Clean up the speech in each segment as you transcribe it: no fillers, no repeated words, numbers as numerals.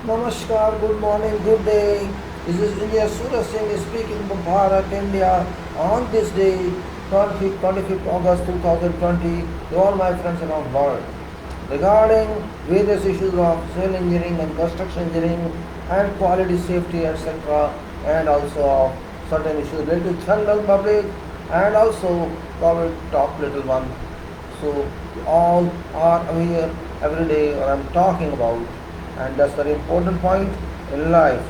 Namaskar, good morning, good day. This is India Suraj Singh speaking from Bharat, India on this day, 25th August 2020, to all my friends around the world. Regarding various issues of civil engineering and construction engineering and quality safety, etc., and also of certain issues related to general public and also COVID talk little one. So all are aware every day what I'm talking about, and that's very important point in life.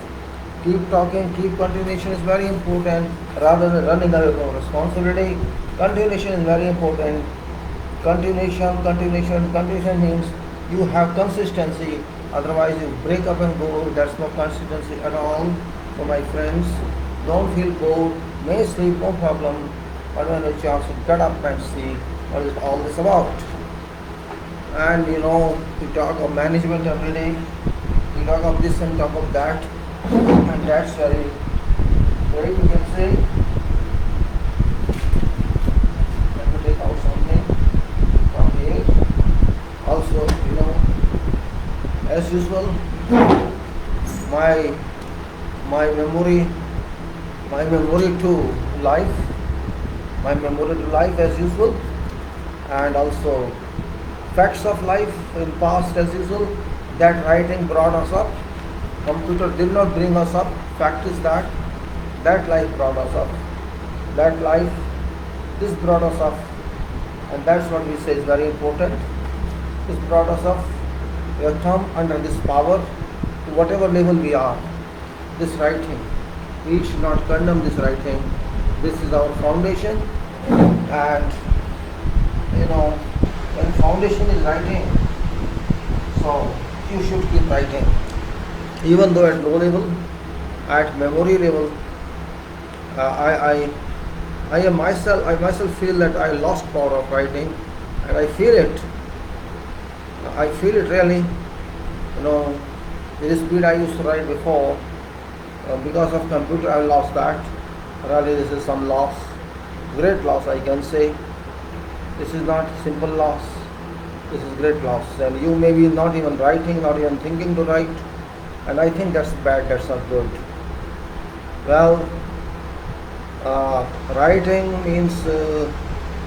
Keep talking, keep continuation is very important rather than running away from responsibility. Continuation is very important. Continuation means you have consistency, otherwise you break up and go. That's no consistency at all. So my friends, don't feel bored, may sleep, no problem, but when a chance to get up and see what is all this about. And we talk of management every day, we talk of this and talk of that, and that's very great, you can say. Let me take out something from here. Also, as usual, my memory to life, as usual, and also facts of life in past as usual. That writing brought us up. Computer did not bring us up. Fact is that life brought us up. That life, this brought us up, and that's what we say is very important. This brought us up. We have come under this power to whatever level we are. This writing, we should not condemn this writing. This is our foundation, and when foundation is writing, so you should keep writing. Even though at low level, at memory level, I myself feel that I lost power of writing, and I feel it. I feel it really. The speed I used to write before, because of computer, I lost that. Really, this is some loss, great loss, I can say. This is not simple loss. This is great loss, and you may be not even writing, not even thinking to write, and I think that's bad. That's not good. Well, writing means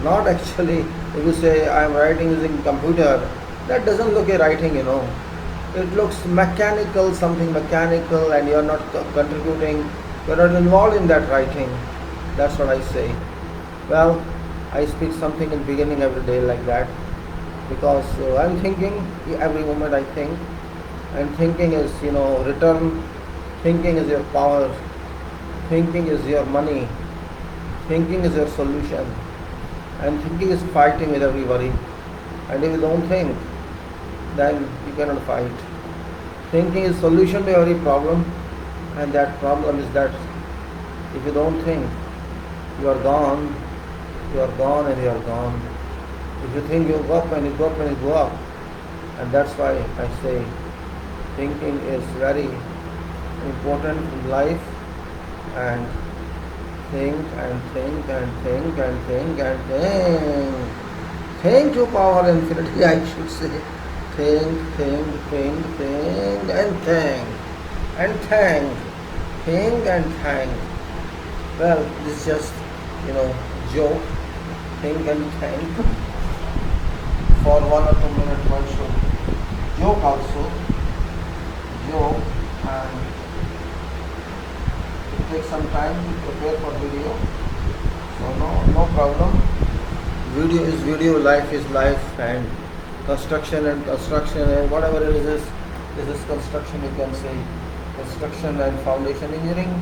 not actually. If you say I am writing using computer, that doesn't look a writing. It looks mechanical, something mechanical, and you are not contributing. You are not involved in that writing. That's what I say. Well, I speak something in beginning every day like that, because I'm thinking every moment. I think, and thinking is return. Thinking is your power. Thinking is your money. Thinking is your solution, and thinking is fighting with everybody. And if you don't think, then you cannot fight. Thinking is solution to every problem, and that problem is that if you don't think, you are gone. You are gone and you are gone. If you think, you go up and you go up and you go up. And that's why I say thinking is very important in life, and think and think and think and think and think. Think to power infinity, I should say. Think and think. And think. Think and think. Well, this is just, joke. Think and think. For 1 or 2 minutes, one should joke also. Joke, and it takes some time to prepare for video. So no problem. Video is video, life is life, and construction and whatever it is, this is construction, you can say. Construction and foundation engineering,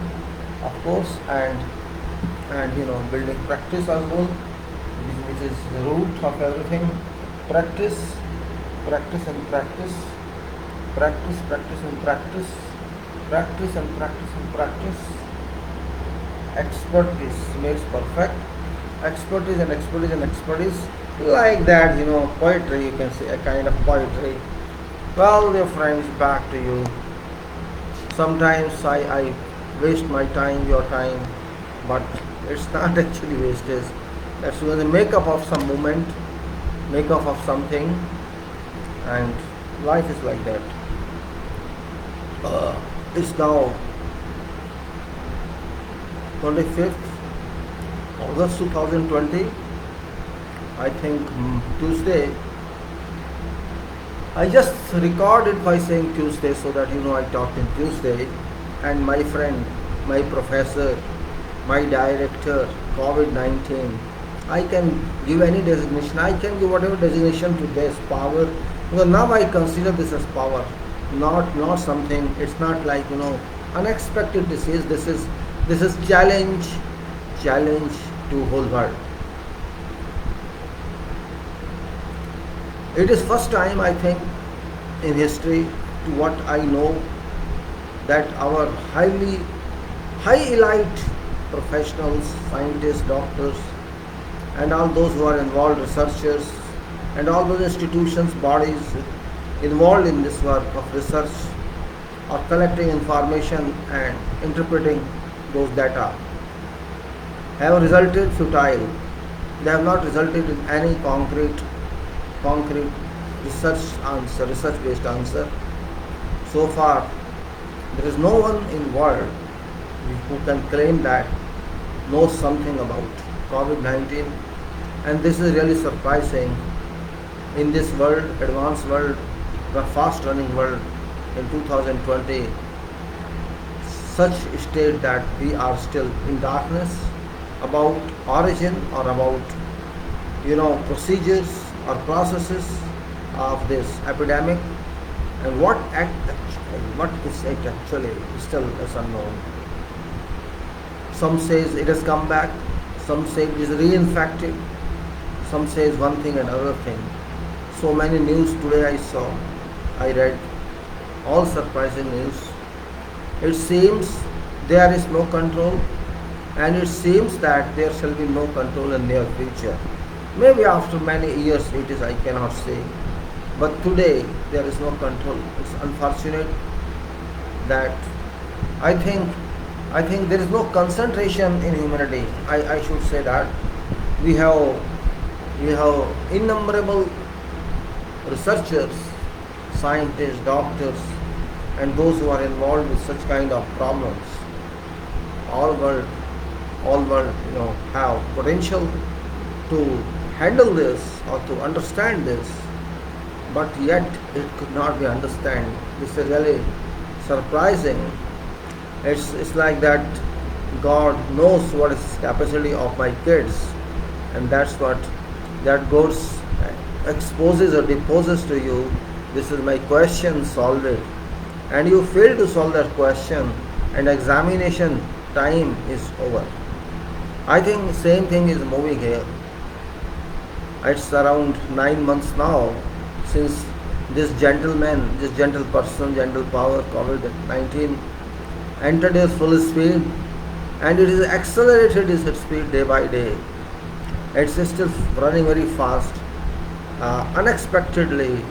of course, and building practice as well, which is the root of everything. Practice and practice, practice and practice, practice and practice. Expertise makes perfect. Expertise and expertise, like that, poetry, you can say, a kind of poetry. Well, dear friends, back to you. Sometimes I waste my time, your time, but it's not actually wastage. That's the makeup of some moment, makeup of something, and life is like that. It's now 25th August 2020. I think Tuesday. I just recorded by saying Tuesday so that I talked in Tuesday, and my friend, my professor, my director, COVID-19. I can give any designation. I can give whatever designation to this power. Because now I consider this as power, not something. It's not like unexpected disease. This is challenge to whole world. It is first time, I think, in history, to what I know, that our high elite professionals, scientists, doctors, and all those who are involved, researchers, and all those institutions, bodies involved in this work of research, are collecting information and interpreting those data, have resulted futile. They have not resulted in any concrete research-based answer. So far, there is no one in world who can claim that knows something about COVID-19, and this is really surprising in this world, advanced world, the fast-running world in 2020, such state that we are still in darkness about origin or about procedures or processes of this epidemic, and what is it actually still is unknown. Some says it has come back, some say it is reinfected, some says one thing and another thing. So many news today I read, all surprising news. It seems there is no control, and it seems that there shall be no control in near future. Maybe after many years it is, I cannot say. But today there is no control. It's unfortunate that I think there is no concentration in humanity. I should say that we have innumerable researchers, scientists, doctors, and those who are involved with such kind of problems. All world have potential to handle this or to understand this, but yet it could not be understood. This is really surprising. It's like that God knows what is capacity of my kids, and that's what that God exposes or deposes to you. This is my question, solve it, and you fail to solve that question, and examination time is over. I think same thing is moving here. It's around 9 months now since this gentle person, gentle power, COVID-19, entered his full speed, and it is accelerated its speed day by day. It's still running very fast. Unexpectedly,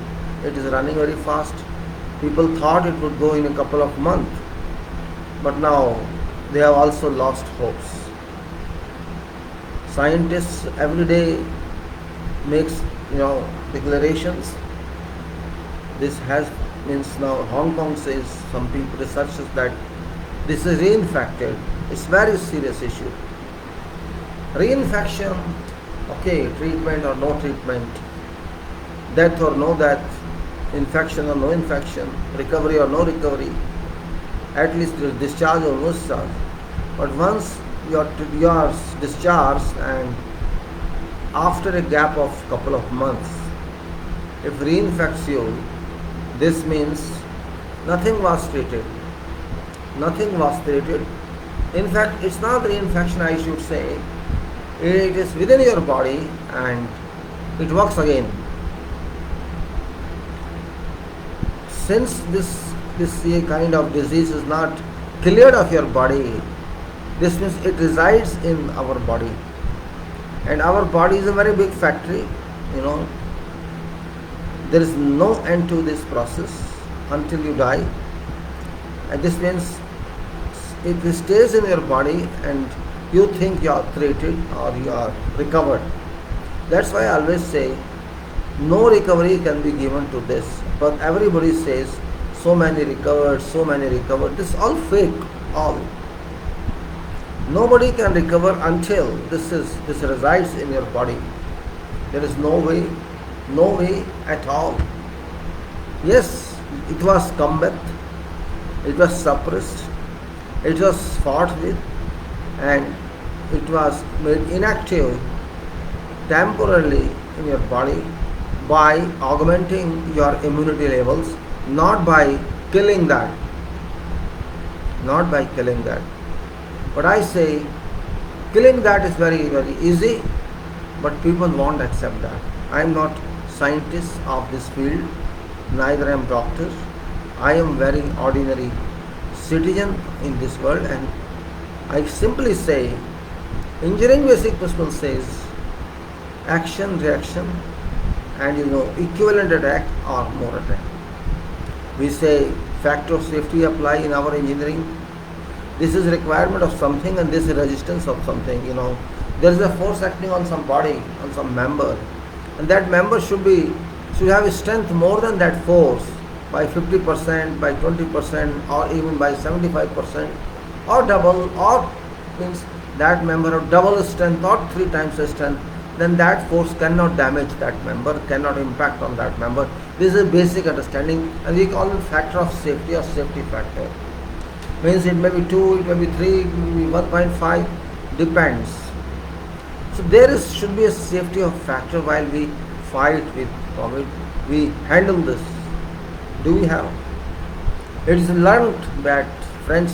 it is running very fast. People thought it would go in a couple of months, but now they have also lost hopes. Scientists every day makes declarations. This means now Hong Kong says, some people researchers, that this is reinfected. It's very serious issue. Reinfection, okay, treatment or no treatment, death or no death, infection or no infection, recovery or no recovery, at least discharge or no discharge. But once you are discharged, and after a gap of couple of months, if reinfects you, this means nothing was treated. In fact, it's not reinfection, I should say. It is within your body and it works again. Since this kind of disease is not cleared of your body, this means it resides in our body. And our body is a very big factory, There is no end to this process until you die. And this means it stays in your body and you think you are treated or you are recovered. That's why I always say no recovery can be given to this. But everybody says so many recovered, so many recovered. This is all fake, all. Nobody can recover until this resides in your body. There is no way at all. Yes, it was combat, it was suppressed, it was fought with, and it was made inactive temporarily in your body by augmenting your immunity levels, not by killing that, not by killing that. But I say killing that is very, very easy, but people won't accept that. I am not scientist of this field, neither am doctor. I am very ordinary citizen in this world, and I simply say engineering basic principle says action, reaction, and equivalent attack or more attack. We say factor of safety apply in our engineering. This is requirement of something and this is resistance of something. There is a force acting on some body, on some member, and that member should have a strength more than that force by 50%, by 20%, or even by 75%, or double, or means that member of double strength or 3 times the strength. Then that force cannot damage that member, cannot impact on that member. This is a basic understanding, and we call it factor of safety or safety factor. Means it may be 2, it may be 3, it may be 1.5, depends. So there should be a safety of factor while we fight with COVID. We handle this. Do we have? It is learned that one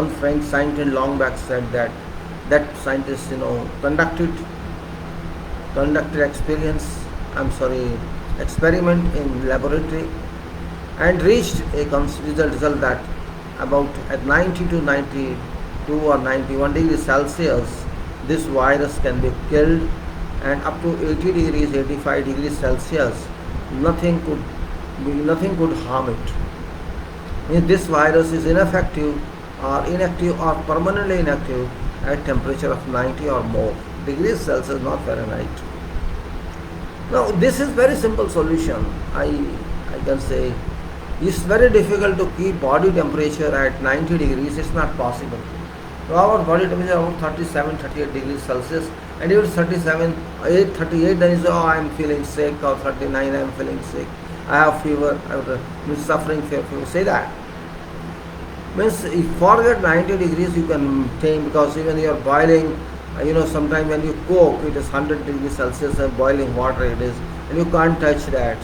French scientist long back said that scientist conducted experiment in laboratory and reached a result that about at 90 to 92 or 91 degrees Celsius this virus can be killed, and up to 80 degrees, 85 degrees Celsius nothing could harm it. Means this virus is ineffective or inactive or permanently inactive at temperature of 90 or more degrees Celsius, not Fahrenheit. Now this is very simple solution. I can say it's very difficult to keep body temperature at 90 degrees. It's not possible. So our body temperature is about 37, 38 degrees Celsius, and if it's 37, 38, then is I am feeling sick, or 39 I am feeling sick, I have fever, I am suffering fever. Say that. Means if forget 90 degrees you can tame, because even you are boiling, sometimes when you cook it is 100 degrees Celsius and boiling water it is, and you can't touch that.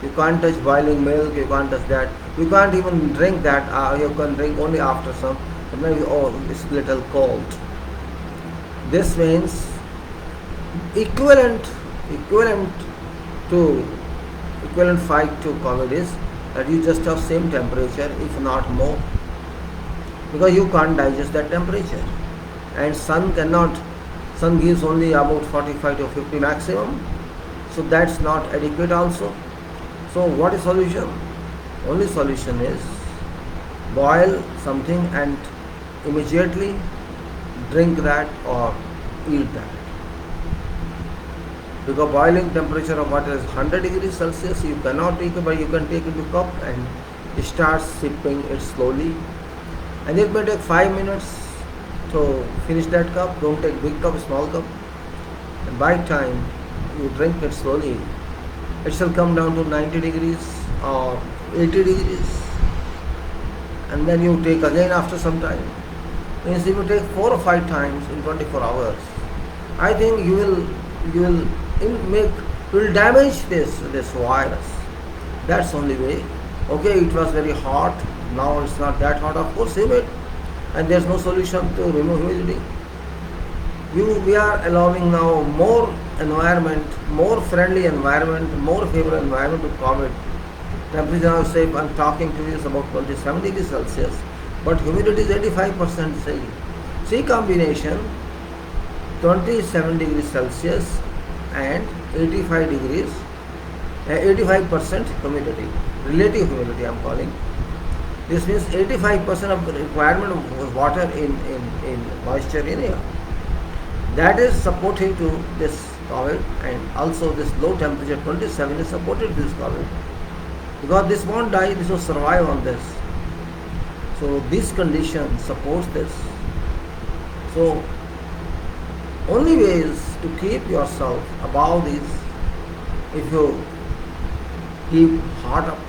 You can't touch boiling milk, you can't touch that. You can't even drink that, you can drink only after some, maybe it's little cold. This means equivalent fight to COVID is that you just have same temperature, if not more, because you can't digest that temperature, and sun gives only about 45 to 50 maximum, so that's not adequate also. So what is solution? Only solution is boil something and immediately drink that or eat that. Because boiling temperature of water is 100 degrees Celsius, you cannot take it, but you can take it to cup and start sipping it slowly. And it may take 5 minutes to finish that cup. Don't take big cup, small cup. And by time you drink it slowly, it shall come down to 90 degrees or 80 degrees. And then you take again after some time. Means if you take 4 or 5 times in 24 hours, I think you will damage this virus. That's the only way. Okay, it was very hot, now it's not that hot, of course save it, and there's no solution to remove humidity. We are allowing now more environment, more friendly environment, more favorable environment to COVID. Temperature now say I'm talking to you is about 27 degrees Celsius, but humidity is 85%. See combination 27 degrees Celsius and 85 degrees, 85% humidity, relative humidity I am calling. This means 85% of the requirement of water in moisture area. That is supporting to this COVID, and also this low temperature 27 is supported this COVID. because this won't die, this will survive on this. So this condition supports this. So only way is to keep yourself above this. If you keep heart up,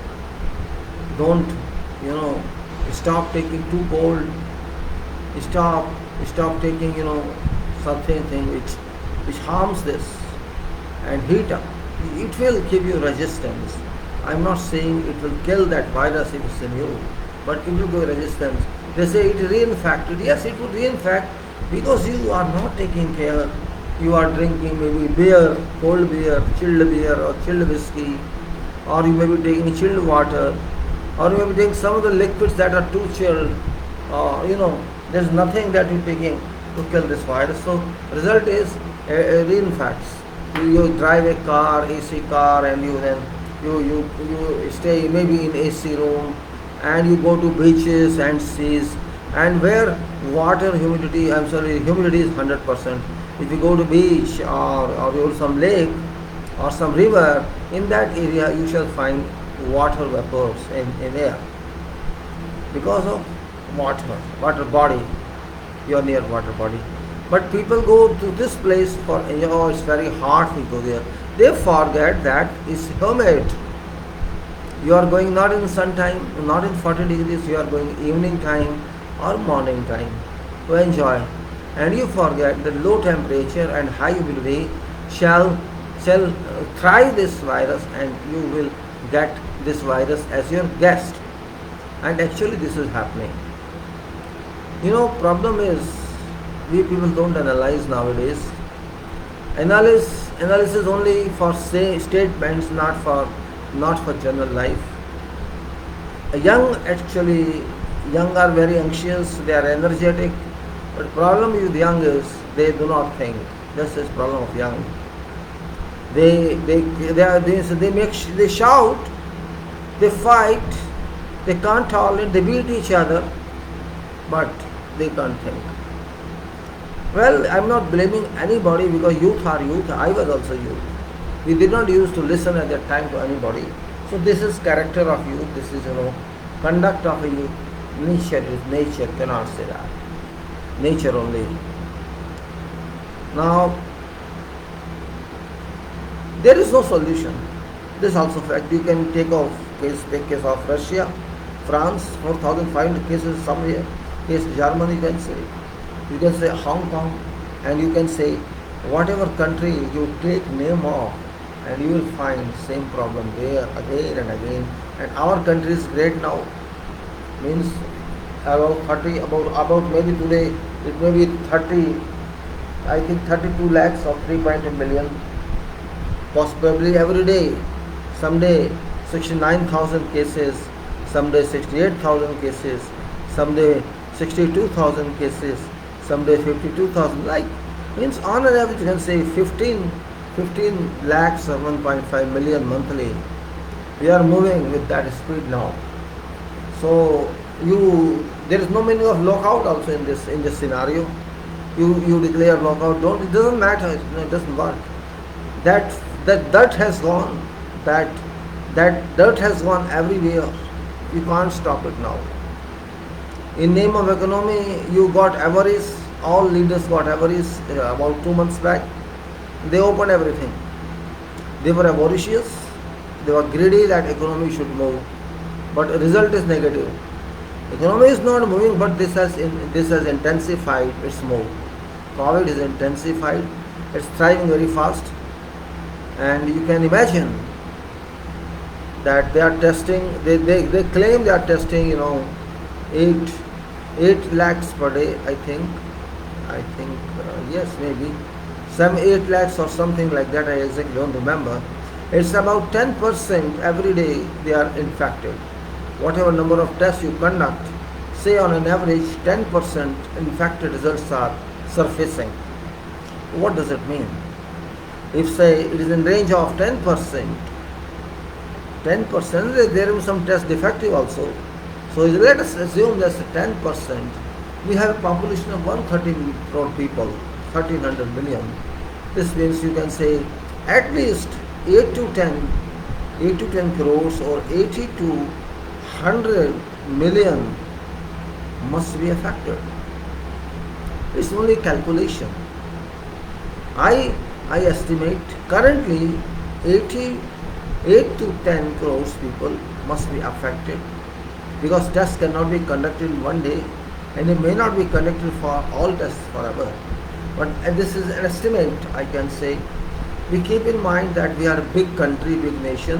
don't stop taking too cold, stop taking something which harms this, and heat up. It will give you resistance. I'm not saying it will kill that virus if it's in you, but it will give resistance. They say it reinfected. Yes, it would reinfect because you are not taking care. You are drinking maybe beer, cold beer, or chilled whiskey, or you may be taking chilled water, or you may be taking some of the liquids that are too chilled. There's nothing that you're taking to kill this virus. So result is reinfects. You drive a car, AC car, and you stay maybe in AC room, and you go to beaches and seas, and where humidity is 100%. If you go to beach or you go to some lake or some river, in that area you shall find water vapors in air because of water body. You are near water body. But people go to this place for, it's very hot, we go there. They forget that it's humid. You are going not in sun time, not in 40 degrees, you are going evening time or morning time to enjoy. And you forget that low temperature and high humidity shall thrive this virus, and you will get this virus as your guest. And actually this is happening. Problem is we people don't analyze nowadays. Analysis only for statements, not for general life. Young are very anxious, they are energetic, but problem with young is they do not think. This is problem of young. They shout, they fight, they can't tolerate, they beat each other, but they can't think. Well, I'm not blaming anybody because youth are youth. I was also youth. We did not used to listen at that time to anybody. So this is character of youth. This is conduct of a youth. Nature cannot say that. Nature only. Now, there is no solution. This also fact. You can take case of Russia, France, 4,500 cases somewhere. Case Germany, you can say Hong Kong, and you can say whatever country you take name of, and you will find same problem there again and again. And our country is great now. Means about maybe today it may be 32 lakhs or 3.2 million, possibly every day. Someday 69,000 cases, someday 68,000 cases, someday 62,000 cases, someday 52,000. Like means on an average you can say 15 lakhs or 1.5 million monthly. We are moving with that speed now. So there is no meaning of lockout also in this scenario. You declare lockout, it doesn't matter, it doesn't work. That dirt has gone. That dirt has gone everywhere. You can't stop it now. In name of economy, you got avarice. All leaders got avarice about 2 months back. They opened everything. They were avaricious. They were greedy that economy should move. But the result is negative. Economy is not moving, but this has intensified its move. COVID is intensified. It's thriving very fast. And you can imagine that they are testing, they claim they are testing, 8 lakhs per day, I think, yes, maybe, some 8 lakhs or something like that, I exactly don't remember. It's about 10% every day they are infected. Whatever number of tests you conduct, say on an average 10% infected results are surfacing. What does it mean? If say it is in range of 10%, there is some test defective also. So let us assume that's 10%. We have a population of 130 crore people, 1300 million. This means you can say at least 8 to 8 to 10 crores or 80 to 100 million must be affected. It's only calculation. I I estimate currently 88 to 10 crores people must be affected, because tests cannot be conducted in one day, and it may not be conducted for all tests forever. But this is an estimate, I can say. We keep in mind that we are a big country, big nation,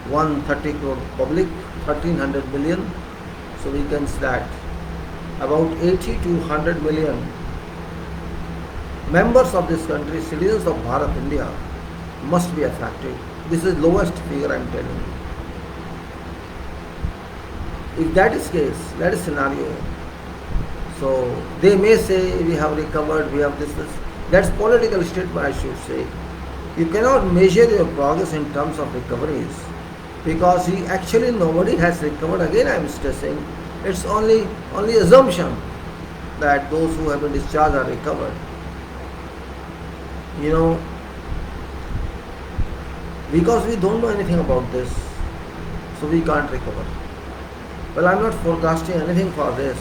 130 crore public, 1300 million. So we can say that about 80 to 100 million members of this country, citizens of Bharat, India, must be affected. This is lowest figure I am telling you. If that is case, that is scenario. So they may say we have recovered, we have this. That's political statement, I should say. You cannot measure your progress in terms of recoveries, because actually nobody has recovered. Again, I am stressing, it's only assumption that those who have been discharged are recovered. Because we don't know anything about this, so we can't recover. Well, I'm not forecasting anything for this.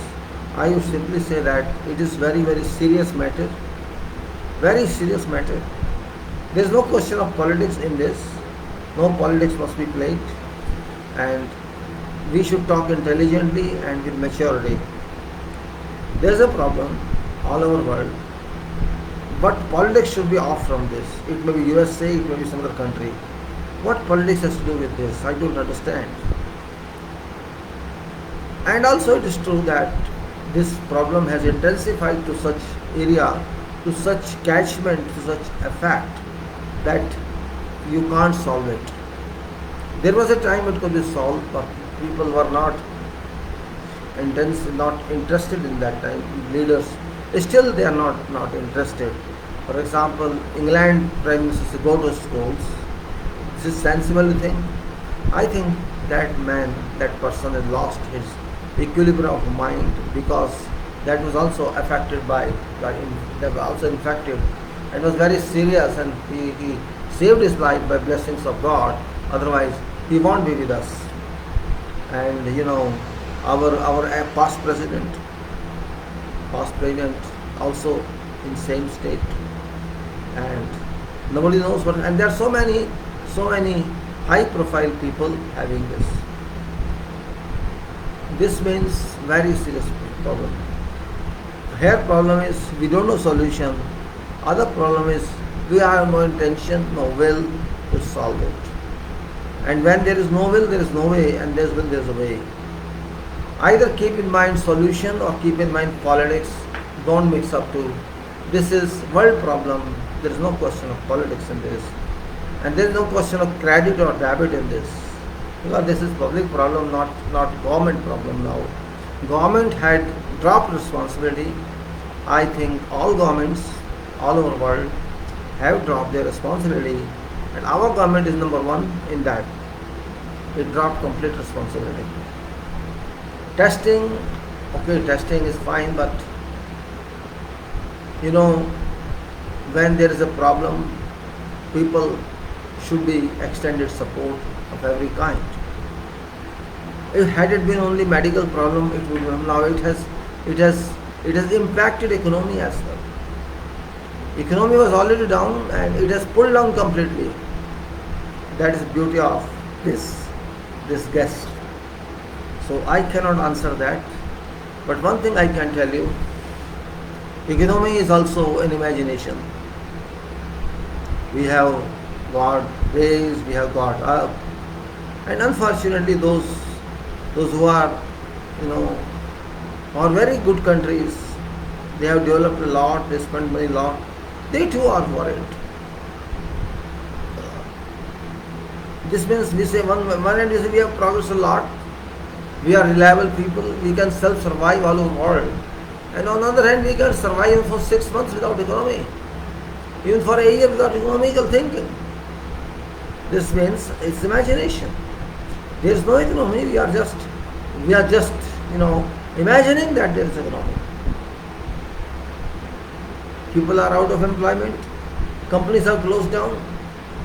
I would simply say that it is very, very serious matter. Very serious matter. There is no question of politics in this. No politics must be played. And we should talk intelligently and with maturity. There is a problem all over the world. But politics should be off from this. It may be USA, it may be some other country. What politics has to do with this? I don't understand. And also it is true that this problem has intensified to such area, to such catchment, to such a fact that you can't solve it. There was a time it could be solved, but people were not interested in that time. Leaders, still they are not interested. For example, England Prime Minister says go to schools. This is sensible thing. I think that man, that person has lost his equilibrium of mind, because that was also affected by they were also infected, and was very serious, and he saved his life by blessings of God. Otherwise he won't be with us. And our past president also in same state, and nobody knows what. And there are so many high profile people having this. This means very serious problem. Here problem is we don't know solution. Other problem is we have no intention, no will to solve it. And when there is no will, there is no way, and there is will, there is a way. Either keep in mind solution or keep in mind politics. Don't mix up two. This is world problem. There is no question of politics in this. And there is no question of credit or debit in this. Because this is public problem, not government problem now. Government had dropped responsibility. I think all governments all over the world have dropped their responsibility, and our government is number one in that. It dropped complete responsibility. Testing, okay, testing is fine, but when there is a problem, people should be extended support of every kind. If had it been only medical problem, it would have. Now it has impacted economy as well. Economy was already down, and it has pulled down completely. That is the beauty of this guest. So I cannot answer that. But one thing I can tell you, economy is also an imagination. We have got raised, we have got up, and unfortunately those who are very good countries, they have developed a lot, they spend money a lot, they too are worried. This means we say one end we say we have progressed a lot, we are reliable people, we can self-survive all over the world, and on the other hand we can survive for 6 months without economy, even for a year without economical thinking. This means it's imagination. There is no economy. We are just imagining that there is economy. People are out of employment. Companies are closed down.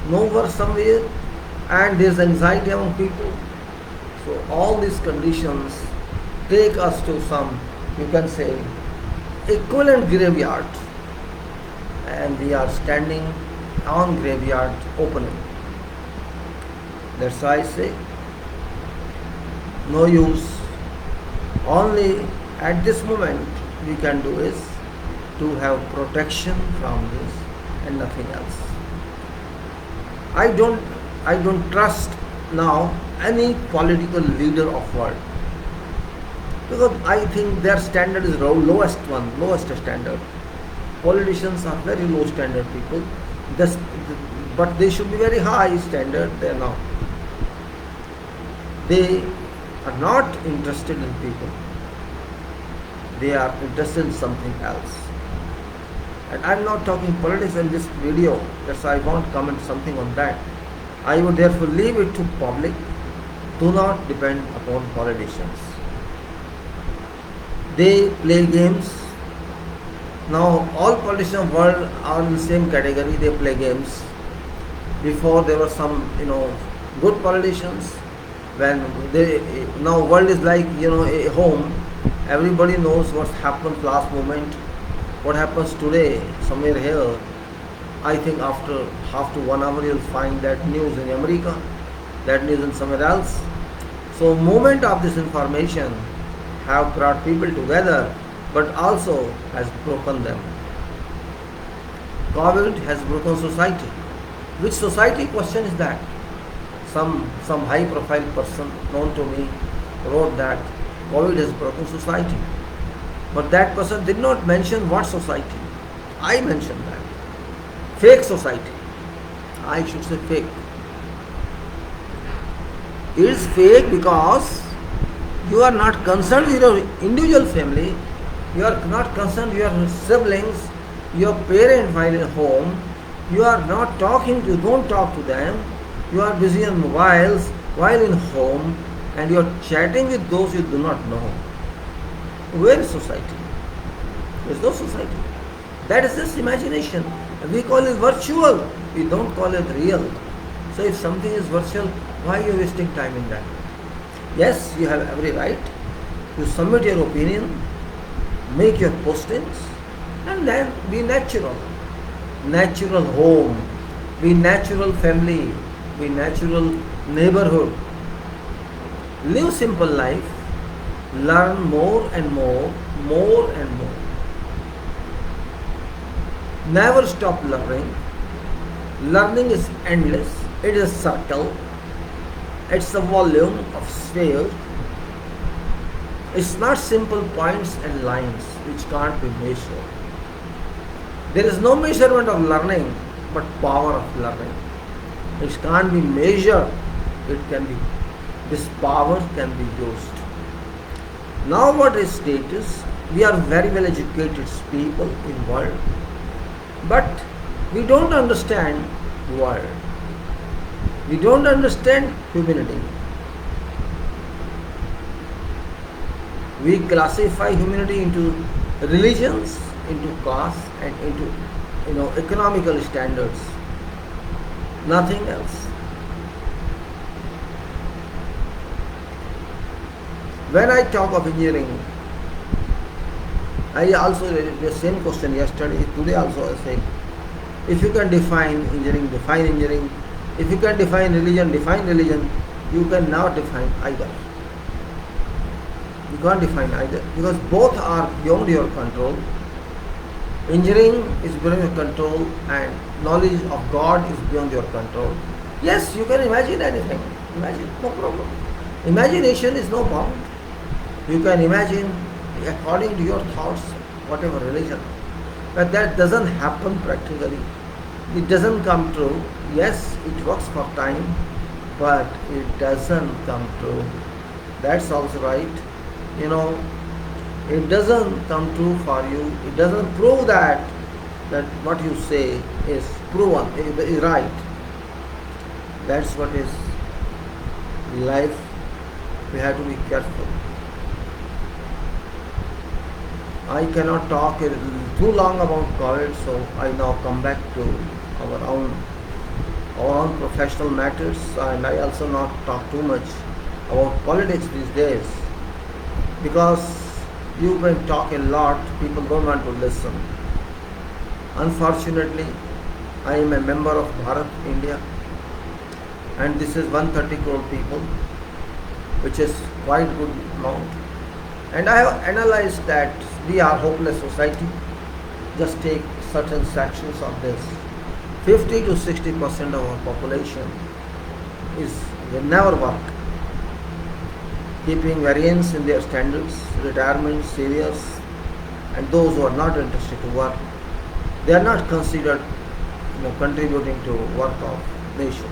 No work somewhere. and there's anxiety among people. So all these conditions take us to some, you can say, equivalent graveyard, and we are standing on graveyard opening. That's why I say, no use. Only at this moment we can do is to have protection from this and nothing else. I don't trust now any political leader of world, because I think their standard is lowest standard. Politicians are very low standard people. This, but they should be very high standard. They are not. They are not interested in people. They are interested in something else. And I am not talking politics in this video. That's why I won't comment something on that. I would therefore leave it to public. Do not depend upon politicians. They play games. Now all politicians of the world are in the same category. They play games. Before there were some, good politicians. When now world is like, a home. Everybody knows what's happened last moment. What happens today, somewhere here. I think after half to 1 hour you'll find that news in America, that news in somewhere else. So movement of this information have brought people together, but also has broken them. COVID has broken society. Which society question is that? Some high profile person known to me wrote that COVID has broken society. But that person did not mention what society. I mentioned that. Fake society. I should say fake. It is fake because you are not concerned with your individual family. You are not concerned with your siblings, your parent while at home. You are not talking to, don't talk to them. You are busy on mobiles while in home, and you are chatting with those you do not know. Where is society? There is no society. That is just imagination. We call it virtual. We don't call it real. So if something is virtual, why are you wasting time in that? Yes, you have every right to submit your opinion, make your postings, and then be natural. Natural home, be natural family, be natural neighborhood. Live simple life, learn more and more and more. Never stop learning. Learning is endless. It is a circle. It's a volume of sphere. It's not simple points and lines which can't be measured. There is no measurement of learning, but power of learning. It can't be measured. It can be. This power can be used. Now what is status? We are very well educated people in world, but we don't understand world. We don't understand humanity. We classify humanity into religions, into caste, and into economical standards. Nothing else. When I talk of engineering, I also raised the same question yesterday. Today also I say, if you can define engineering, define engineering. If you can define religion, define religion. You cannot define either. You can't define either because both are beyond your control. Engineering is beyond your control and knowledge of God is beyond your control. Yes, you can imagine anything. Imagine, no problem. Imagination is no bound. You can imagine according to your thoughts, whatever religion. But that doesn't happen practically. It doesn't come true. Yes, it works for time, but it doesn't come true. That's also right. It doesn't come true for you. It doesn't prove that what you say is proven, is right. That's what is life. We have to be careful. I cannot talk too long about COVID, so I now come back to our own our own professional matters, and I also not talk too much about politics these days because you can talk a lot, people don't want to listen. Unfortunately, I am a member of Bharat, India, and this is 130 crore people, which is quite good amount. And I have analyzed that we are hopeless society. Just take certain sections of this. 50 to 60% of our population will never work, keeping variance in their standards, retirement, seniors, and those who are not interested to work. They are not considered contributing to work of nation.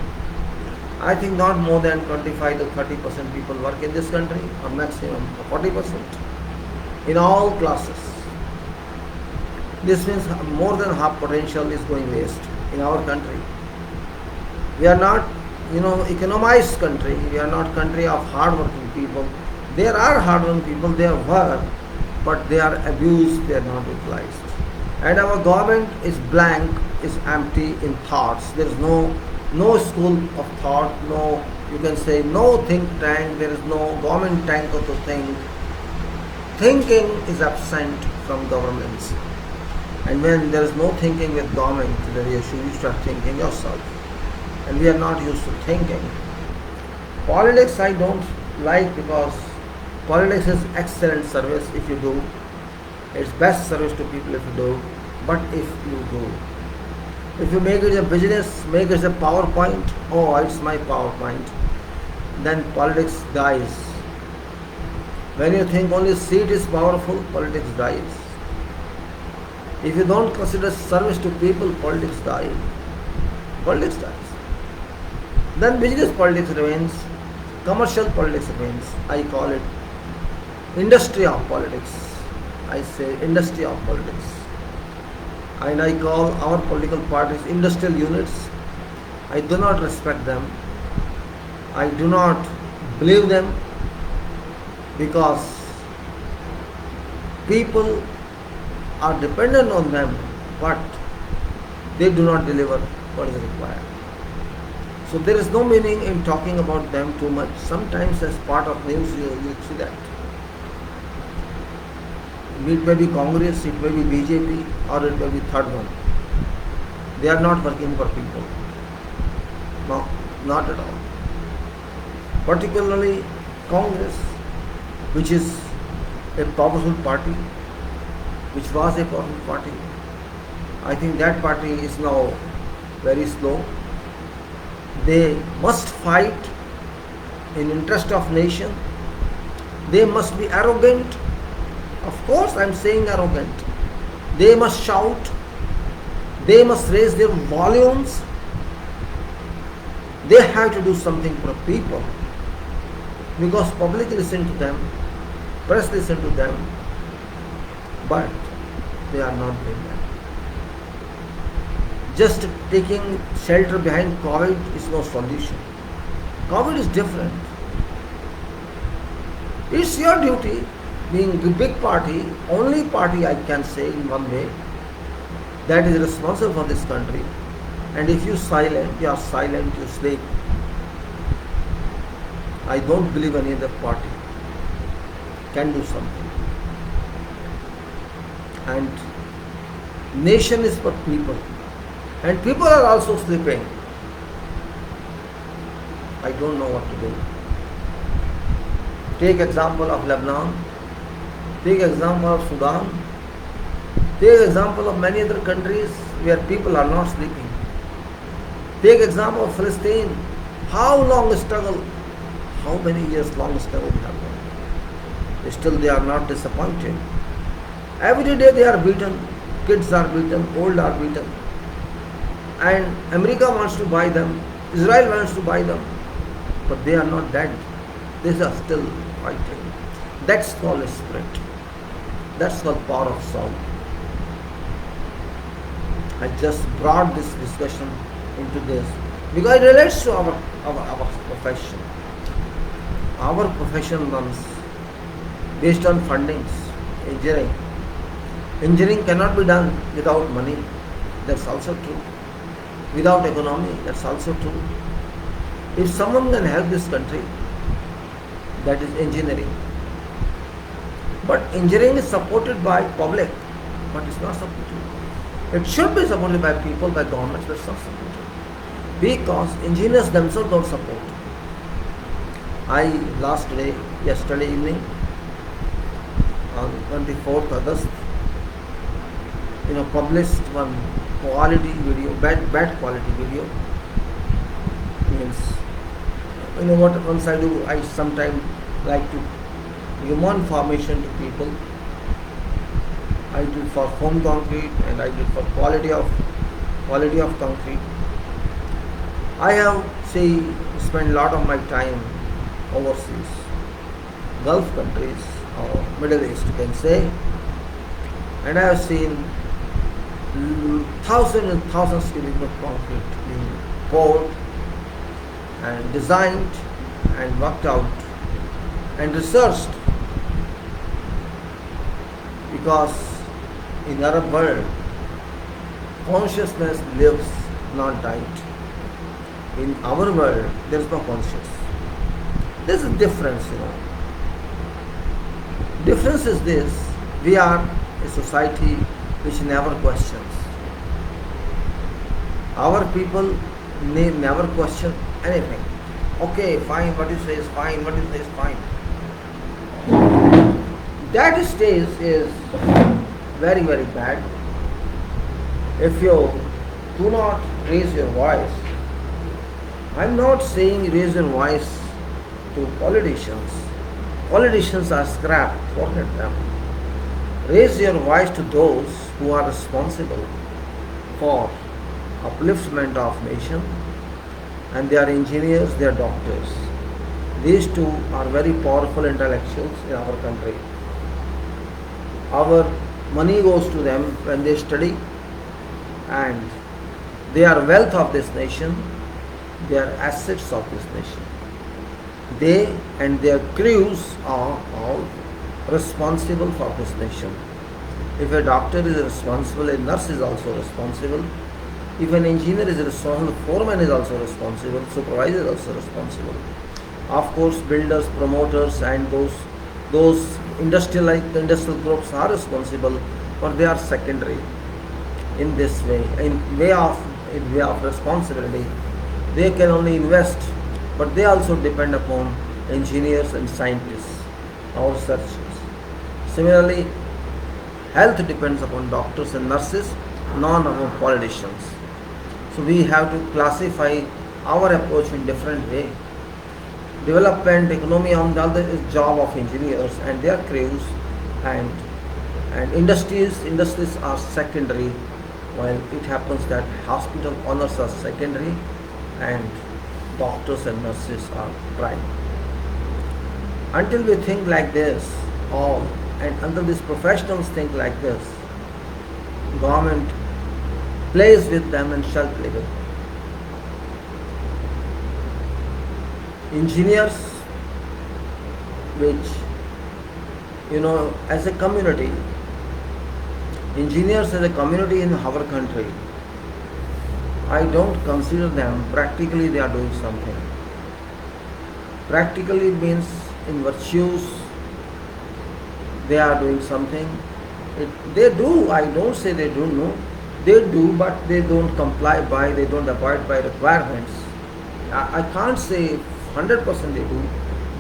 I think not more than 25 to 30% people work in this country, or maximum 40% in all classes. This means more than half potential is going waste in our country. We are not, economized country. We are not country of hard-working people. There are hard-working people, they are work, but they are abused, they are not utilized. And our government is blank, is empty in thoughts. There is no school of thought, no, you can say no think tank, there is no government tank to think. Thinking is absent from governments. And when there is no thinking with government, then you start thinking yourself. And we are not used to thinking. Politics I don't like because politics is excellent service if you do. It's best service to people if you do. But if you do, if you make it a business, make it a PowerPoint, oh, it's my PowerPoint, then politics dies. When you think only seat is powerful, politics dies. If you don't consider service to people, politics dies. Politics dies. Then business politics remains, commercial politics remains. I call it industry of politics. I say industry of politics. And I call our political parties industrial units. I do not respect them. I do not believe them because people are dependent on them, but they do not deliver what is required. So there is no meaning in talking about them too much. Sometimes as part of news you see that. It may be Congress, it may be BJP, or it may be third one. They are not working for people. No, not at all. Particularly Congress, which is a powerful party, which was a powerful party. I think that party is now very slow. They must fight in interest of nation. They must be arrogant. Of course, I am saying arrogant. They must shout. They must raise their volumes. They have to do something for people because public listen to them, press listen to them, but they are not doing that. Just taking shelter behind COVID is no solution. COVID is different. It's your duty, being the big party, only party I can say in one way, that is responsible for this country. And if you are silent, you sleep. I don't believe any other party can do something. And nation is for people. And people are also sleeping. I don't know what to do. Take example of Lebanon. Take example of Sudan. Take example of many other countries where people are not sleeping. Take example of Palestine. How long struggle? How many years long struggle we have done? Still they are not disappointed. Every day they are beaten. Kids are beaten. Old are beaten. And America wants to buy them. Israel wants to buy them. But they are not dead. They are still fighting. That's called spirit. That's called power of soul. I just brought this discussion into this because it relates to our profession. Our profession runs based on fundings, engineering. Engineering cannot be done without money. That's also true. without economy. That's also true. If someone can help this country, that is engineering. But engineering is supported by public, but it's not supported. It should be supported by people, by governments, but it's not supported. Because engineers themselves don't support. Yesterday evening, on 24th August, published one quality video, bad quality video. Means, what once I do, I sometimes like to give more information to people. I did for foam concrete and I did for quality of concrete. I have spent a lot of my time overseas, Gulf countries or Middle East, you can say, and I have seen thousands and thousands cubic of concrete being poured and designed and worked out and researched, because in Arab world consciousness lives, not died. In our world there is no conscious. There is a difference, Difference is this: we are a society which never questions. Our people never question anything. Okay, fine, what you say is fine, what you say is fine. That stage is very, very bad. If you do not raise your voice, I'm not saying raise your voice to politicians. Politicians are scrapped, forget them. Raise your voice to those who are responsible for upliftment of nation, and they are engineers, they are doctors. These two are very powerful intellectuals in our country. Our money goes to them when they study, and they are wealth of this nation, they are assets of this nation. They and their crews are all responsible for this nation. If a doctor is responsible, a nurse is also responsible. If an engineer is responsible, foreman is also responsible, supervisor is also responsible. Of course, builders, promoters, and those industrial groups are responsible, but they are secondary in this way. In way of responsibility, they can only invest, but they also depend upon engineers and scientists or researchers. Similarly, health depends upon doctors and nurses, not upon politicians. So we have to classify our approach in different way. Development, economy on the other is job of engineers and their crews, and industries are secondary, while it happens that hospital owners are secondary and doctors and nurses are prime. Until we think like this, and until these professionals think like this, government plays with them and shall play with them. Engineers, which, as a community, engineers as a community in our country, I don't consider them practically they are doing something. Practically means in virtues they are doing something. They do, I don't say they don't know. They do, but they don't comply by, they don't abide by requirements. I can't say 100% they do.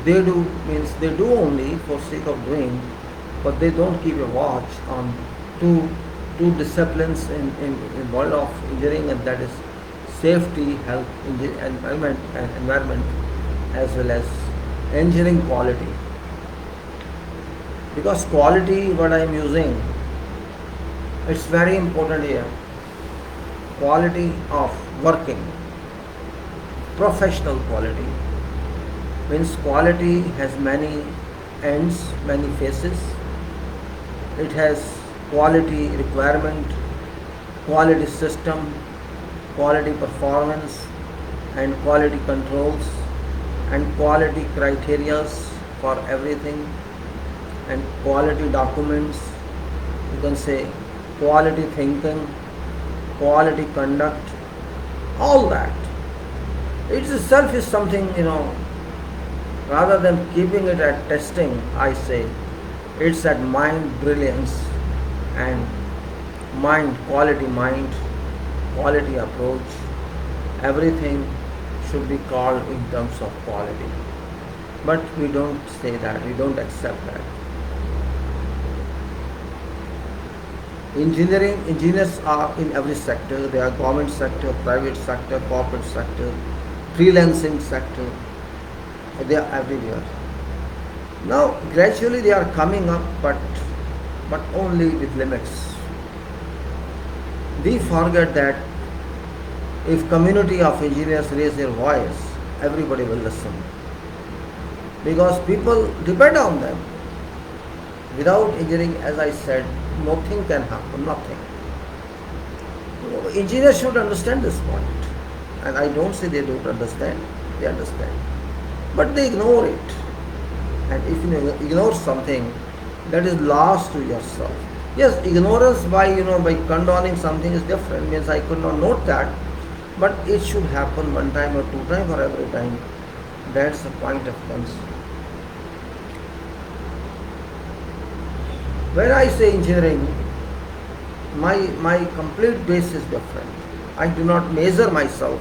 They do means they do only for sake of doing, but they don't keep a watch on two disciplines in world of engineering, and that is safety, health, environment, as well as engineering quality. Because quality, what I am using, it's very important here. Quality of working, professional quality, means quality has many ends, many faces. It has quality requirement, quality system, quality performance, and quality controls, and quality criterias for everything, and quality documents. You can say quality thinking, quality conduct, All that. It itself is something, rather than keeping it at testing, I say, it's at mind brilliance and quality approach. Everything should be called in terms of quality. But we don't say that, we don't accept that. Engineers are in every sector. They are government sector, private sector, corporate sector, freelancing sector. They are everywhere. Now gradually they are coming up, but only with limits. We forget that if community of engineers raise their voice, everybody will listen. Because people depend on them. Without engineering, as I said, nothing can happen, nothing. Engineers should understand this point. And I don't say they don't understand, they understand. But they ignore it. And if you ignore something, that is lost to yourself. Yes, ignorance by condoning something is different, means I could not note that, but it should happen one time or two times or every time. That's the point of concern. When I say engineering, my complete base is different. I do not measure myself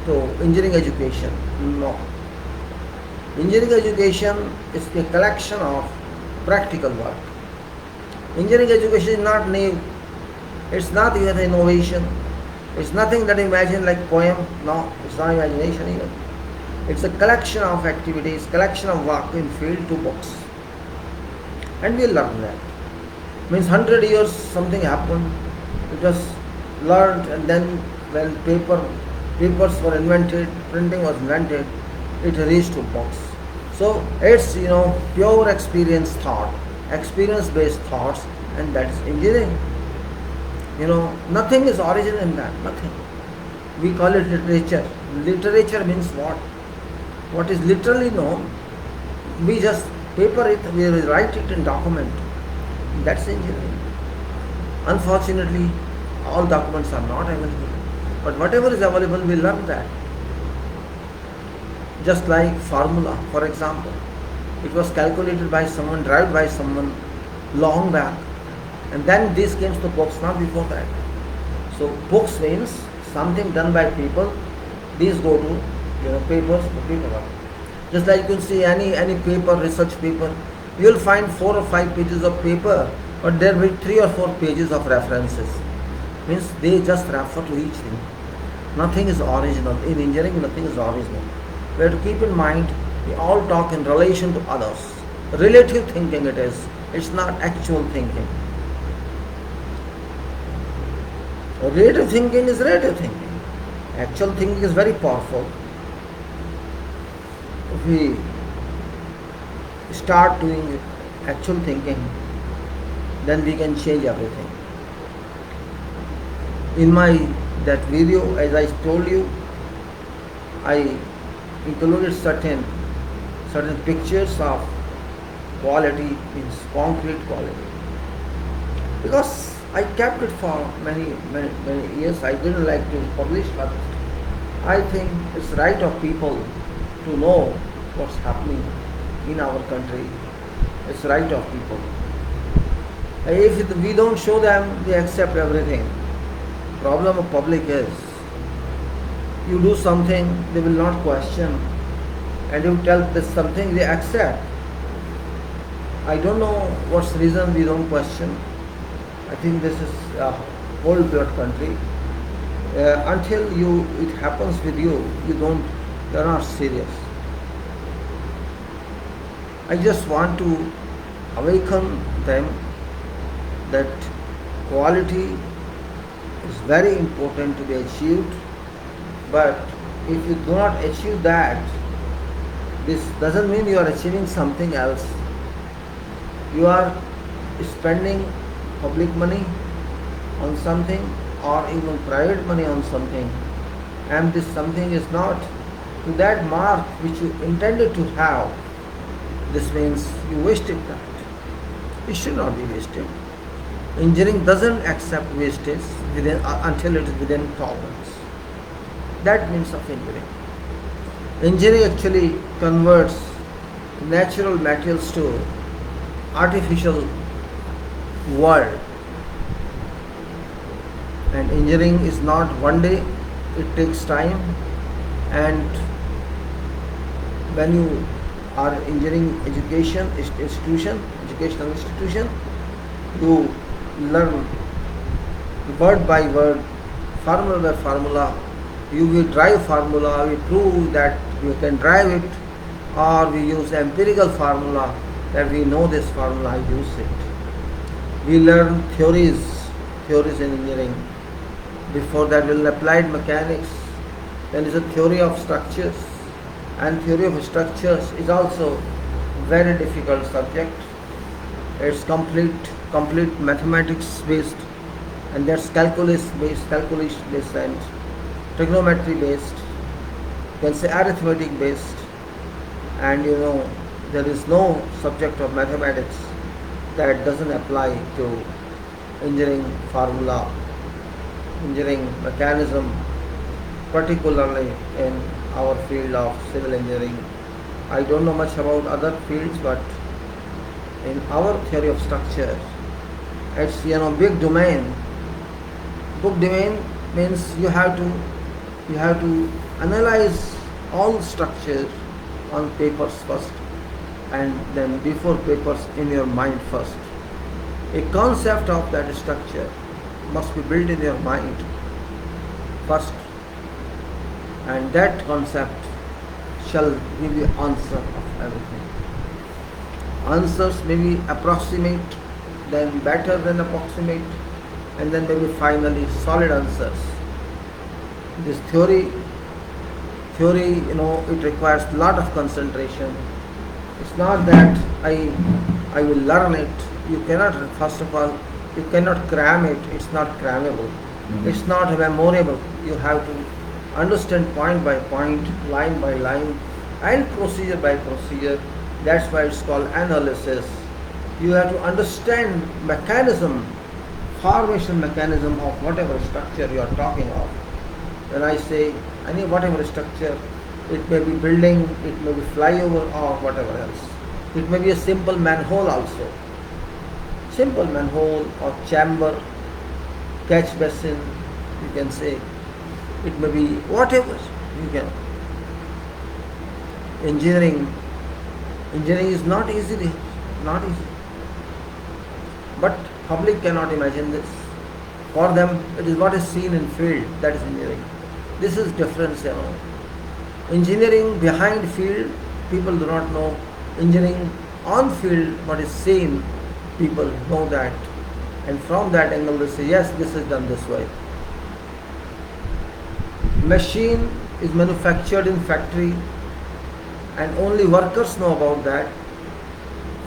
to engineering education. No. Engineering education is a collection of practical work. Engineering education is not new. It's not even innovation. It's nothing that you imagine like poem. No, it's not imagination even. It's a collection of activities, collection of work in field to books. And we learn that. Means 100 years something happened, it was learned, and then when papers were invented, printing was invented, it reached to books. So it's pure experience thought, experience based thoughts, and that's engineering. Nothing is original in that, nothing. We call it literature. Literature means what? What is literally known, we just paper it, we write it in document. That's engineering. Unfortunately, all documents are not available. But whatever is available, we learn that. Just like formula, for example. It was calculated by someone, derived by someone long back. And then this came to books, not before that. So books means something done by people. These go to papers, the paperwork. Just like you can see any paper, research paper, you will find 4 or 5 pages of paper, but there will be 3 or 4 pages of references. Means they just refer to each thing. Nothing is original. In engineering, nothing is original. We have to keep in mind, we all talk in relation to others. Relative thinking it is. It's not actual thinking. Relative thinking is relative thinking. Actual thinking is very powerful. If we start doing actual thinking, then we can change everything. In that video, as I told you, I included certain pictures of quality, means concrete quality, because I kept it for many years. I didn't like to publish, but I think it's right of people to know what's happening in our country. It's right of people. If we don't show them, they accept everything. Problem of public is, you do something, they will not question, and you tell this something, they accept. I don't know what's the reason we don't question. I think this is a whole blood country. Until it happens with you, you're not serious. I just want to awaken them that quality is very important to be achieved, but if you do not achieve that, this doesn't mean you are achieving something else. You are spending public money on something or even private money on something, and this something is not to that mark which you intended to have. This means you wasted that. It should not be wasted. Engineering doesn't accept wastage until it is within tolerance. That means of engineering. Engineering actually converts natural materials to artificial world. And engineering is not one day, it takes time. And when you are engineering educational institution, you learn word by word, formula by formula. You will drive formula, we prove that you can drive it, or we use empirical formula that we know this formula, I use it. We learn theories in engineering. Before that, we learn applied mechanics. Then is a theory of structures, and theory of structures is also very difficult subject. It's complete mathematics based, and that's calculation based and trigonometry based. You can say arithmetic based, and there is no subject of mathematics that doesn't apply to engineering formula, engineering mechanism, particularly in our field of civil engineering. I don't know much about other fields, but in our theory of structure, it's big domain. Big domain means you have to analyze all structure on papers first, and then before papers in your mind first. A concept of that structure must be built in your mind first, and that concept shall give you answer of everything. Answers may be approximate, then better than approximate, and then maybe finally solid answers. This theory, it requires a lot of concentration. It's not that I will learn it. You cannot, first of all, you cannot cram it. It's not crammable. It's not memorable. You have to understand point by point, line by line, and procedure by procedure. That's why it's called analysis. You have to understand mechanism, formation mechanism of whatever structure you are talking of. When I say any whatever structure, it may be building, it may be flyover, or whatever else. It may be a simple manhole also. Simple manhole or chamber, catch basin, you can say. It may be whatever you can. Engineering is not easy. But public cannot imagine this. For them, it is what is seen in field, that is engineering. This is difference, Engineering behind field, people do not know. Engineering on field, what is seen, people know that. And from that angle they say, yes, this is done this way. Machine is manufactured in factory, and only workers know about that.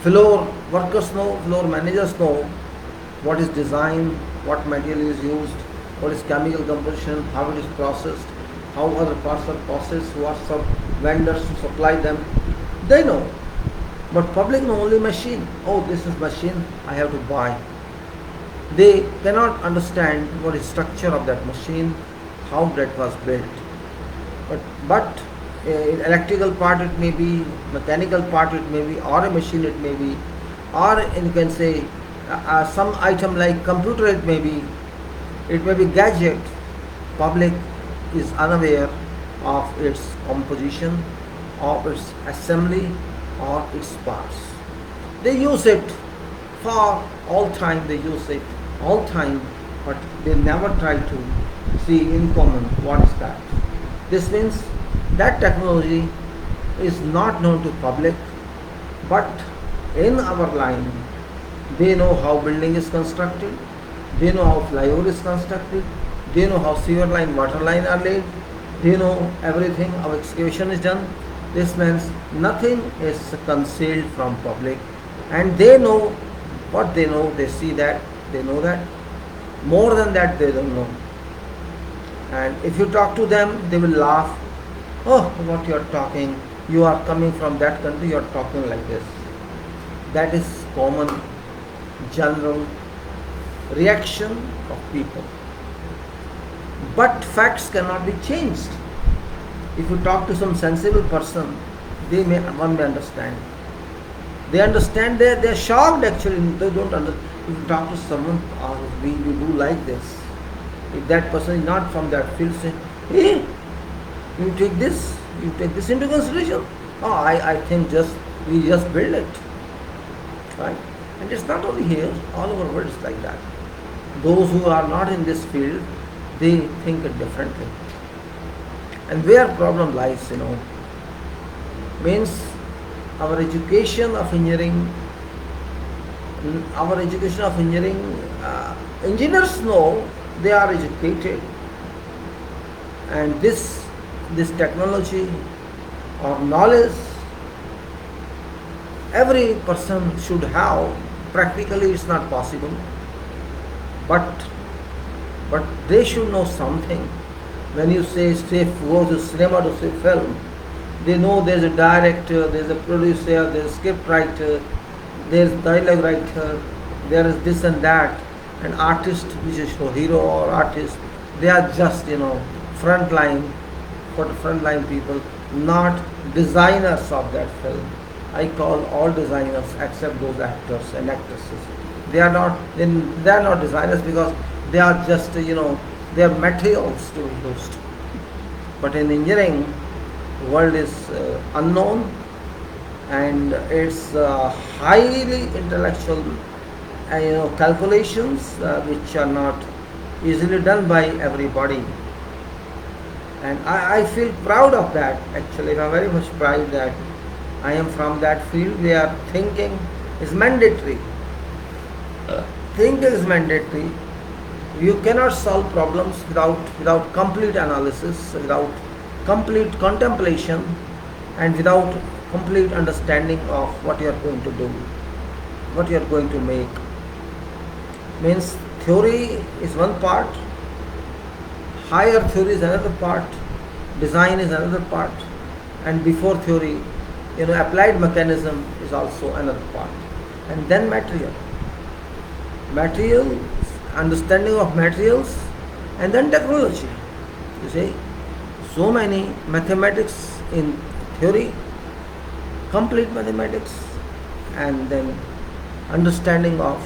Floor workers know, floor managers know what is designed, what material is used, what is chemical composition, how it is processed, how other parts are processed, who are some vendors to supply them. They know. But public know only machine. Oh, this is machine, I have to buy. They cannot understand what is structure of that machine, how that was built. But electrical part it may be, mechanical part it may be, or a machine it may be, or you can say some item like computer it may be gadget. Public is unaware of its composition, of its assembly, or its parts. They use it for all time, but they never try to see in common what is that. This means that technology is not known to public, but in our line, they know how building is constructed, they know how flyover is constructed, they know how sewer line, water line are laid, they know everything, how excavation is done. This means nothing is concealed from public, and they know what they know, they see that, they know that. More than that they don't know. And if you talk to them, they will laugh. Oh, what you are talking, you are coming from that country, you are talking like this. That is common, general reaction of people. But facts cannot be changed. If you talk to some sensible person, one may understand. They understand, they're shocked actually, they don't understand. If you talk to someone, we do like this. If that person is not from that field, say, hey, you take this into consideration. Oh, I think we just build it. Right? And it's not only here, all over the world it's like that. Those who are not in this field, they think it differently. And where problem lies, means our education of engineering, engineers know they are educated, and this technology or knowledge every person should have. Practically it's not possible, but they should know something. When you say go to cinema to see film, they know there's a director, there's a producer, there's a script writer, there's dialogue writer, there is this and that, an artist which is a hero or artist. They are just frontline people, not designers of that film. I call all designers except those actors and actresses. They are not designers because they are just they are materials to be used. But in engineering, the world is unknown, and it's highly intellectual calculations which are not easily done by everybody. And I feel proud of that actually. I'm very much proud that I am from that field where thinking is mandatory. Thinking is mandatory. You cannot solve problems without complete analysis, without complete contemplation, and without complete understanding of what you are going to do, what you are going to make. Means theory is one part, higher theory is another part, design is another part, and before theory, applied mechanism is also another part. And then material, understanding of materials, and then technology. You see, so many mathematics in theory, complete mathematics, and then understanding of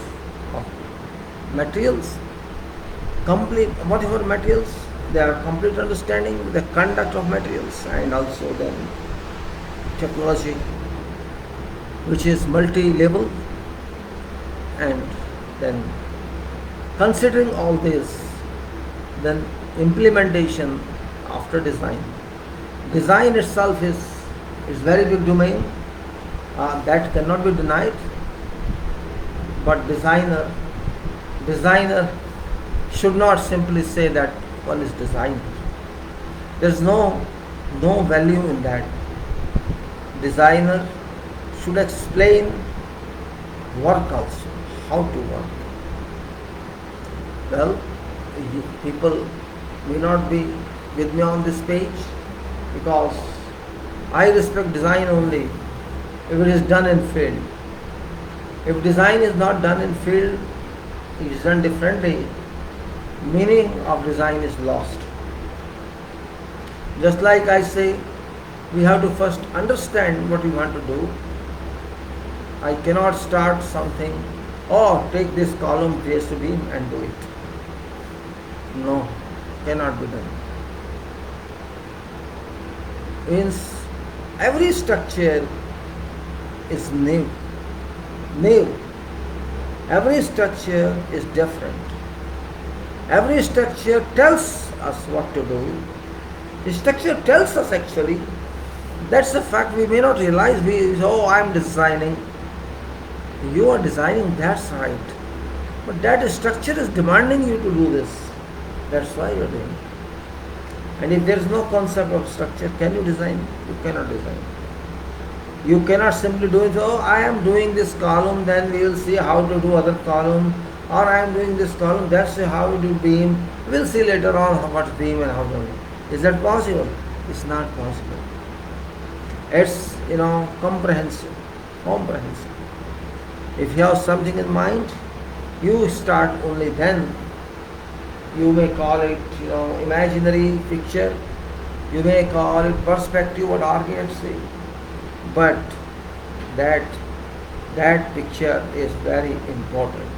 materials, complete whatever materials, they are complete understanding the conduct of materials, and also then technology, which is multi-level. And then considering all this, then implementation after design. Design itself is very big domain, that cannot be denied. But designer should not simply say that one is designer. There is no value in that. Designer should explain work also, how to work. Well, people may not be with me on this page because I respect design only if it is done in field. If design is not done in field, it is done differently, meaning of design is lost. Just like I say, we have to first understand what we want to do. I cannot start something, take this column face to beam and do it. No, cannot be done. Means every structure is new. Every structure is different. Every structure tells us what to do. The structure tells us actually. That's a fact we may not realize. I am designing. You are designing, that's right. But that structure is demanding you to do this. That's why you are doing it. And if there is no concept of structure, can you design? You cannot design. You cannot simply do it, I am doing this column, then we will see how to do other column. Or I am doing this column, that's how we do beam. We will see later on what beam and how to do. Is that possible? It's not possible. It's, comprehensive. If you have something in mind, you start only then. You may call it, imaginary picture, You may call it perspective or architecture, but that that picture is very important.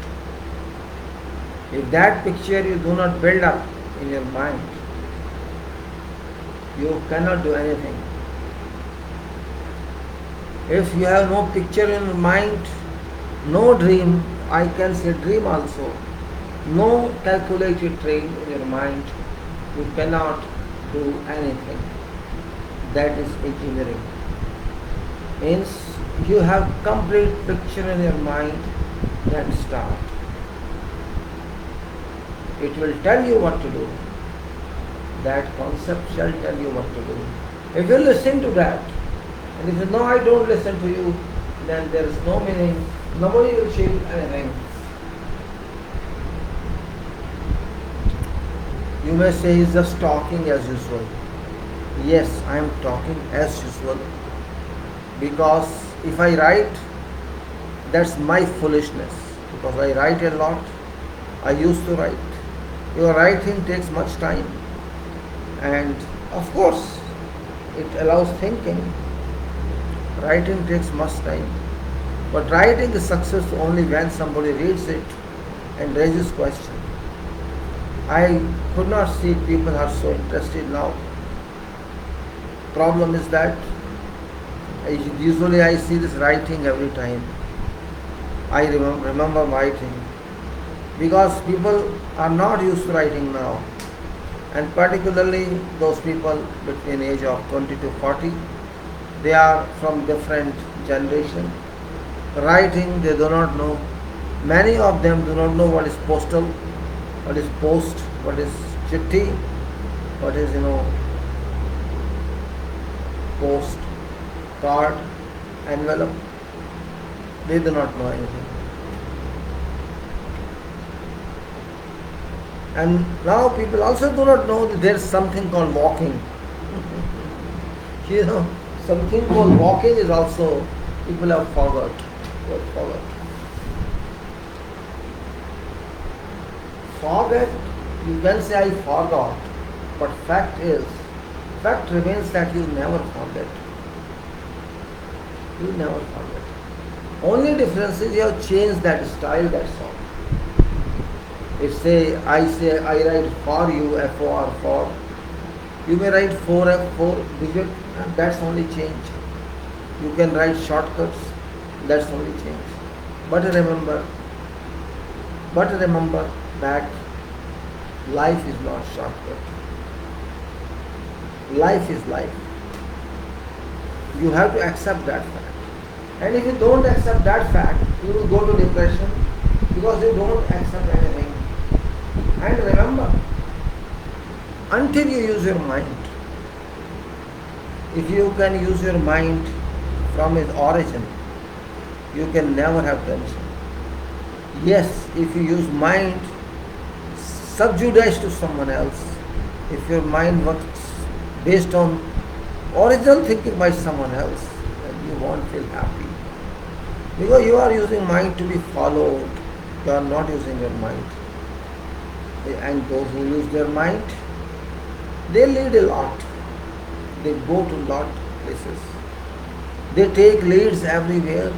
If that picture you do not build up in your mind, you cannot do anything. If you have no picture in your mind, no dream, I can say dream also, no calculated trade in your mind, you cannot do anything. That is engineering. Means you have complete picture in your mind, then start. It will tell you what to do. That concept shall tell you what to do. If you listen to that, and if you know I don't listen to you, then there is no meaning. Nobody will achieve anything. You may say he's just talking as usual. Yes, I am talking as usual. Because if I write, that's my foolishness. Because I write a lot. I used to write. Your writing takes much time. And of course, it allows thinking. Writing takes much time. But writing is successful only when somebody reads it and raises questions. I could not see people are so interested now. Problem is that usually I see this writing every time. I remember writing. Because people are not used to writing now. And particularly those people between age of 20 to 40, they are from different generation. Writing they do not know. Many of them do not know what is postal, what is post, what is chitti, what is post, card, envelope. They do not know anything. And now people also do not know that there is something called walking. Something called walking is also, people have forgot. Forget, you can say I forgot, but fact remains that you never forget. You never forget. Only difference is you have changed that style, that's all. If I write for you, FOR, for, you may write 4 digit, and that's only change. You can write shortcuts, that's only change. But remember that life is not shortcut. Life is life. You have to accept that fact. And if you don't accept that fact, you will go to depression because you don't accept anything. And remember, until you use your mind, if you can use your mind from its origin, you can never have tension. Yes, if you use mind subjudice to someone else, if your mind works based on original thinking by someone else, then you won't feel happy. Because you are using mind to be followed, you are not using your mind. And those who use their mind, they lead a lot. They go to a lot of places. They take leads everywhere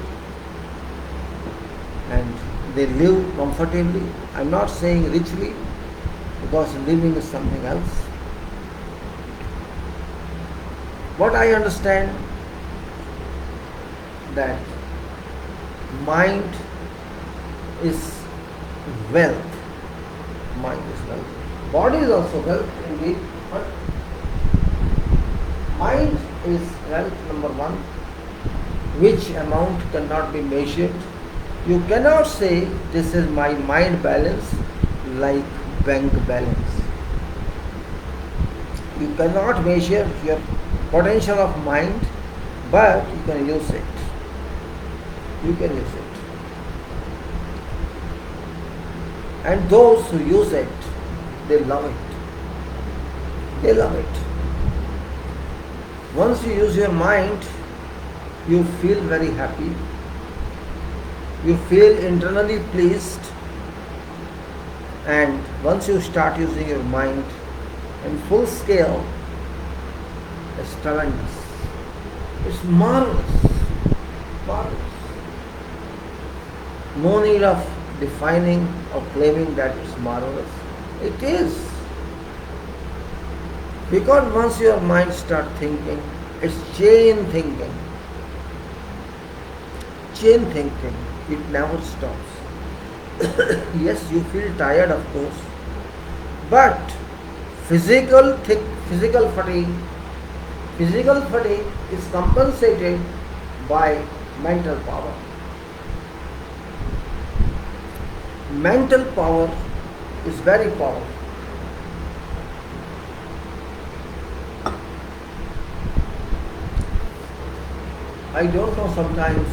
and they live comfortably. I'm not saying richly, because living is something else. What I understand that mind is wealth. Mind is wealth. Body is also wealth indeed, but mind is wealth number one, which amount cannot be measured. You cannot say this is my mind balance like bank balance. You cannot measure your potential of mind, but you can use it. You can use it. And those who use it, they love it. They love it. Once you use your mind, you feel very happy. You feel internally pleased. And once you start using your mind in full scale, It's tremendous. It's marvelous. Marvelous. No need of defining or claiming that it's marvelous. It is. Because once your mind starts thinking, it's chain thinking. Chain thinking. It never stops. Yes, you feel tired, of course, but physical fatigue is compensated by mental power. Mental power is very powerful. I don't know sometimes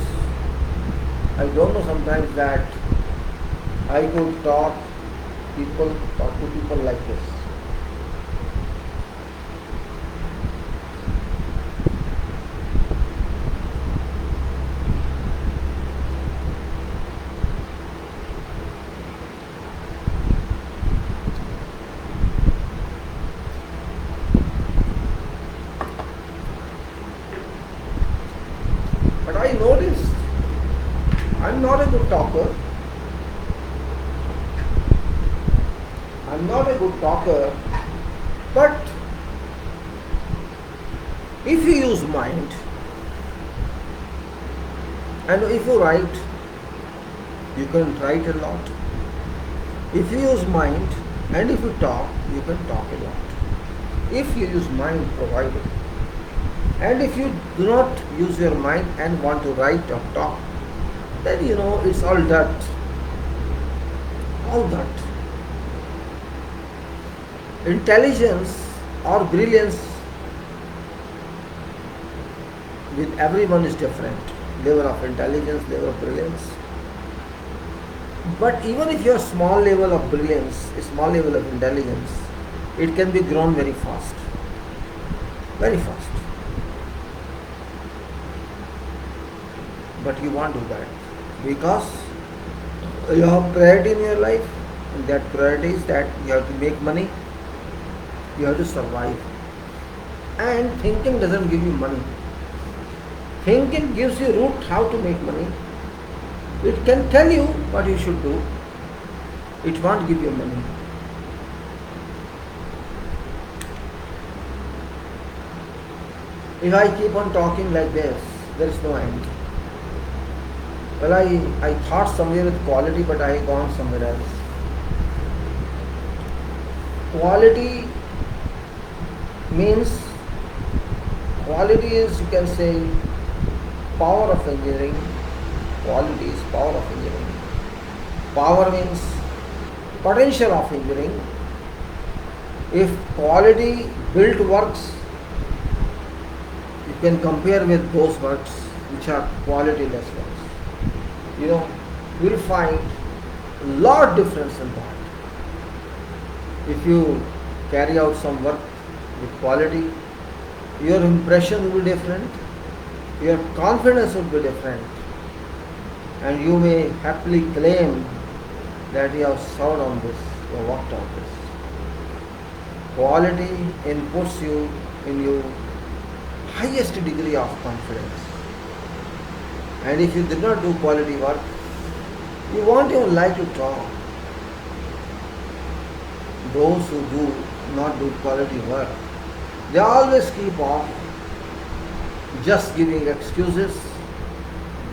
that I could talk to people like this. But I noticed I'm not a good talker. But if you use mind and if you write, you can write a lot. If you use mind and if you talk, you can talk a lot. If you use mind provided. And if you do not use your mind and want to write or talk, then it's all dirt. All dirt. Intelligence or brilliance with everyone is different. Level of intelligence, level of brilliance. But even if you have small level of brilliance, a small level of intelligence, it can be grown very fast. Very fast. But you won't do that because you have priority in your life, and that priority is that you have to make money, you have to survive. And thinking doesn't give you money. Thinking gives you route how to make money. It can tell you what you should do. It won't give you money. If I keep on talking like this, there is no end. Well, I thought somewhere with quality, but I have gone somewhere else. Quality is, you can say, power of engineering. Quality is power of engineering. Power means potential of engineering. If quality built works, you can compare with those works which are qualityless works. You will find a lot difference in that. If you carry out some work with quality, your impression will be different, your confidence will be different, and you may happily claim that you have served on this, you have worked on this. Quality inputs you in your highest degree of confidence. And if you did not do quality work, you won't even like to talk. Those who do not do quality work, they always keep on just giving excuses.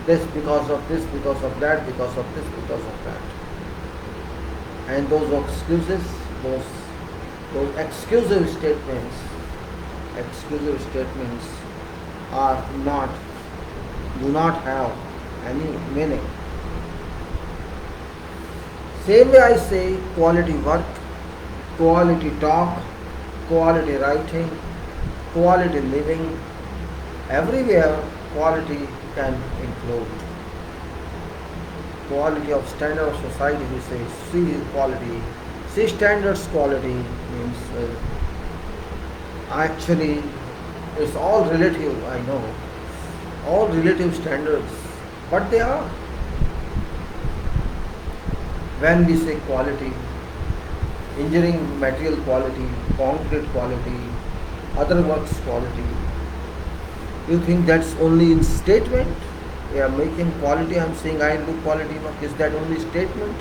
This because of this, because of that, because of this, because of that. And those excuses, those exclusive statements do not have any meaning. Same way I say quality work, quality talk, quality writing, quality living, everywhere quality can include. Quality of standard of society, we say C quality. C standards quality means actually it's all relative, I know. All relative standards, but they are. When we say quality, engineering material quality, concrete quality, other works quality. You think that's only in statement? We are making quality, I'm saying I do quality work. Is that only statement?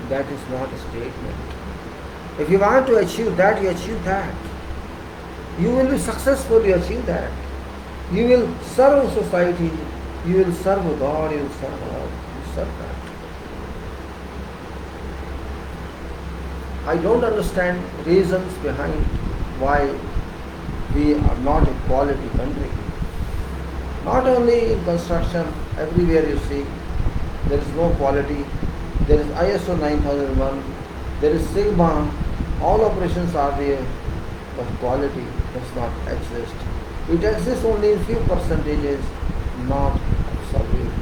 That is not a statement. If you want to achieve that, you achieve that. You will be successful, you achieve that. You will serve society, you will serve God, you will serve all, you serve that. I don't understand reasons behind why we are not a quality country. Not only in construction, everywhere you see, there is no quality. There is ISO 9001, there is Sigma, all operations are there, but quality does not exist. It exists only in few percentages, not absolute.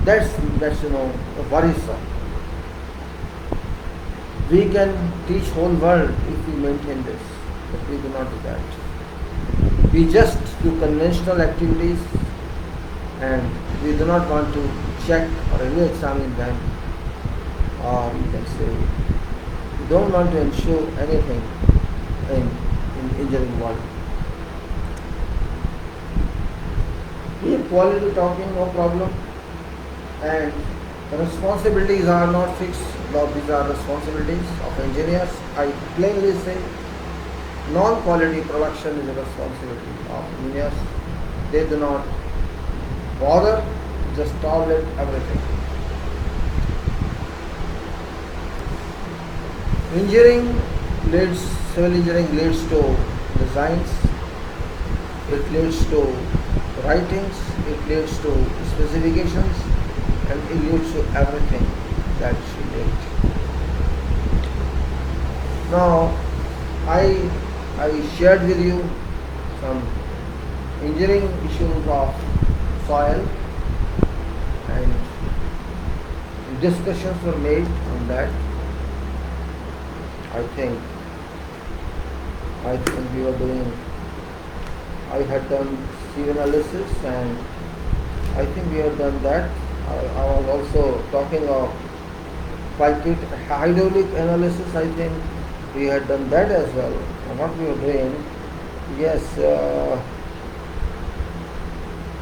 That's worrisome. We can teach whole world if we maintain this, but we do not do that. We just do conventional activities and we do not want to check or re-examine them, or you can say we don't want to ensure anything in engineering world. We have quality talking, no problem, and the responsibilities are not fixed. These are responsibilities of engineers. I plainly say non-quality production is a responsibility of engineers. They do not bother, just tolerate everything. Civil engineering leads to designs, it leads to writings, it leads to specifications, and it leads to everything that she did. Now, I shared with you some engineering issues of soil, and discussions were made on that. I think we were doing, I had done sea analysis, and I think we have done that. I was also talking of pipette hydraulic analysis. I think we had done that as well. And what we were doing, yes,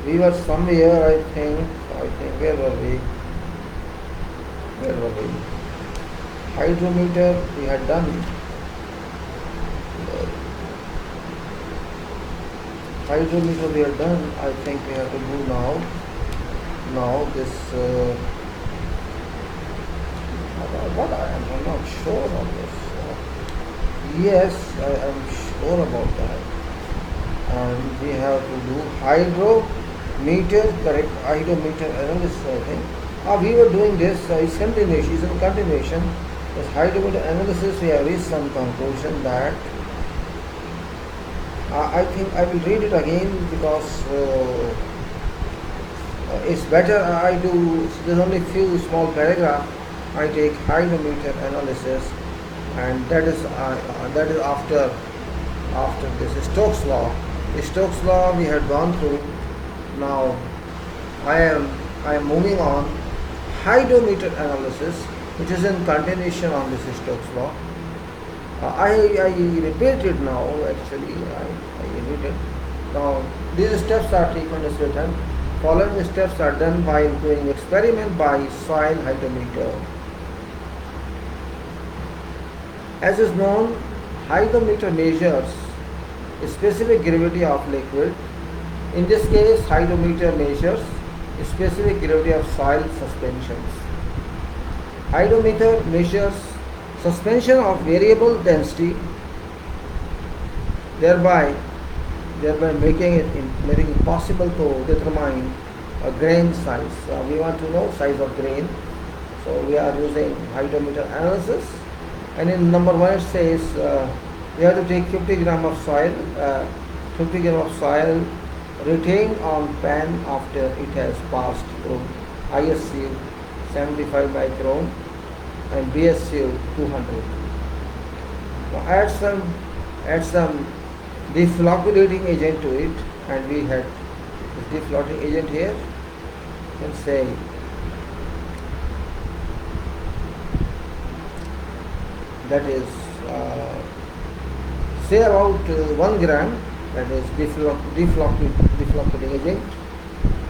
we were somewhere, I think, where were we? Hydrometer we had done. Hydrometer we are done. I think we have to do now this what I'm not sure of this. Yes, I am sure about that. And we have to do hydrometer, correct, hydrometer analysis, I think. We were doing this, it's in continuation. This hydrometer analysis, we have reached some conclusion that I think I will read it again because it's better. There's only few small paragraphs. I take hydrometer analysis, and that is after this Stokes law. The Stokes law we had gone through. Now I am moving on hydrometer analysis, which is in continuation on this Stokes law. I repeat it now. Actually, I repeat it. Now these steps are taken as written. Following steps are done by doing experiment by soil hydrometer. As is known, hydrometer measures specific gravity of liquid. In this case, hydrometer measures specific gravity of soil suspensions. Hydrometer measures suspension of variable density, thereby making it possible to determine a grain size. We want to know size of grain, so we are using hydrometer analysis. And in number 1 it says we have to take 50 gram of soil, retained on pan after it has passed through ISU 75 micron and BSU 200. Now add some deflocculating agent to it, and we had this deflocculating agent here. You can say that is say about 1 gram, that is defloculating agent,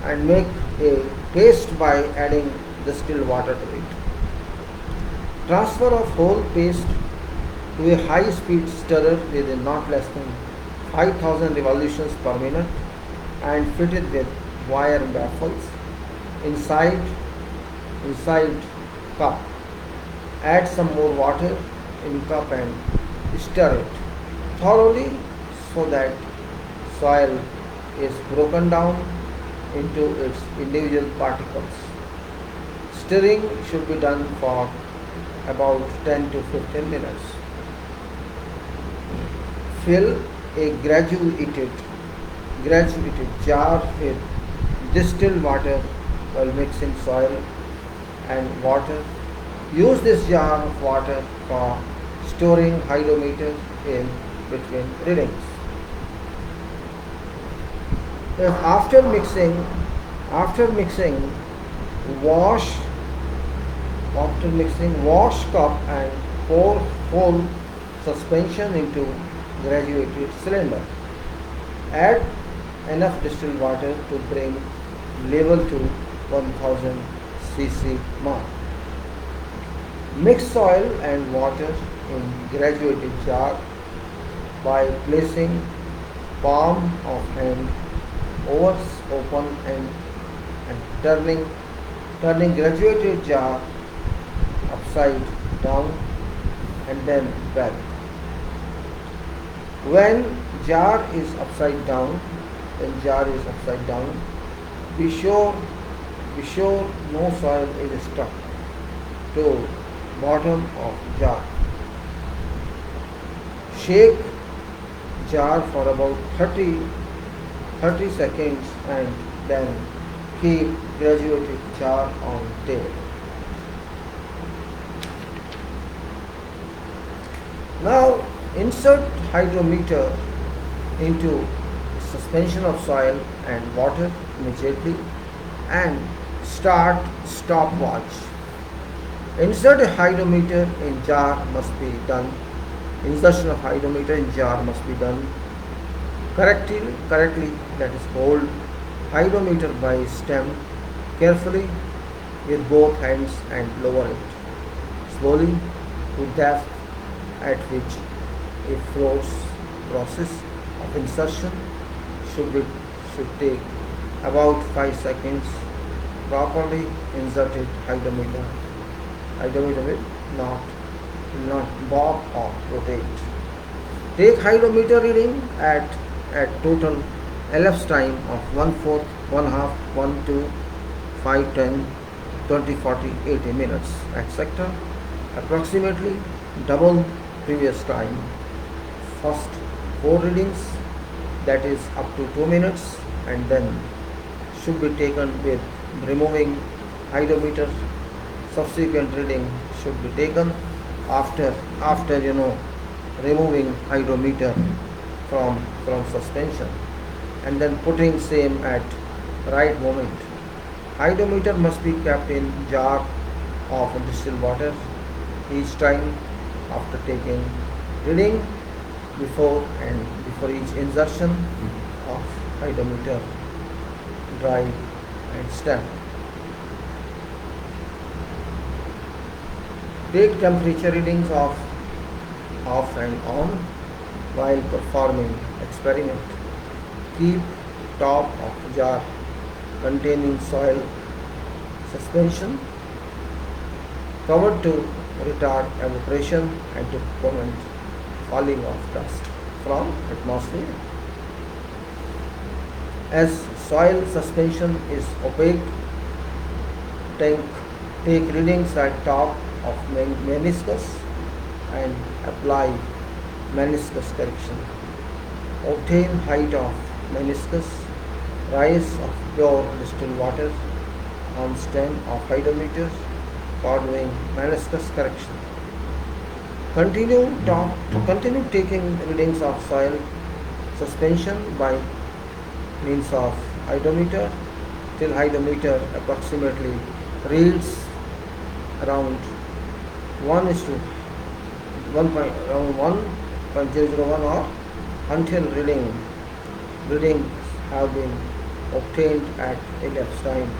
and make a paste by adding distilled water to it. Transfer of whole paste to a high speed stirrer with a not less than 5000 revolutions per minute and fitted with wire baffles inside cup. Add some more water in cup and stir it thoroughly so that soil is broken down into its individual particles. Stirring should be done for about 10 to 15 minutes. Fill a graduated jar with distilled water while mixing soil and water. Use this jar of water for storing hydrometer in between readings. If after mixing, wash cup and pour whole suspension into graduated cylinder. Add enough distilled water to bring level to 1000 cc mark. Mix soil and water in graduated jar by placing palm of hand over open end and turning graduated jar upside down and then back. When jar is upside down, be sure no soil is stuck to bottom of jar. Shake jar for about 30 seconds and then keep graduated jar on table. Now insert hydrometer into suspension of soil and water immediately and start stopwatch. Insertion of hydrometer in jar must be done correctly, that is, hold hydrometer by stem carefully with both hands and lower it slowly to depth at which a process of insertion should take about 5 seconds. Properly inserted hydrometer will not bob or rotate. Take hydrometer reading at total elapsed time of 1/4, 1/2, 1, 2, 5, 10, 20, 40, 80 minutes, etc. Approximately double previous time. First 4 readings, that is up to 2 minutes, and then should be taken with removing hydrometer. Subsequent reading should be taken after removing hydrometer from suspension and then putting same at right moment. Hydrometer must be kept in jar of distilled water each time after taking reading before each insertion of hydrometer dry and stem. Take temperature readings of off and on while performing experiment. Keep top of jar containing soil suspension covered to retard evaporation and to prevent falling of dust from atmosphere. As soil suspension is opaque, take readings at top of meniscus and apply meniscus correction. Obtain height of meniscus, rise of pure distilled water on stem of hydrometer following meniscus correction. Continue taking readings of soil suspension by means of hydrometer till hydrometer approximately reads around 1:1 around 1.001 or until readings have been obtained at elapsed time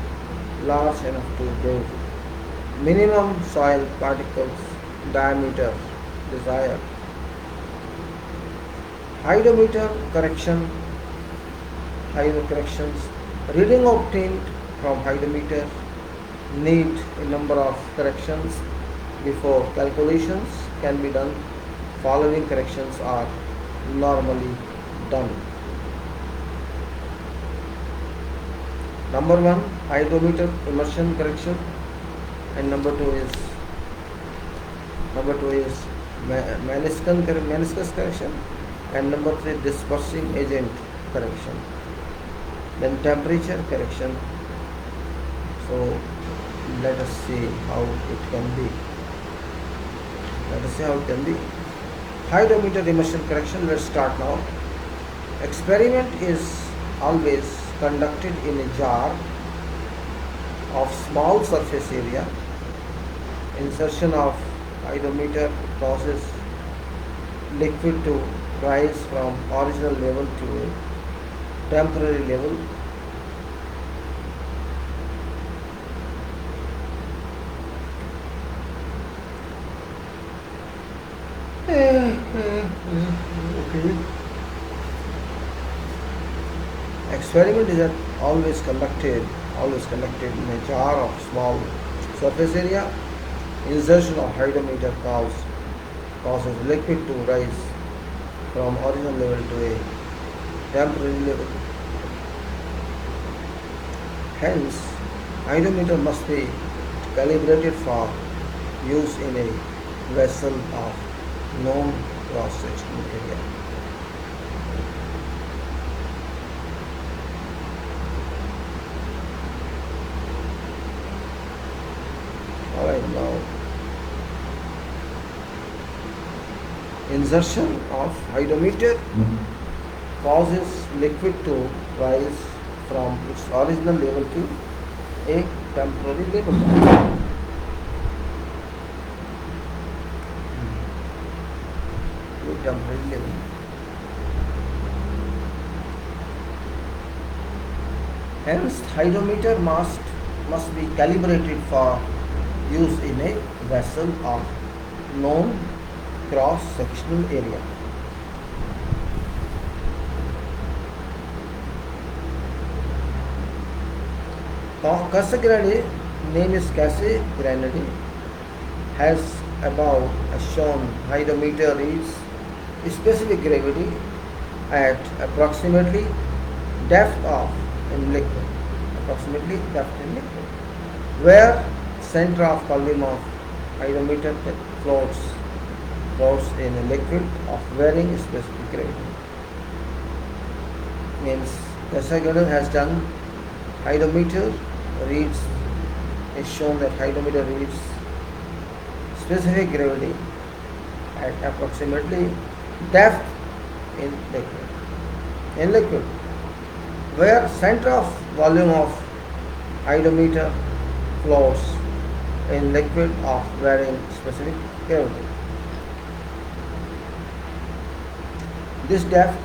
large enough to give minimum soil particles diameter desired. Hydrometer corrections. Reading obtained from hydrometer need a number of corrections before calculations can be done. Following corrections are normally done. Number 1, hydrometer immersion correction, and number 2 is meniscus correction, and number 3 dispersing agent correction. Then temperature correction. So let us see how it can be. Hydrometer immersion correction. Let's start now. Experiment is always conducted in a jar of small surface area. Insertion of hydrometer causes liquid to rise from original level to a temporary level. Okay. Experiment is always conducted in a jar of small surface area. Insertion of hydrometer causes liquid to rise from original level to a temporary level. Hence, hydrometer must be calibrated for use in a vessel of known cross-sectional area. Alright, now insertion of hydrometer causes liquid to rise from its original level to a temporary level. Hence, hydrometer must be calibrated for use in a vessel of known cross-sectional area. Cassegrain, name is Cassegrain, has above as shown hydrometer reads specific gravity at approximately depth in liquid, where center of column of hydrometer floats in a liquid of varying specific gravity. Means Cassegrain has done hydrometer reads, is shown that hydrometer reads specific gravity at approximately depth in liquid, where center of volume of hydrometer floats in liquid of varying specific gravity. This depth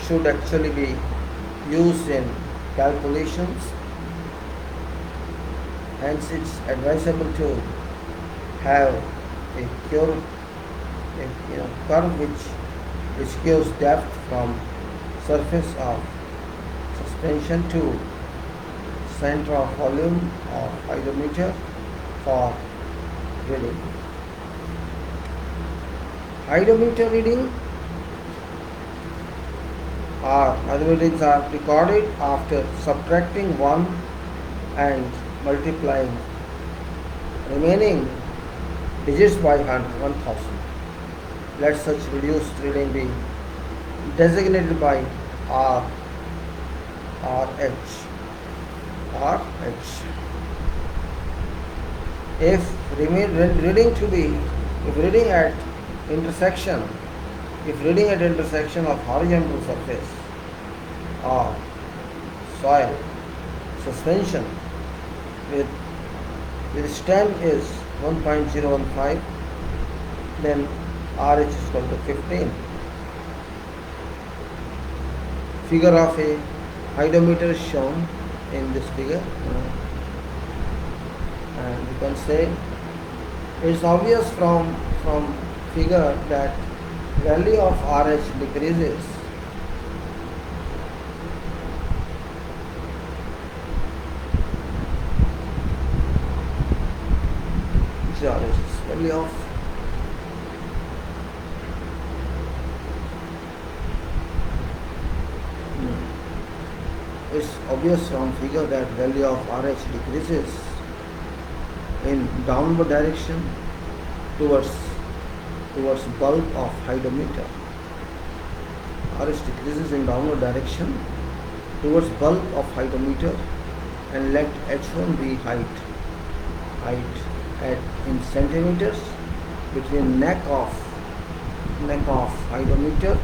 should actually be used in calculations. Hence, it's advisable to have a curve which gives depth from surface of suspension to center of volume of hydrometer for reading. Hydrometer readings are recorded after subtracting 1 and multiplying remaining digits by 1000. Let such reduced reading be designated by RH. If reading at intersection of horizontal surface or soil suspension with stem is 1.015, then RH is equal to 15. Figure of a hydrometer is shown in this figure, and you can say it's obvious from figure that value of RH decreases value of it's obvious from figure that value of RH decreases in downward direction towards bulk of hydrometer. RH decreases in downward direction towards bulk of hydrometer, and let H1 be height at in centimeters between neck of hydrometer,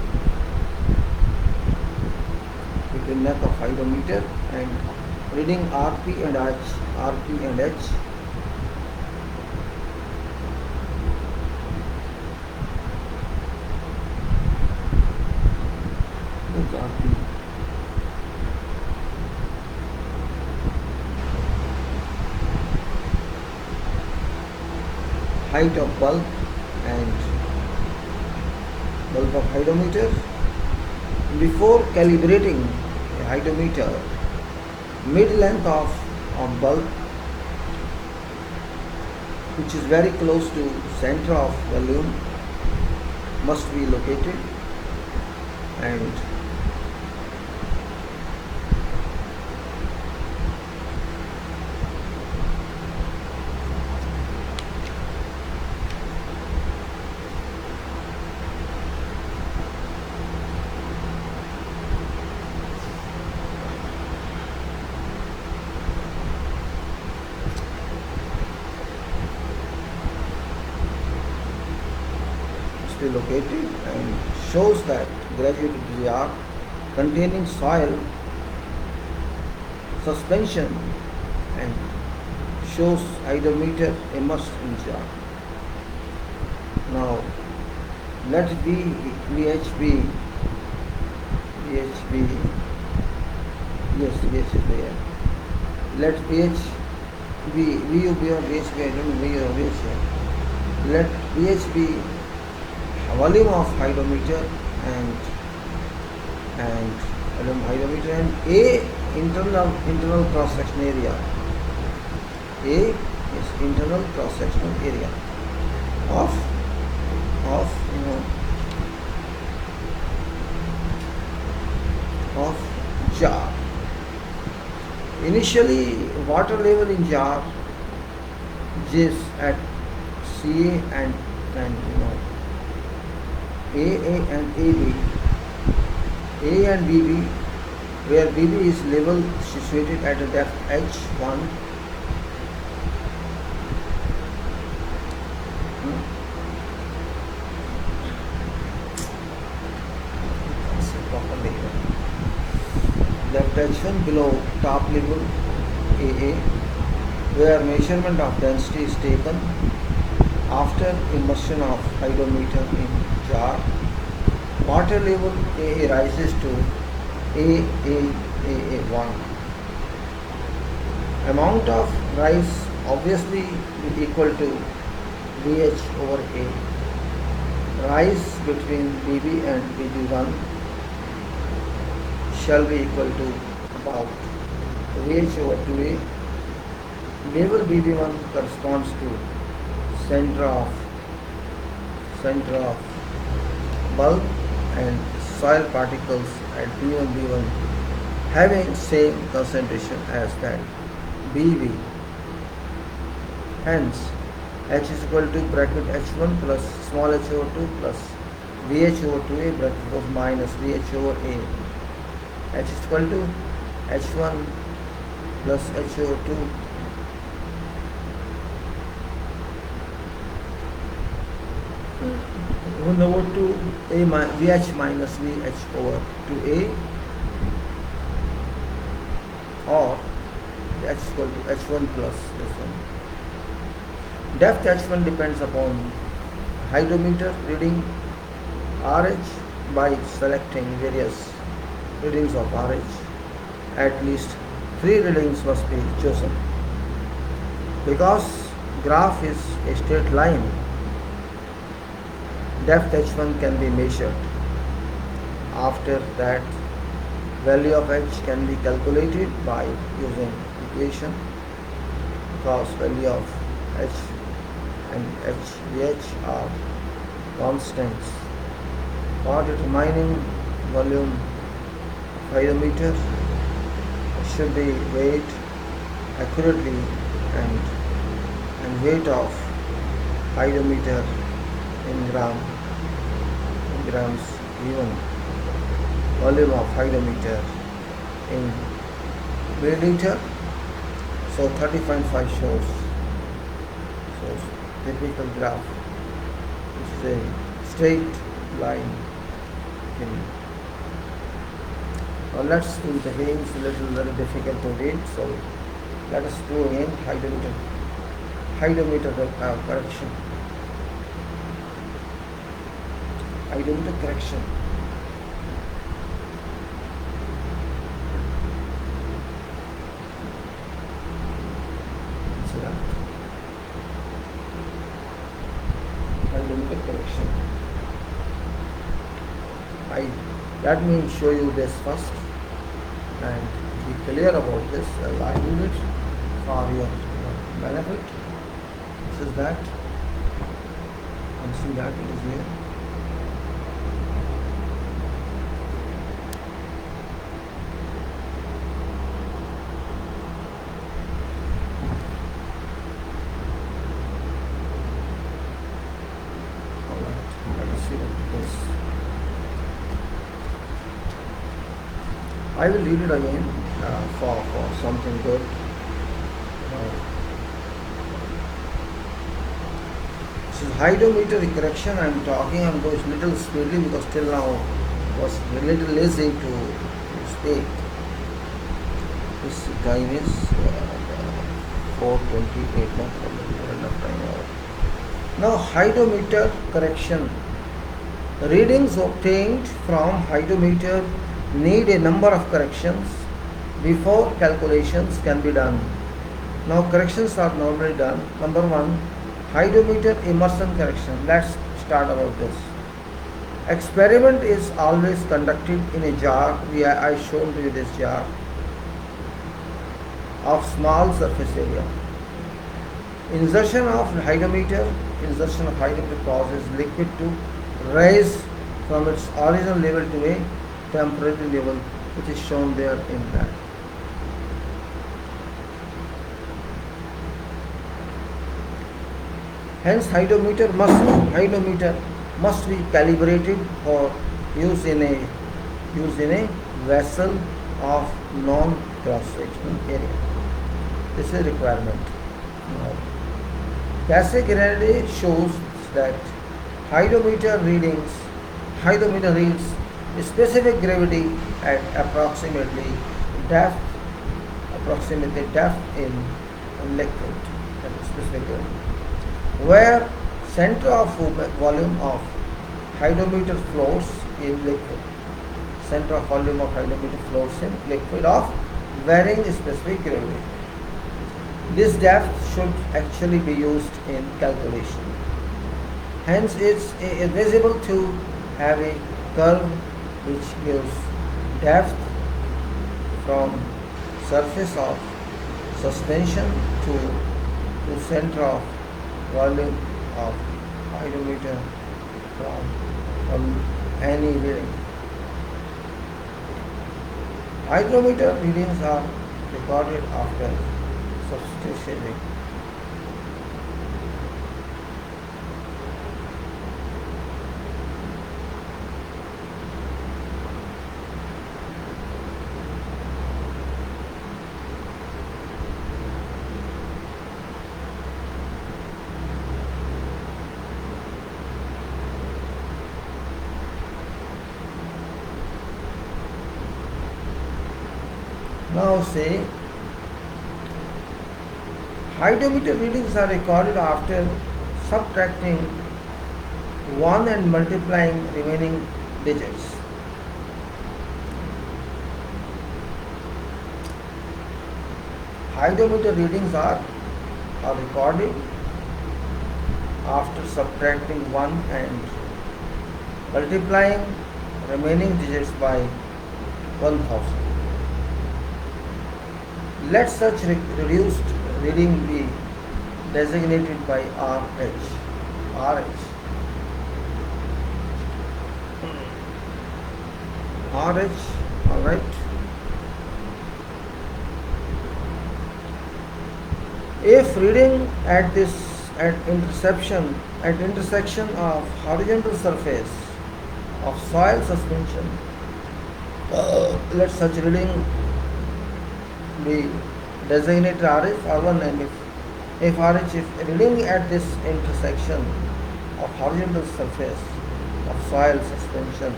and reading RP and H. RP. Height of bulb and bulb of hydrometer. Before calibrating a hydrometer, mid length of bulb, which is very close to center of balloon, must be located, and located, and shows that graduated jar containing soil suspension, and shows hydrometer immersed in jar. Now let VH be yes, VH is there. Let VH be VU be or VH be, I don't know VH or VH here. Let VH be volume of hydrometer and hydrometer, and A internal cross section area. A is internal cross sectional area of jar. Initially, water level in jar is at CA and AA and AB, A and BB, where BB is level situated at a depth H1. Depth H1 below top level AA, where measurement of density is taken after immersion of hydrometer in jar. Water level AA rises to AA1. Amount of rise obviously is equal to VH over A. Rise between BB and BB1 shall be equal to about VH over 2A. Level BB1 corresponds to center of bulb and soil particles at B1 B1 having same concentration as that BB. Hence, H is equal to bracket H1 plus small h over 2 plus VH over 2A bracket of minus VH over A. H is equal to H1 plus H over 2 1 over 2 A VH minus VH over 2A, or H is equal to H1 plus this one. Depth H1 depends upon hydrometer reading RH by selecting various readings of RH. At least 3 readings must be chosen. Because graph is a straight line, depth h1 can be measured. After that, value of h can be calculated by using equation, because value of h and hvh are constants. For determining volume of hydrometer, it should be weighed accurately, and weight of hydrometer in grams given volume of hydrometer in milliliter. So 30.5 shows typical graph. It's a straight line. Now let's do the again. It's a little very difficult to read, so let us do again hydrometer correction. Hydrometer correction. So hydrometer correction. Let me show you this first and be clear about this. I do it for your benefit. This is that, and see that it is here. Alright, let us see this. I will read it again for something good. This is hydrometer correction. I'm talking. I'm going a little speedily because till now I was a little lazy to speak. This time is 4:28. Not enough time. Now hydrometer correction. Readings obtained from hydrometer need a number of corrections before calculations can be done. Now corrections are normally done. Number 1, hydrometer immersion correction. Let's start about this. Experiment is always conducted in a jar. I shown you this jar of small surface area. Insertion of hydrometer causes liquid to rise from its original level to a temporary level, which is shown there in that. Hence hydrometer must be calibrated or used in a vessel of non-cross-sectional area. This is a requirement. Basic reality shows that hydrometer reads specific gravity at approximately depth in liquid, specific gravity, where center of volume of hydrometer flows in liquid. Center of volume of hydrometer flows in liquid of varying specific gravity. This depth should actually be used in calculation. Hence, it's advisable to have a curve which gives depth from surface of suspension to center of volume of hydrometer from any reading. Hydrometer readings are recorded after substituting. Now say hydrometer readings are recorded after subtracting 1 and multiplying remaining digits. Hydrometer readings are recorded after subtracting 1 and multiplying remaining digits by 1000. Let such reduced reading be designated by RH. RH. RH, alright. If reading at intersection of horizontal surface of soil suspension, let such reading be designated RH, R1, and if RH, if reading at this intersection of horizontal surface of soil suspension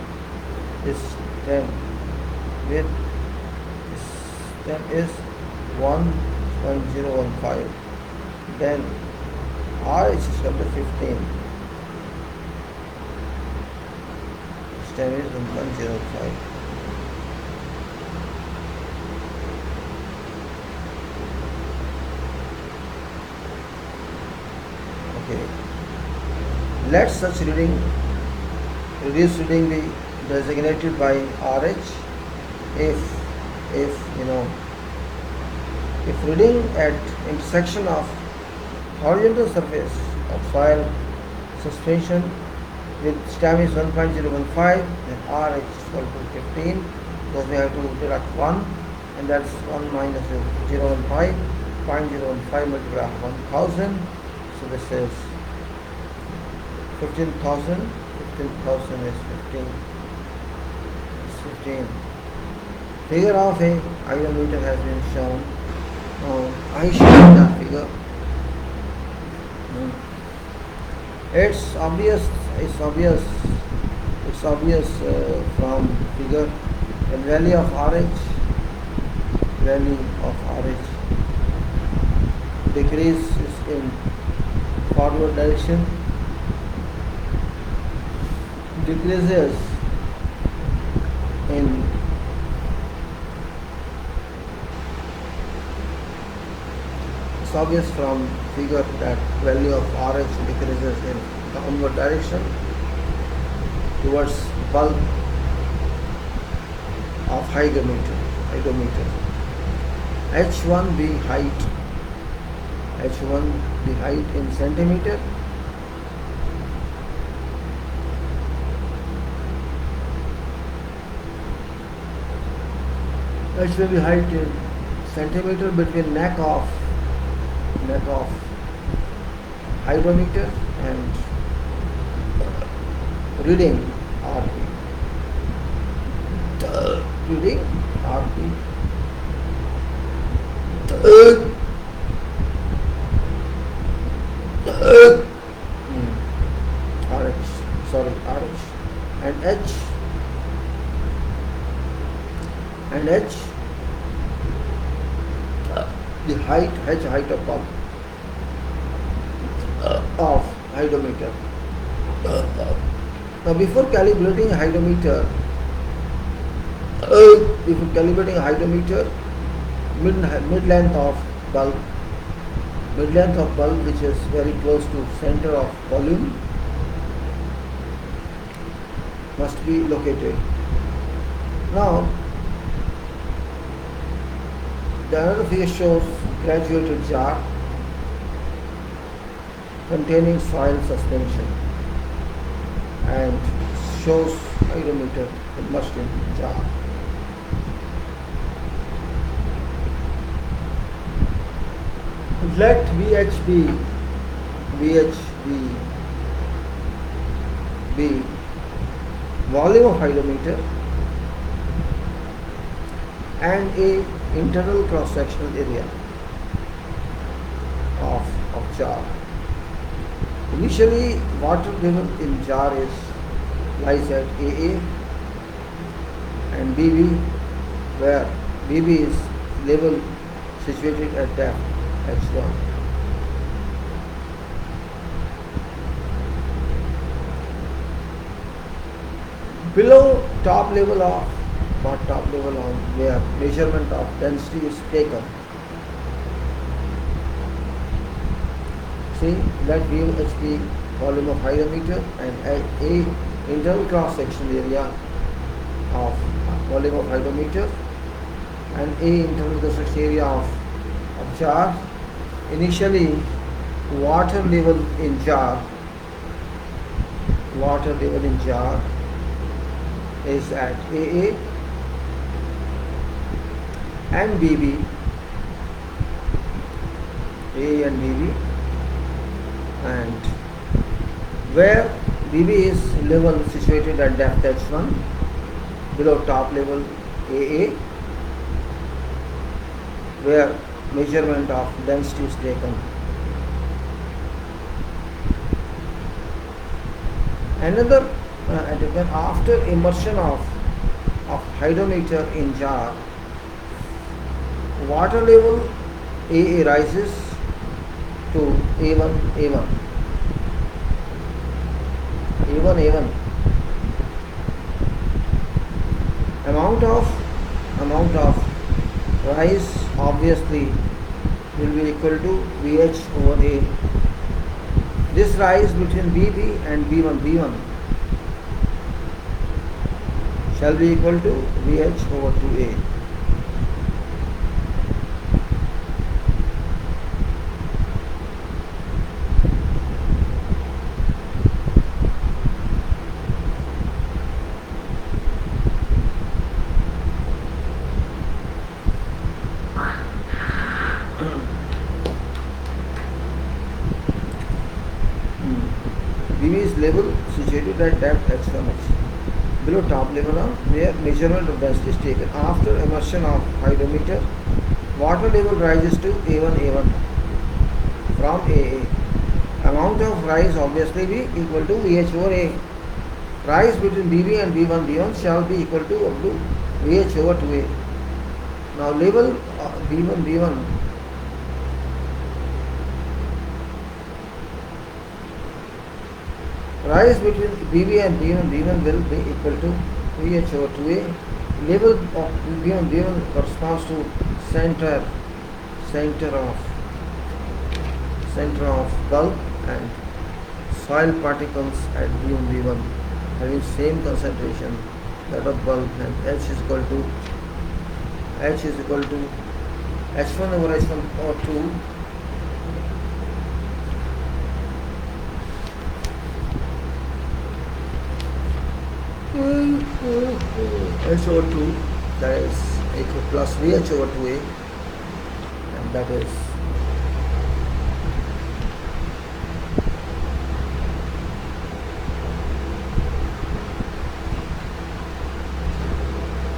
is 10 with stem is 1.015, then RH is equal to 15. Stem is 1.05. Okay. Let such reduced reading be designated by RH if reading at intersection of horizontal surface of soil suspension with stem is 1.015, then RH is equal to 15, because we have to deduct 1, and that's 1 minus 0.15, 0.015 multiplied by 1000, so this is 15,000. 15,000 is 15. It's 15. Figure of a hydrometer has been shown. I show that figure. It's obvious from figure. The value of RH decreases in forward direction, decreases in it's obvious from figure that value of RH decreases in downward direction towards bulk of hydrometer. H1 be height in centimeter. H1 be height in centimeter between neck of hydrometer and reading RP. Reading RP. RH and H the height of bulb of hydrometer. Now before calibrating a hydrometer, mid-length of bulb which is very close to center of volume must be located. Now the other figure shows graduated jar containing soil suspension and shows hydrometer immersed in jar. Let VH be volume of hydrometer and a internal cross-sectional area of jar. Initially, water level in jar lies at AA and BB, where BB is level situated at depth H1. Below top level of top level of where measurement of density is taken. See that view HP volume of hydrometer and A internal cross section area of volume of hydrometer and A internal cross section area of jar. Initially water level in jar is at AA and BB, A and BB, and where BB is level situated at depth H1 below top level AA, where measurement of density is taken. Another after immersion of hydrometer in jar, water level AA rises to A1. Amount of rise obviously will be equal to VH over A. This rise between BB and B1 shall be equal to VH over 2A. BB is level situated at depth H1H below top level of where measurement of density is taken. After immersion of hydrometer, water level rises to A1 from AA. Amount of rise obviously be equal to VH over A. Rise between BB and B1 shall be equal to up to VH over 2A. Now level B1 rise between BB and B1 will be equal to VH over 2A. Level of B1 corresponds to center of bulk and soil particles at B1 having same concentration that of bulk, and H is equal to H1 over H1 over 2 H over 2, that is equal plus VH over 2A, and that is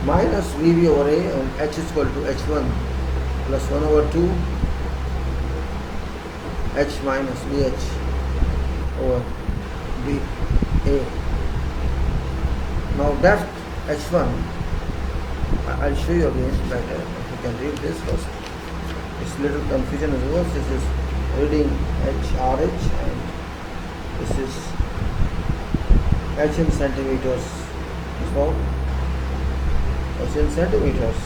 minus VB over A, and H is equal to H1 plus 1 over 2 H minus VH over B A. Now depth H1, I'll show you again, but you can read this first. It's little confusion as well. This is reading HRH and this is H in centimeters. So H in centimeters.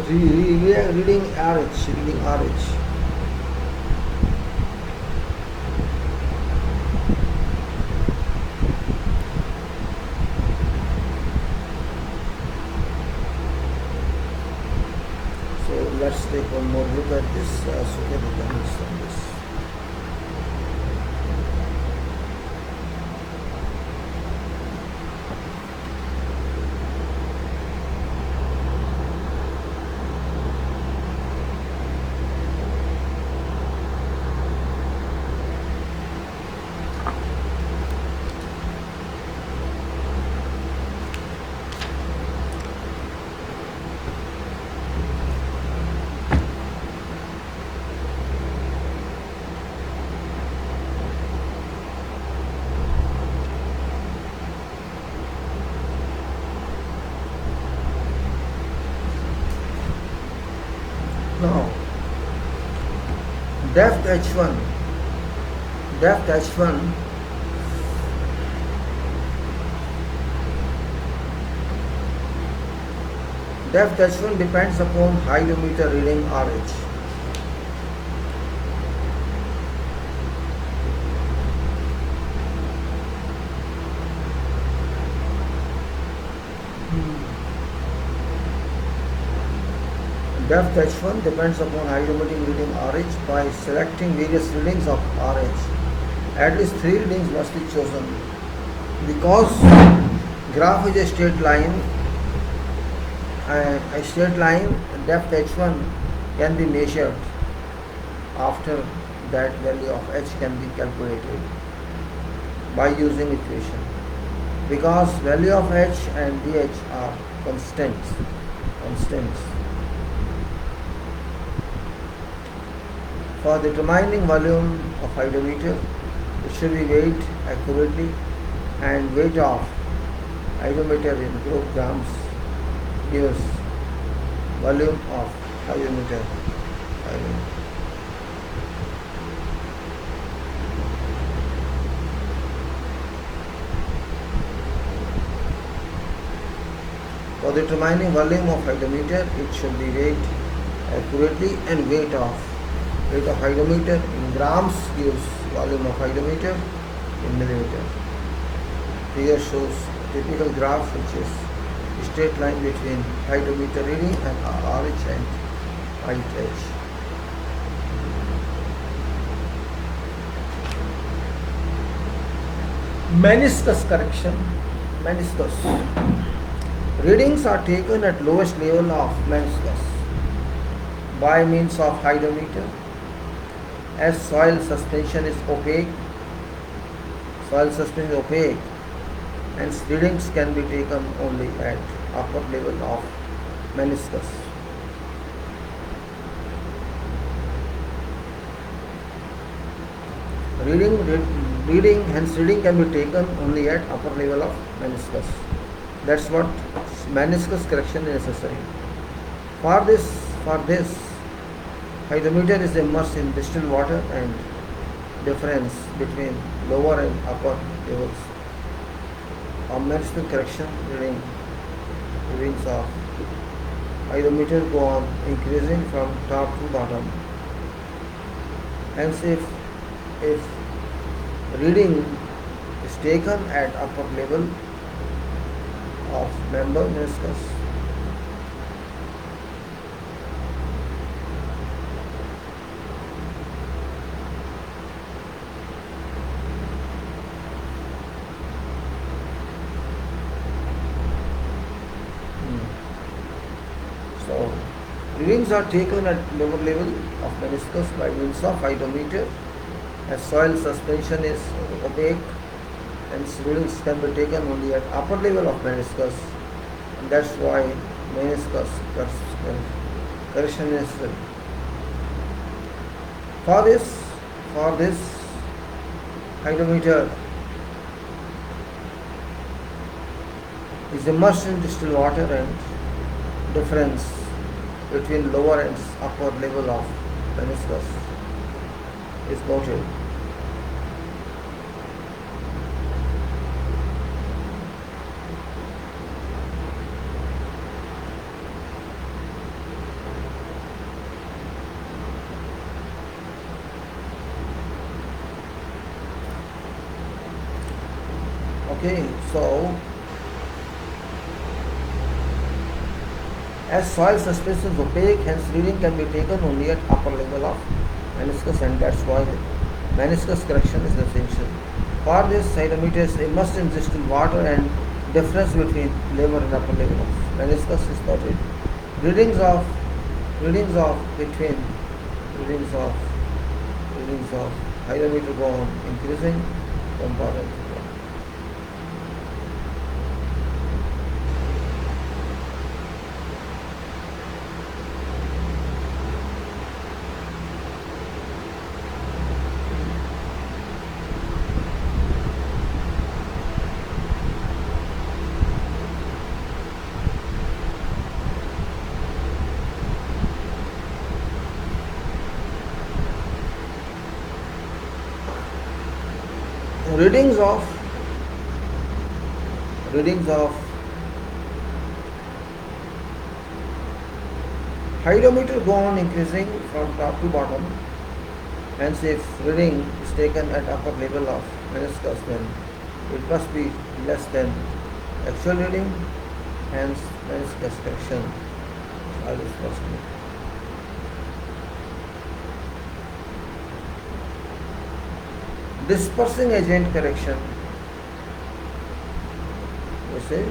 We are reading RH. So let's take one more look at this so that we can understand this. Now Depth H1. Depth H1 Depth H1 depends upon hydrometer reading RH. Depth H1 depends upon hydrometer reading RH. By selecting various readings of RH, at least 3 readings must be chosen. Because graph is a straight line, depth H1 can be measured. After that, value of H can be calculated by using equation. Because value of H and dH are constants. For determining volume of hydrometer, it should be weighed accurately, and weight of hydrometer in kilograms gives volume of hydrometer. For determining volume of hydrometer, it should be weighed accurately, and weight of hydrometer in grams gives volume of hydrometer in milliliter. Figure shows typical graph, which is a straight line between hydrometer reading and RH and height H. Meniscus correction. Readings are taken at lowest level of meniscus by means of hydrometer. As soil suspension is opaque, and readings can be taken only at upper level of meniscus. Reading can be taken only at upper level of meniscus. That's what meniscus correction is necessary. For this, hydrometer is immersed in distilled water, and difference between lower and upper levels of meniscus correction readings of hydrometer go on increasing from top to bottom. Hence, if reading is taken at upper level of member meniscus, readings are taken at lower level of meniscus by means of hydrometer. As soil suspension is opaque, and readings can be taken only at upper level of meniscus, and that's why meniscus correction is necessary. For this hydrometer is immersed in distilled water, and difference between lower and upper level of meniscus is noted. Okay, so as soil suspension is opaque, hence reading can be taken only at upper level of meniscus, and that's why meniscus correction is essential. For this, hydrometer is immersed in distilled water, and difference between lower and upper level of meniscus is noted. Readings of hydrometer go on increasing from bottom to top. readings of readings of hydrometer go on increasing from top to bottom. Hence, if reading is taken at upper level of meniscus, then it must be less than actual reading. Hence, meniscus correction is always possible. Dispersing agent correction. We say,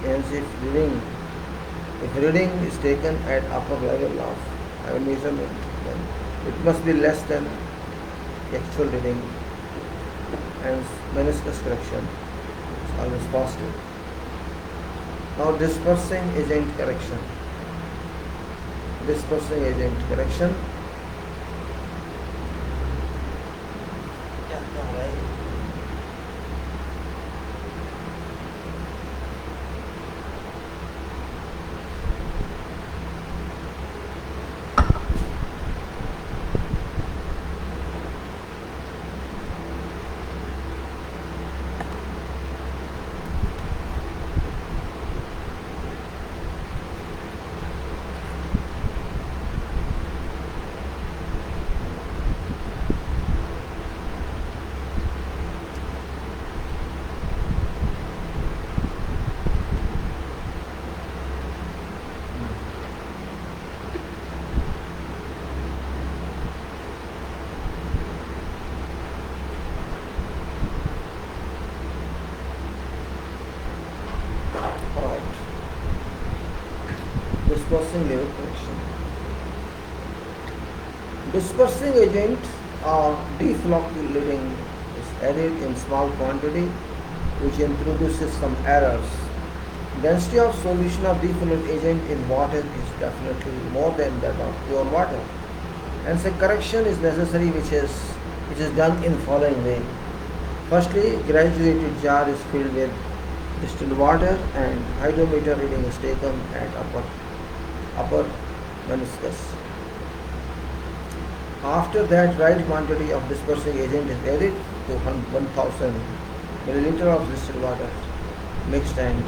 hence, if reading is taken at upper level of measurement, then it must be less than the actual reading. Hence, meniscus correction is always positive. Now, dispersing agent correction. Dispersing agent correction. Dispersing level correction. Dispersing agent or deflocculating is added in small quantity, which introduces some errors. Density of solution of defluent agent in water is definitely more than that of pure water. Hence, a correction is necessary, which is done in following way. Firstly, graduated jar is filled with distilled water and hydrometer reading is taken at upper meniscus. After that, right quantity of dispersing agent is added to 1000 milliliter of distilled water mixed and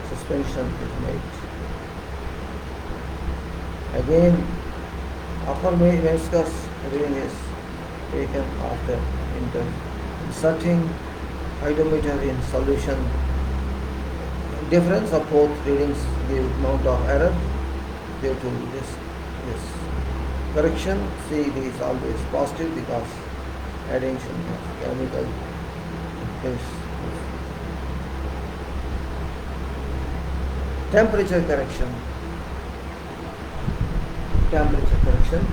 suspension is made. Again, upper meniscus reading is taken after inserting hydrometer in solution. Difference of both readings give amount of error due to this correction. C is always positive because addition of chemical is temperature correction. Temperature correction.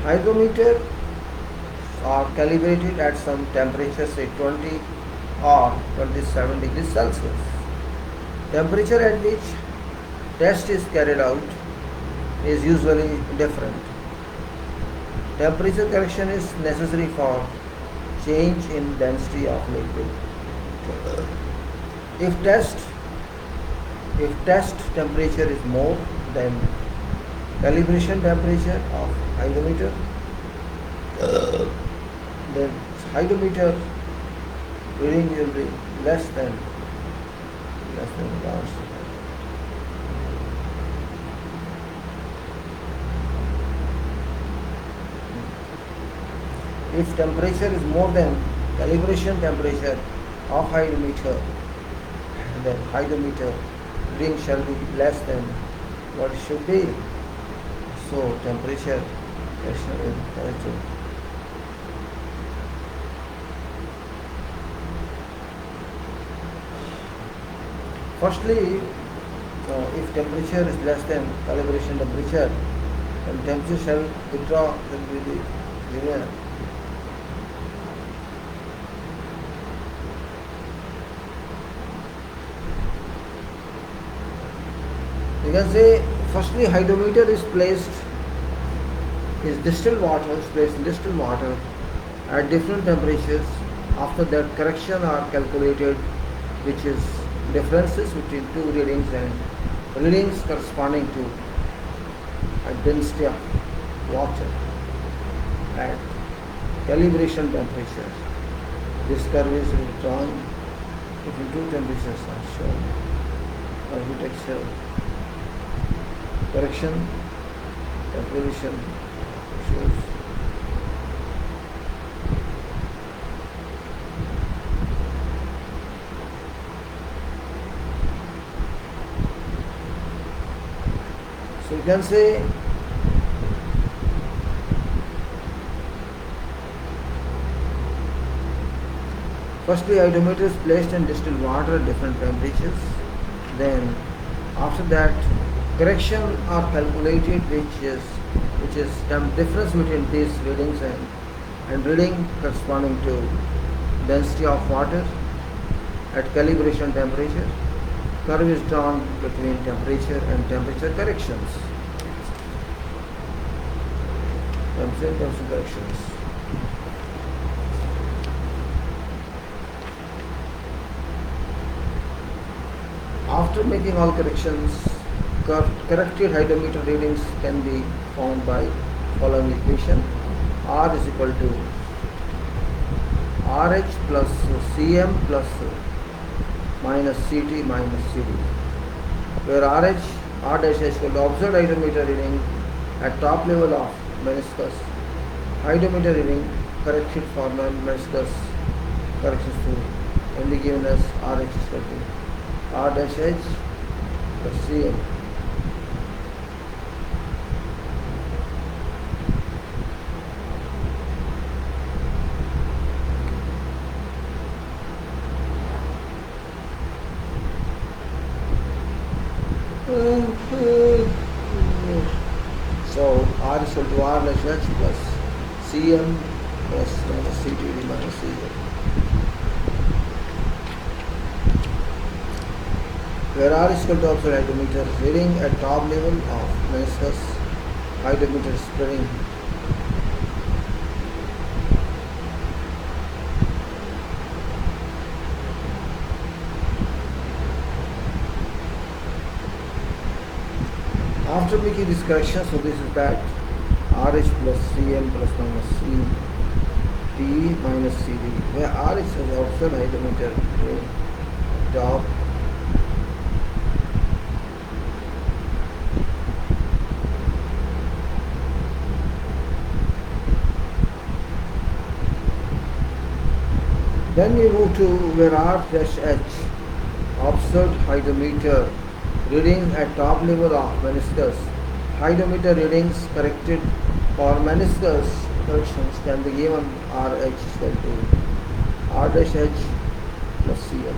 Hydrometer are calibrated at some temperature, say 20 or 27 degrees Celsius. Temperature at which test is carried out is usually different. Temperature correction is necessary for change in density of liquid. If test temperature is more than calibration temperature of hydrometer, then hydrometer reading will be less than last. If temperature is more than calibration temperature of hydrometer, then hydrometer reading shall be less than what it should be. So temperature is corrected. Firstly, if temperature is less than calibration temperature, then temperature shall withdraw the linear. You can say, firstly, hydrometer is distilled water is placed in distilled water at different temperatures. After that, correction are calculated, which is differences between two readings and readings corresponding to a density of water at calibration temperature. This curve is drawn between two temperatures are shown. Architecture correction, calculation shows. So you can say firstly iodometer is placed in distilled water at different temperatures. Then after that correction are calculated which is difference between these readings and reading corresponding to density of water at calibration temperature. Curve is drawn between temperature and temperature corrections. Temperature corrections. After making all corrections, corrected iodometer readings can be found by following equation. R is equal to RH plus Cm plus minus Ct minus Cd, where R dash is equal to observed iodometer reading at top level of meniscus, iodometer reading corrected for meniscus corrections to only given as RH is equal to R dash H plus Cm. So R is equal to R dash H plus Cm plus minus Cd minus Cm, where R is equal to observed iodometer reading at top level of meniscus, iodometer spreading after making this correction. So this is that RH plus Cm plus minus Cd minus Cd, where RH is observed iodometer reading top then we move to where R dash H observed iodometer reading at top level of meniscus. Iodometer readings corrected for meniscus corrections can be given RH is equal to R dash H plus Cm.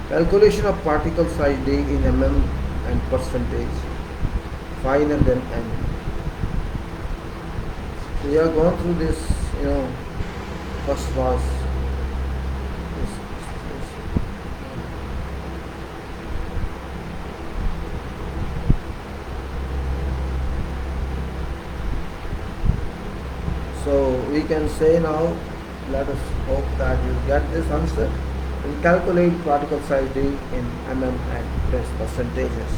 Calculation of particle size D in mm and percentage, finer than m. So we have gone through this, first was so we can say now, let us hope that you get this answer. And calculate particle size D in mm and press percentages.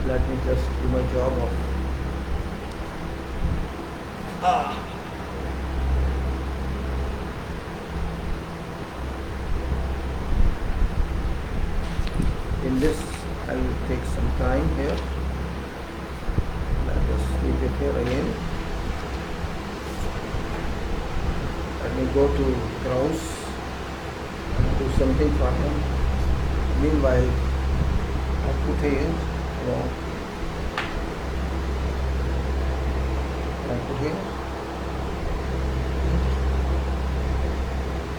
Let me just do my job of in this I will take some time here. Let us keep it here again. Let me go to Krauss and do something for him. Meanwhile, I put here,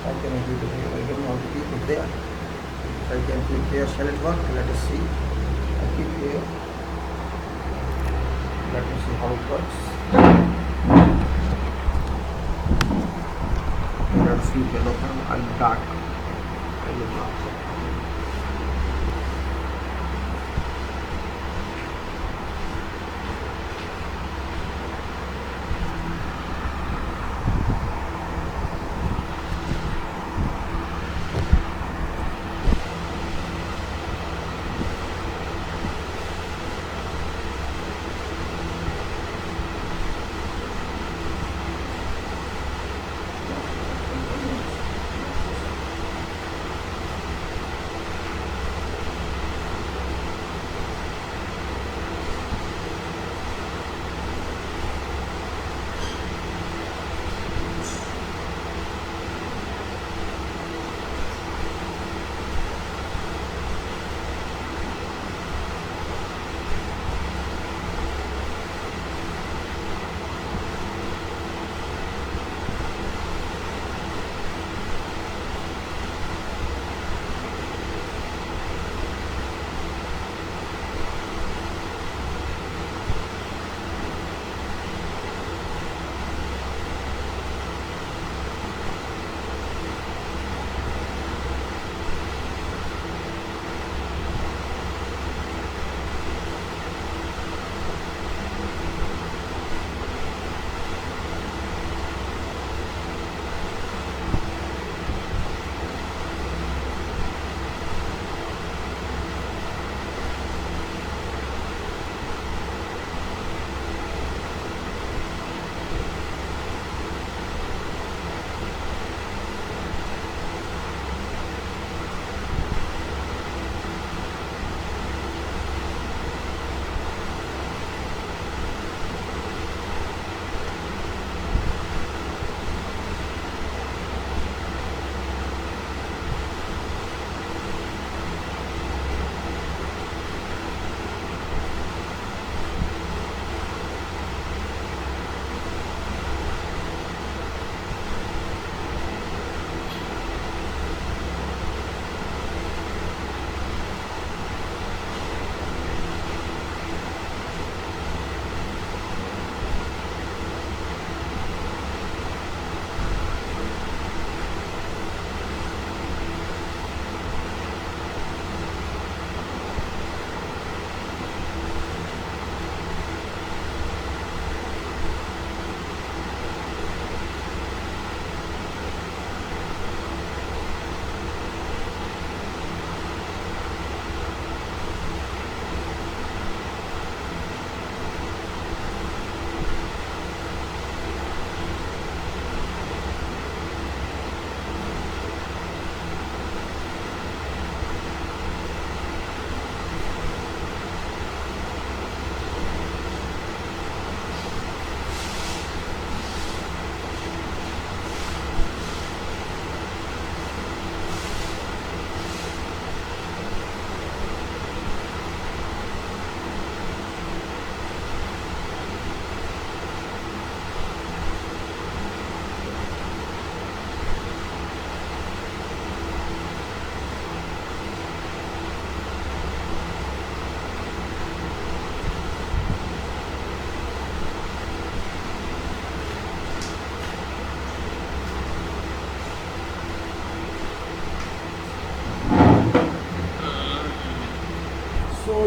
I can keep it here. I don't want to keep it there. I can click here, shall it work? Let us see. I keep here. Let me see how it works. Let's see, I'll dark. I will not.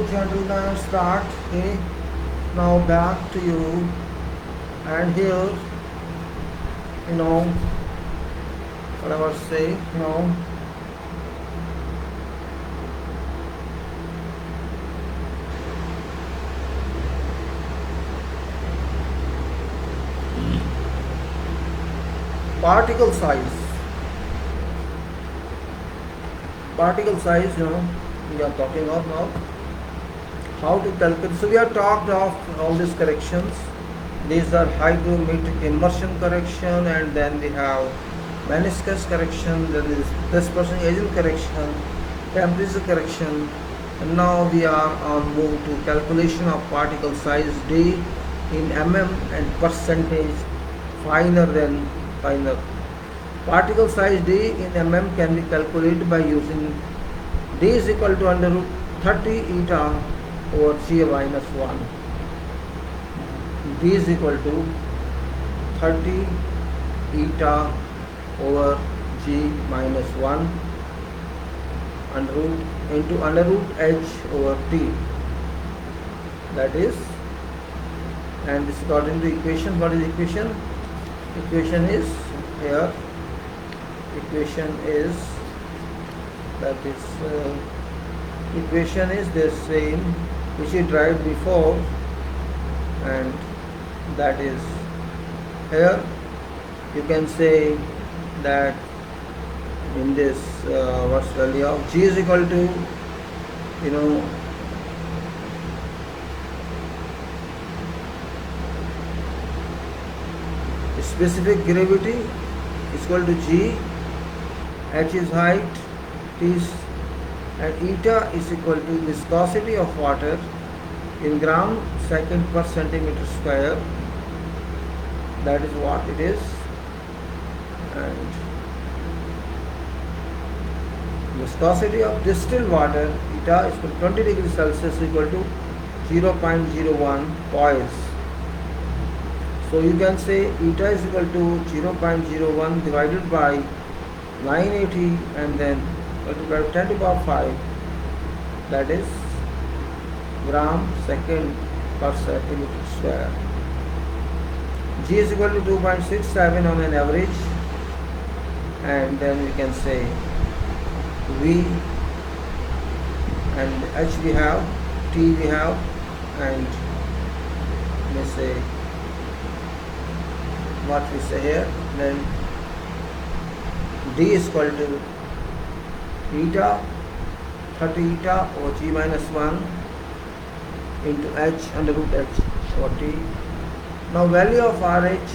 Hello gentlemen, start. Okay. Now back to you, and here, you know, what I was saying, particle size. Particle size, we are talking of now. How to calculate? So we have talked of all these corrections. These are hydrometric immersion correction, and then we have meniscus correction, that is dispersion agent correction, temperature correction, and now we are on move to calculation of particle size d in mm and percentage finer than finer. Particle size d in mm can be calculated by using d is equal to under root 30 eta over g minus 1. D is equal to 30 eta over g minus 1 under root h over t. That is, and this is according to equation. What is equation? Equation is here. Equation is equation is the same which we derived before, and that is here. You can say that in this what's the value of g is equal to specific gravity is equal to g, h is height, t is, and eta is equal to viscosity of water in gram second per centimeter square. That is what it is. And viscosity of distilled water, eta is equal to 20 degrees Celsius equal to 0.01 poise. So you can say eta is equal to 0.01 divided by 980 and then multiplied by 10 to the power 5, that is gram second per centimeter square. G is equal to 2.67 on an average, and then we can say V and H we have, T we have, and we say what we say here, then D is equal to eta 30 eta over G minus 1 into H under root H over T. Now value of RH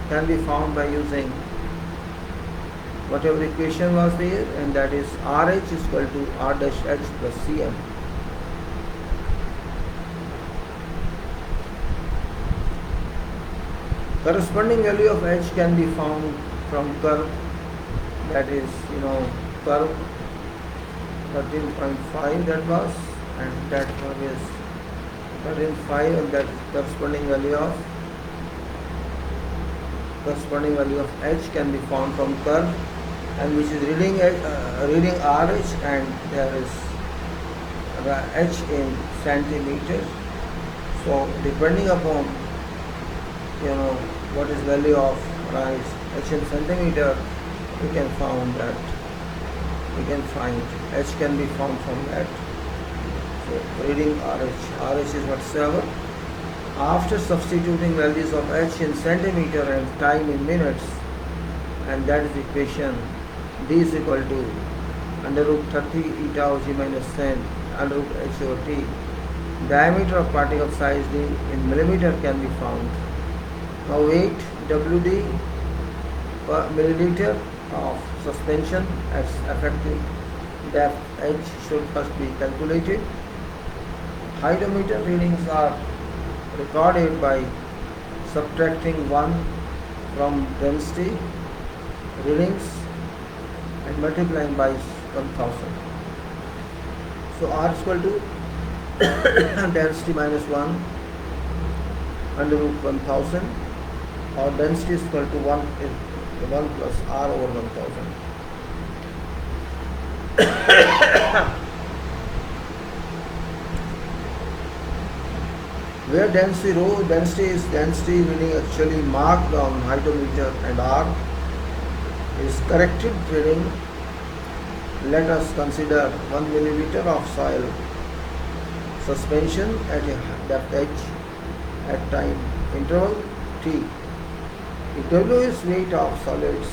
can be found by using whatever equation was there, and that is RH is equal to R dash H plus Cm. Corresponding value of H can be found from curve, that is curve 13.5 that was, and that curve is 13.5, and that corresponding value of H can be found from curve, and which is reading RH, and there is H in centimeter. So depending upon what is value of H in centimeter, we can find H can be found from that. So reading RH is whatsoever. After substituting values of H in centimeter and time in minutes, and that is equation D is equal to under root 30 eta over G minus 10 under root H over T. Diameter of particle size D in millimeter can be found. Now weight WD per milliliter of suspension as effective depth H should first be calculated. Hydrometer readings are recorded by subtracting 1 from density readings and multiplying by 1000. So R is equal to density minus 1 under root 1000, or density is equal to 1 plus R over 1000. Where density, rho density is density meaning actually marked on hydrometer, and R is corrected reading. Let us consider 1 milliliter of soil suspension at a depth h at time interval t. If W is weight of solids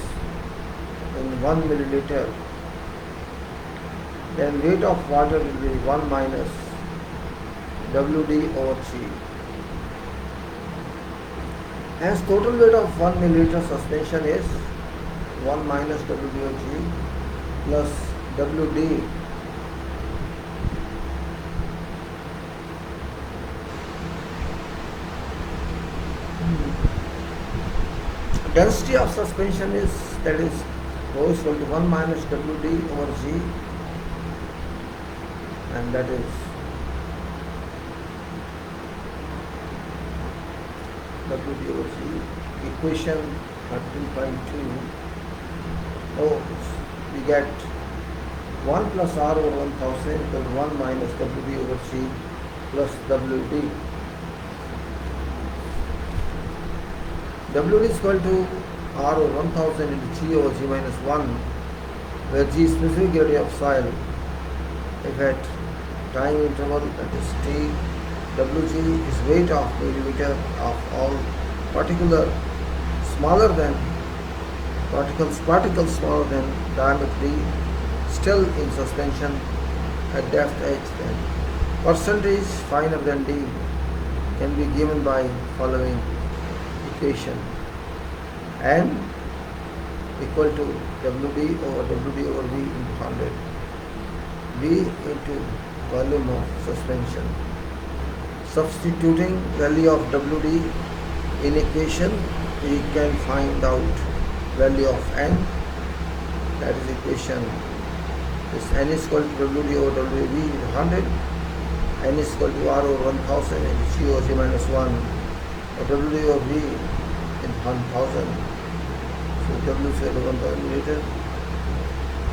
in 1 milliliter, then weight of water will be 1 minus WD over G. Hence total weight of 1 milliliter suspension is 1 minus WD over G plus WD density of suspension is, that is rho is equal to 1 minus WD over G, and that is WD over G. Equation 13.2. Oh, we get 1 plus R over 1000 equal to 1 minus WD over G plus WD. WD is equal to R over 1000 into G over G minus 1, where G is specific gravity of soil. If at time interval, that is T, Wg is weight of millimeter of all particles smaller than smaller than diameter d, still in suspension at depth h, then percentage finer than d can be given by following equation. N equal to WD over V into 100, V into volume of suspension. Substituting value of WD in equation, we can find out value of N, that is equation. This N is equal to WD over WV into 100, N is equal to R over 1000 into G over G minus 1, or WD over V in 1000. So W is equal to 1000 milliliter,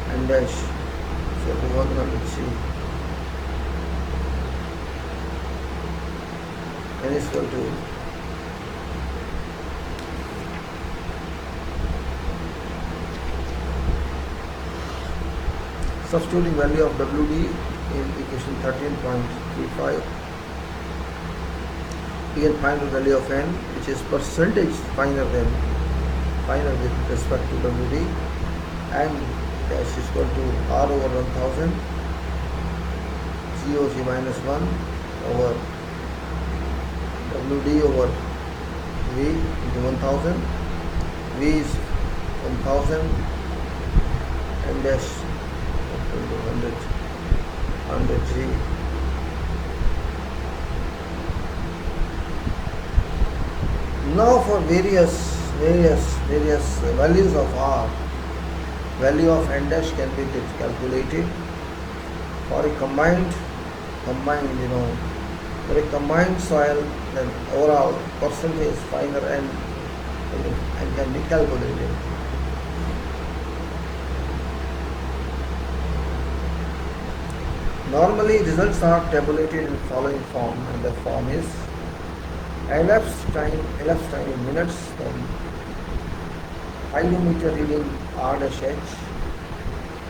and dash is equal to 100 C. N is equal to substituting value of WD in equation 13.35, we can find the value of N, which is percentage finer with respect to WD, and dash is equal to R over 1000 G over G minus 1 over WD over V into 1000. V is 1000 and dash equal to 100 G. Now for various values of R, value of N dash can be calculated. For a combined for a combined soil, then overall percentage finer N can be calculated. Normally results are tabulated in following form, and the form is elapsed time in minutes, then hydrometer reading R dash H,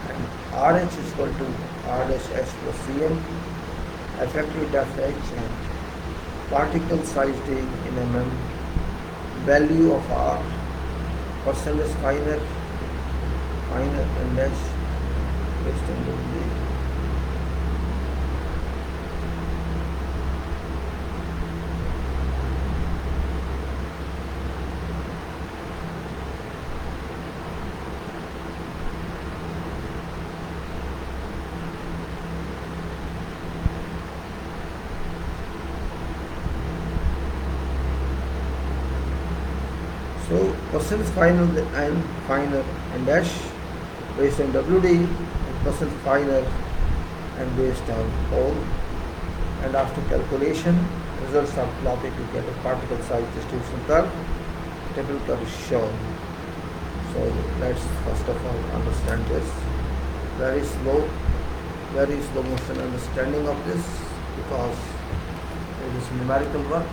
and RH is equal to R dash H plus Cm, effective depth H, and particle size D in mm, value of R, percentage finer and dash based on WD. So percent final and finer and dash based on WD, percent finer and based on whole, and after calculation results are plotted to get a particle size distribution curve. Table curve is shown. So let's first of all understand this. Very slow motion understanding of this, because It is numerical work.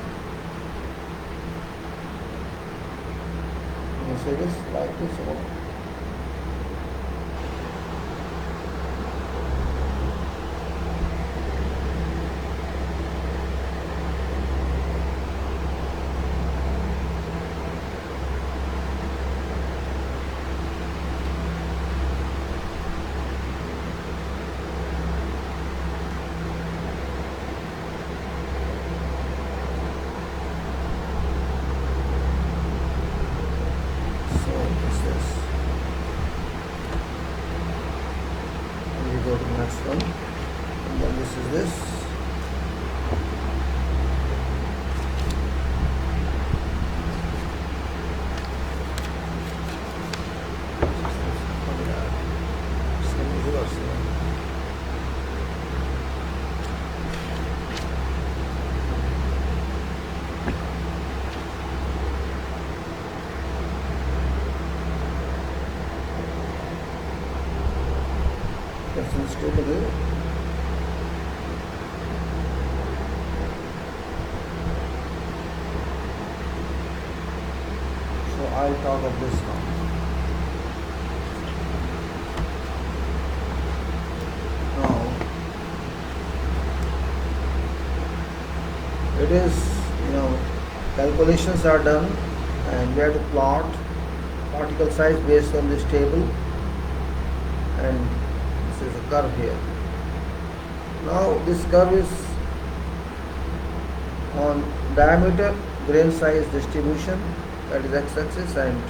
Can you see this like this? Or so this is. And we go to the next one. And then this is this. Let's go to the so I'll talk of this now. Now it is, calculations are done and we have to plot particle size based on this table, and this is a curve here. Now this curve is on diameter, grain size distribution, that is x-axis, and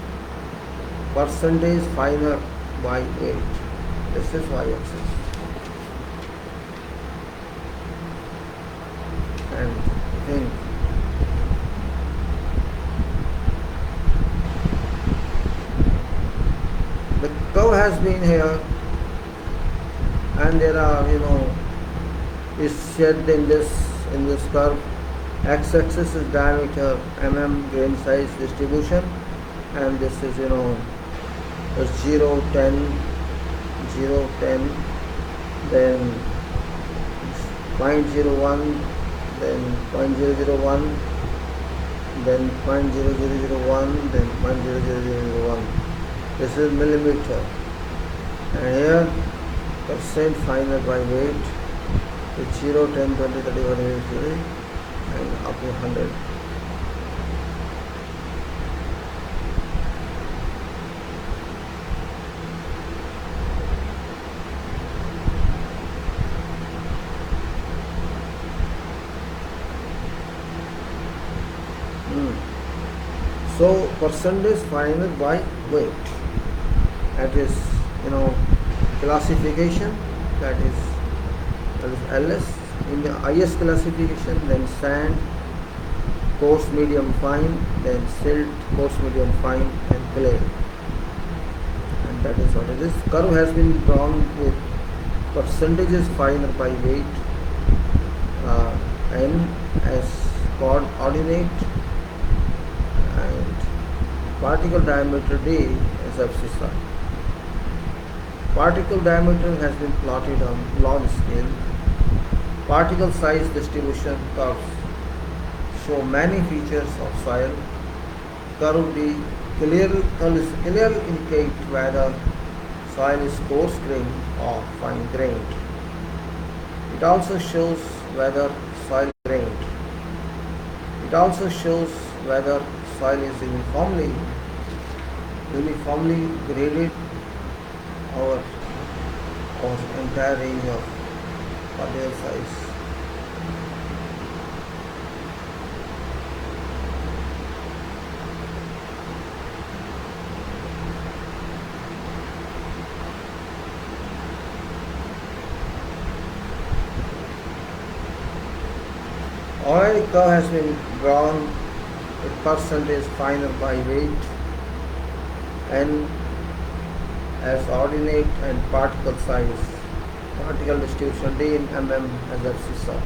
percentage finer by weight, this is y-axis. And think the curve has been here, and there are, is shed in this curve. X-axis is diameter, grain size distribution, and this is, 0, 10, 0, 10, then 0.01, then 0.001, then 0.0001, then 0.00001. This is millimeter, and here percent finer by weight with 0, 10, 20, 30, 40, 50, and up to 100. So percentage finer by weight, that is, classification, that is LS. In the IS classification, then sand, coarse, medium, fine, then silt, coarse, medium, fine, and clay, and that is what it is. Curve has been drawn with percentages finer by weight, N as coordinate, and particle diameter D as abscissa. Particle diameter has been plotted on log scale. Particle size distribution curves show many features of soil. Curve D clearly indicate whether soil is coarse grained or fine grained. It also shows whether soil is grained. It also shows whether soil is uniformly graded or entire range of particle size. Oil curve has been drawn with percentage finer by weight, N as ordinate, and particle size, particle distribution D in as abscissa.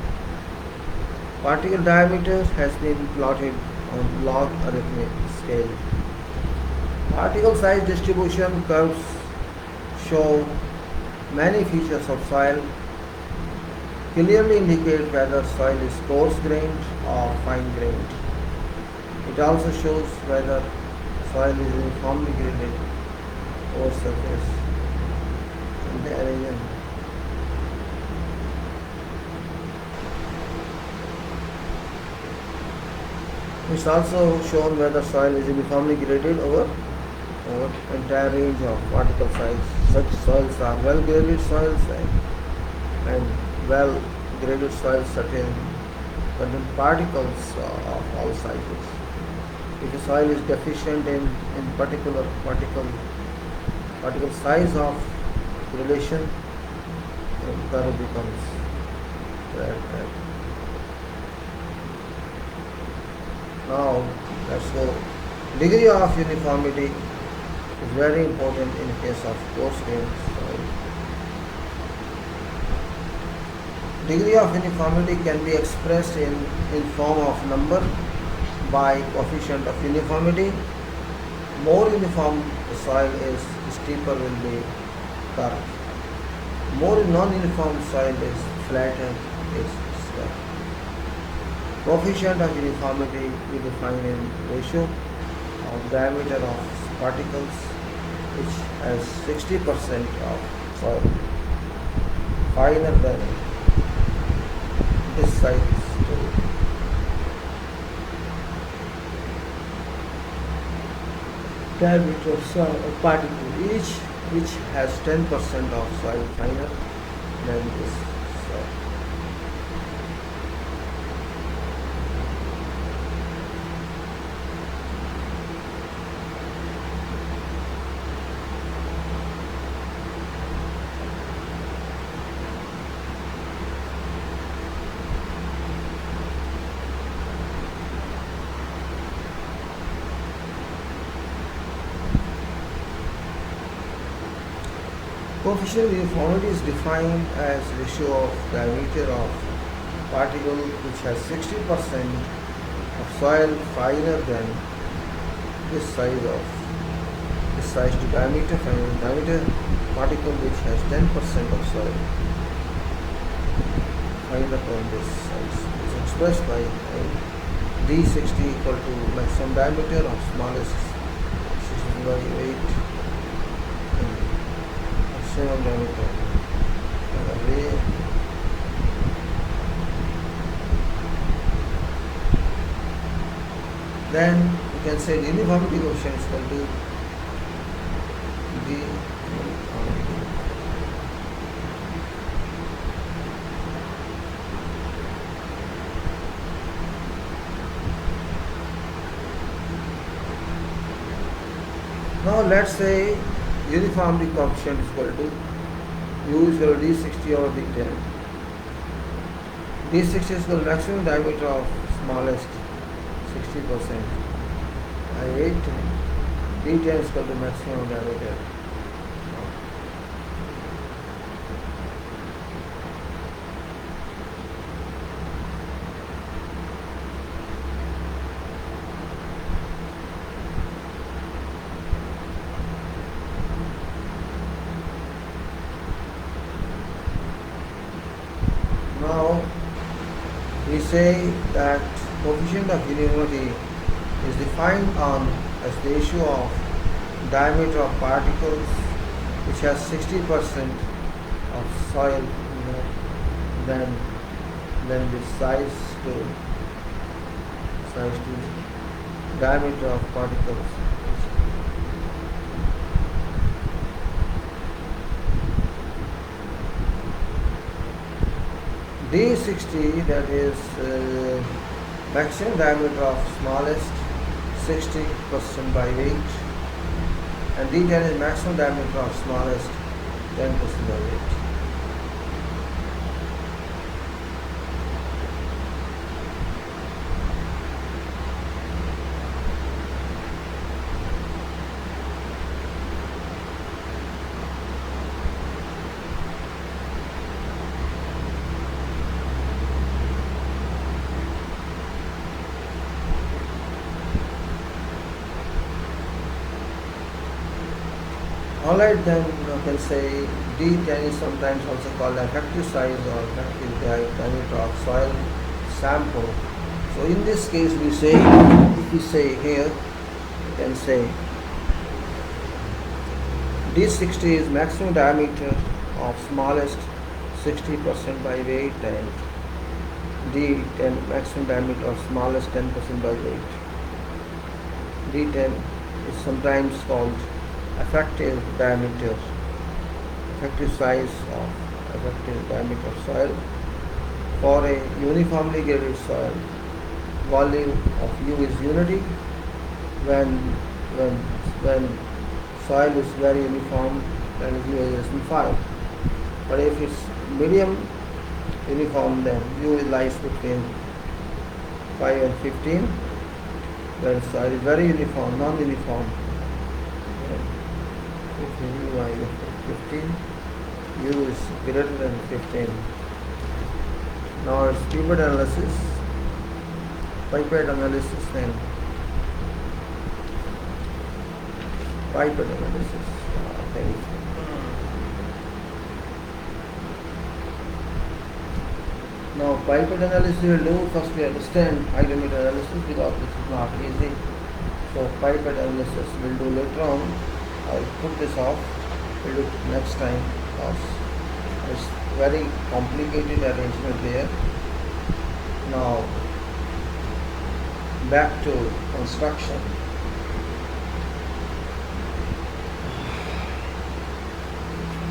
Particle diameter has been plotted on logarithmic scale. Particle size distribution curves show many features of soil. clearly indicate whether soil is coarse-grained or fine-grained. It also shows whether soil is uniformly graded over surface in the region. It's also shown whether soil is uniformly graded over entire range of particle size. Such soils are well graded soils and well graded soils contain particles of all sizes. If a soil is deficient in particular particle size of gradation, the curve becomes red. Now let's go. Degree of uniformity is very important in case of coarse-grained soil. Degree of uniformity can be expressed in form of number by coefficient of uniformity. More uniform the soil is, steeper will be curve. More non-uniform soil is flat and is steep. Coefficient of uniformity we define in ratio of diameter of particles, which has 60% of soil finer than this size to diameter of soil or particle, each which has 10% of soil finer than this soil. Coefficient of uniformity is defined as ratio of diameter of particle which has 60% of soil finer than this size to diameter particle which has 10% of soil finer than this size is expressed by D60 equal to maximum diameter of smallest 16/8 diameter. Then you can say the uniformity coefficient is equal to the now let's say uniformity coefficient is equal to U is equal to D60 over D10. D60 is equal to maximum diameter of smallest 60% by 8. D10 is equal to maximum diameter. Now we say that coefficient of uniformity is defined as the ratio of diameter of particles which has 60% of soil then the size to diameter of particles. D60, that is maximum diameter of smallest 60% by 8, and D10 is maximum diameter of smallest 10% by 8. Alright, then you can say D10 is sometimes also called effective size or effective diameter of soil sample. So in this case we say, if we say here, we can say D60 is maximum diameter of smallest 60% by weight, and D10 maximum diameter of smallest 10% by weight. D10 is sometimes called effective diameter, effective size of effective diameter of soil. For a uniformly graded soil, volume of U is unity. When soil is very uniform, then U is less than 5. But if it's medium uniform, then U lies between 5 and 15. When soil is very uniform, non-uniform, if U is 15, U is greater than 15. Now it's pivot analysis, pipette analysis, then pipette analysis. Now pipette analysis we will do. First we understand hydrometer analysis because this is not easy. So pipette analysis we will do later on. I will put this off. We will do it next time because it's very complicated arrangement here. Now back to construction.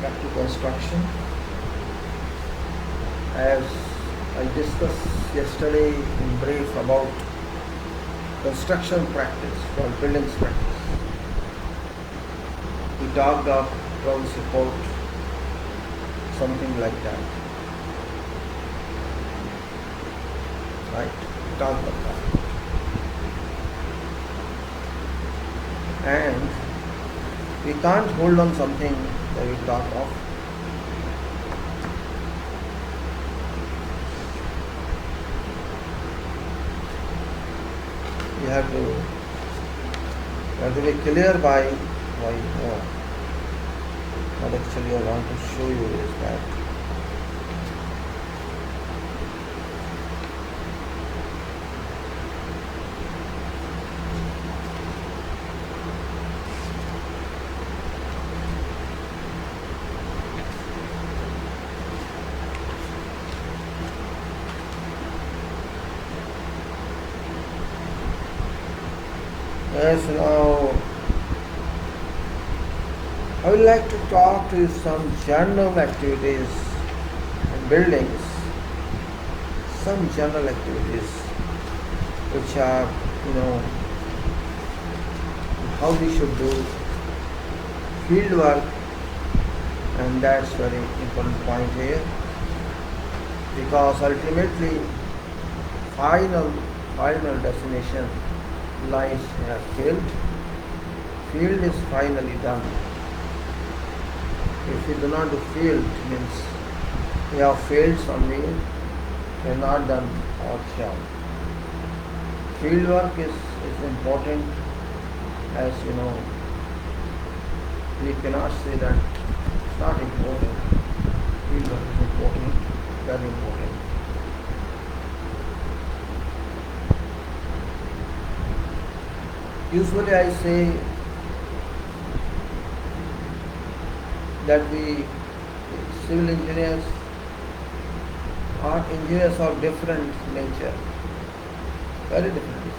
Back to construction. As I discussed yesterday in brief about construction practice or buildings practice. We talked of ground support, something like that. Right? We talked about that. And we can't hold on something that we talk of. You have to be clear by what actually I want to show you is that yes, now I would like to talk to you some general activities in buildings, some general activities which are, how we should do field work, and that's very important point here because ultimately final destination lies in a field. Field is finally done. If you do not do field, means you have failed somewhere, you have not done our job. Field work is important, as you know. We cannot say that it's not important. Field work is important, very important. Usually I say that we civil engineers are engineers of different nature, very different.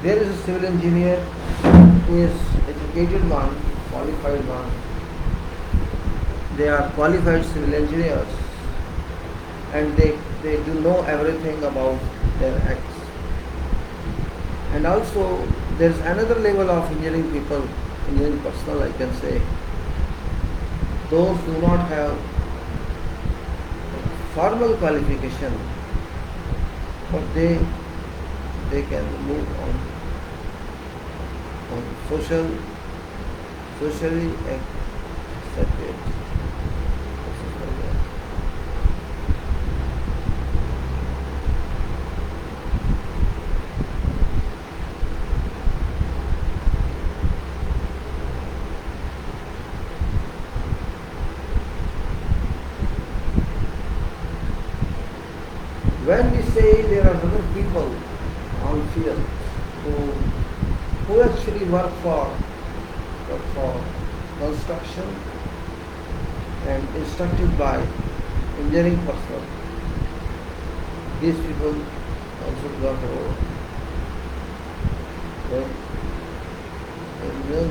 There is a civil engineer who is educated one, qualified one. They are qualified civil engineers and they do know everything about their acts. And also there is another level of engineering people, engineering personnel I can say, those do not have formal qualification, but they can move on socially accepted. When we say there are other people on field who actually work for construction and instructed by engineering personnel, these people also got a role. Right? And then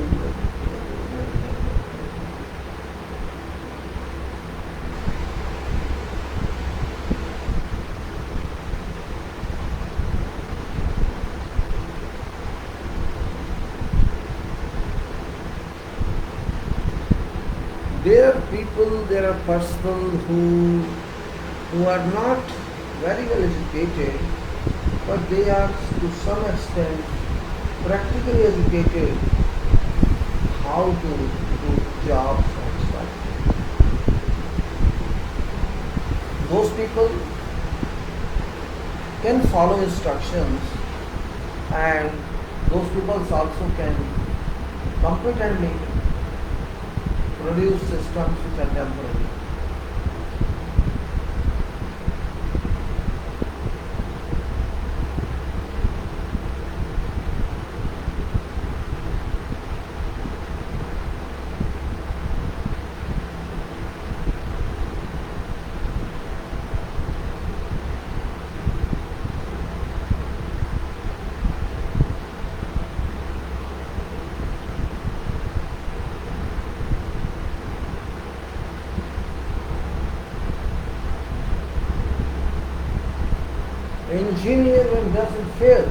there are persons who are not very well educated, but they are to some extent practically educated how to do jobs and stuff. Those people can follow instructions, and those people also can competently produce systems which are temporary. Engineer when doesn't fail.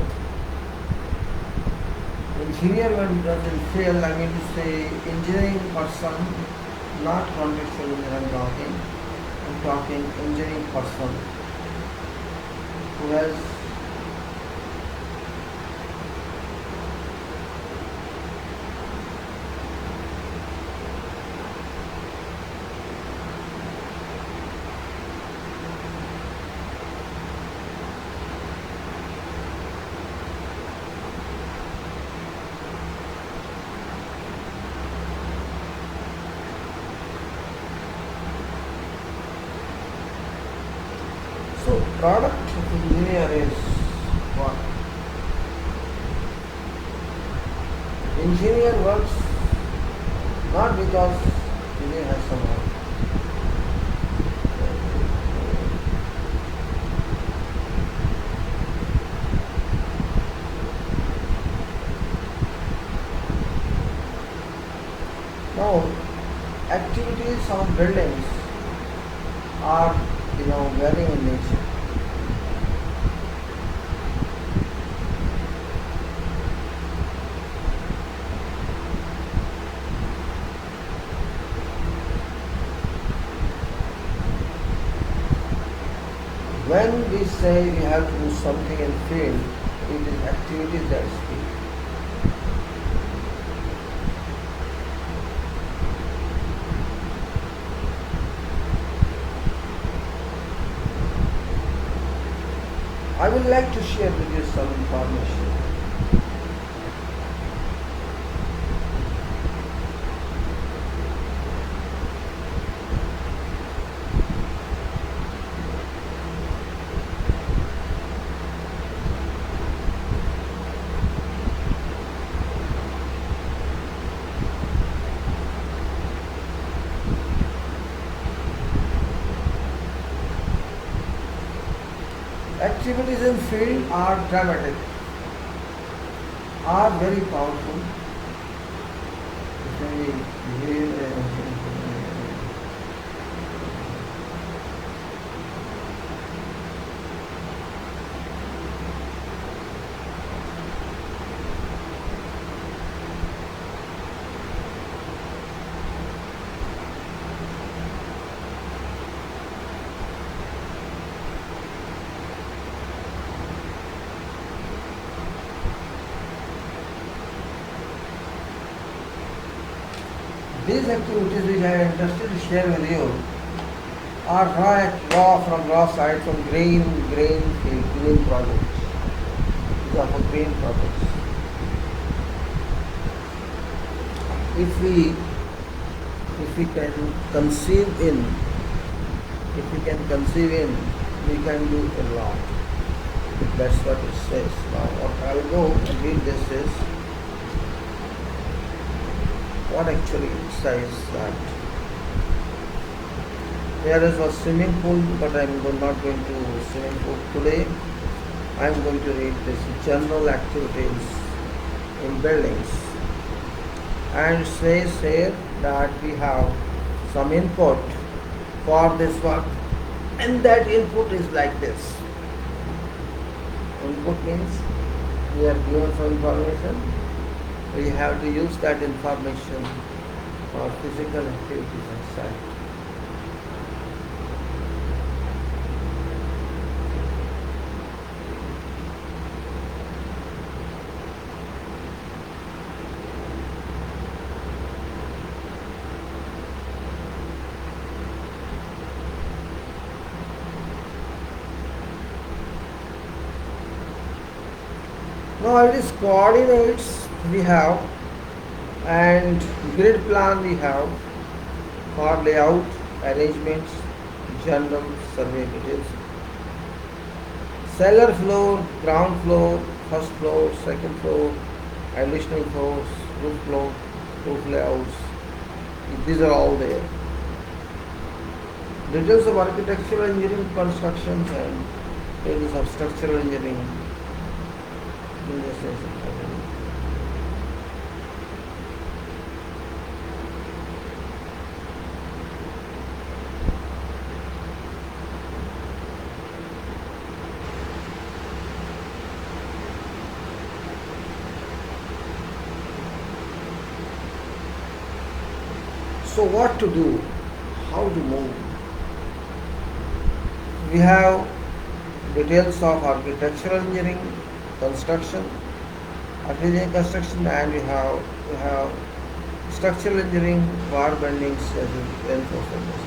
Engineer when doesn't fail, I mean to say engineering person, not contextual engineer I'm talking engineering person who has product of engineer is what? Engineer works not because engineer has some work. Now, activities on buildings are varying in nature. When we say we have to do something in field, it is activities that speak. I would like to share with you some information. Activities in field are dramatic, are very powerful. These activities which I am interested to share with you are raw side from grain field, grain projects. These are for grain projects. If we can conceive in we can do a lot. That's what it says. Now what I'll go and read this is what actually it says that there is a swimming pool, but not going to swimming pool today. I'm going to read this general activities in buildings. And it says here that we have some input for this work, and that input is like this. Input means we are given some information, we have to use that information for physical activities outside. Now it is coordinates we have and grid plan we have for layout, arrangements, general survey details. Cellar floor, ground floor, first floor, second floor, additional floors, roof layouts. These are all there. Details of architectural engineering constructions and details of structural engineering. So what to do? How to move? We have details of architectural engineering, construction, architecture construction, and we have structural engineering, bar bendings, reinforcement.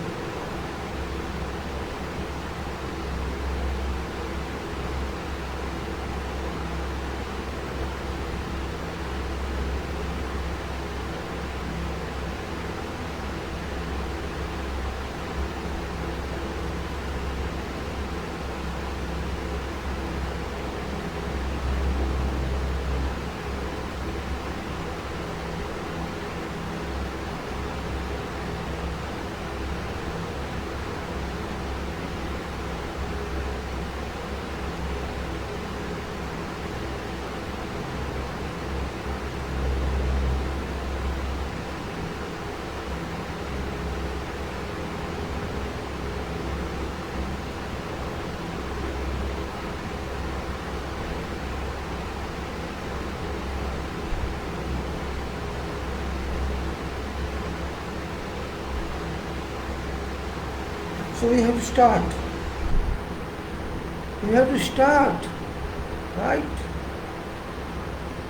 So we have to start. We have to start, right?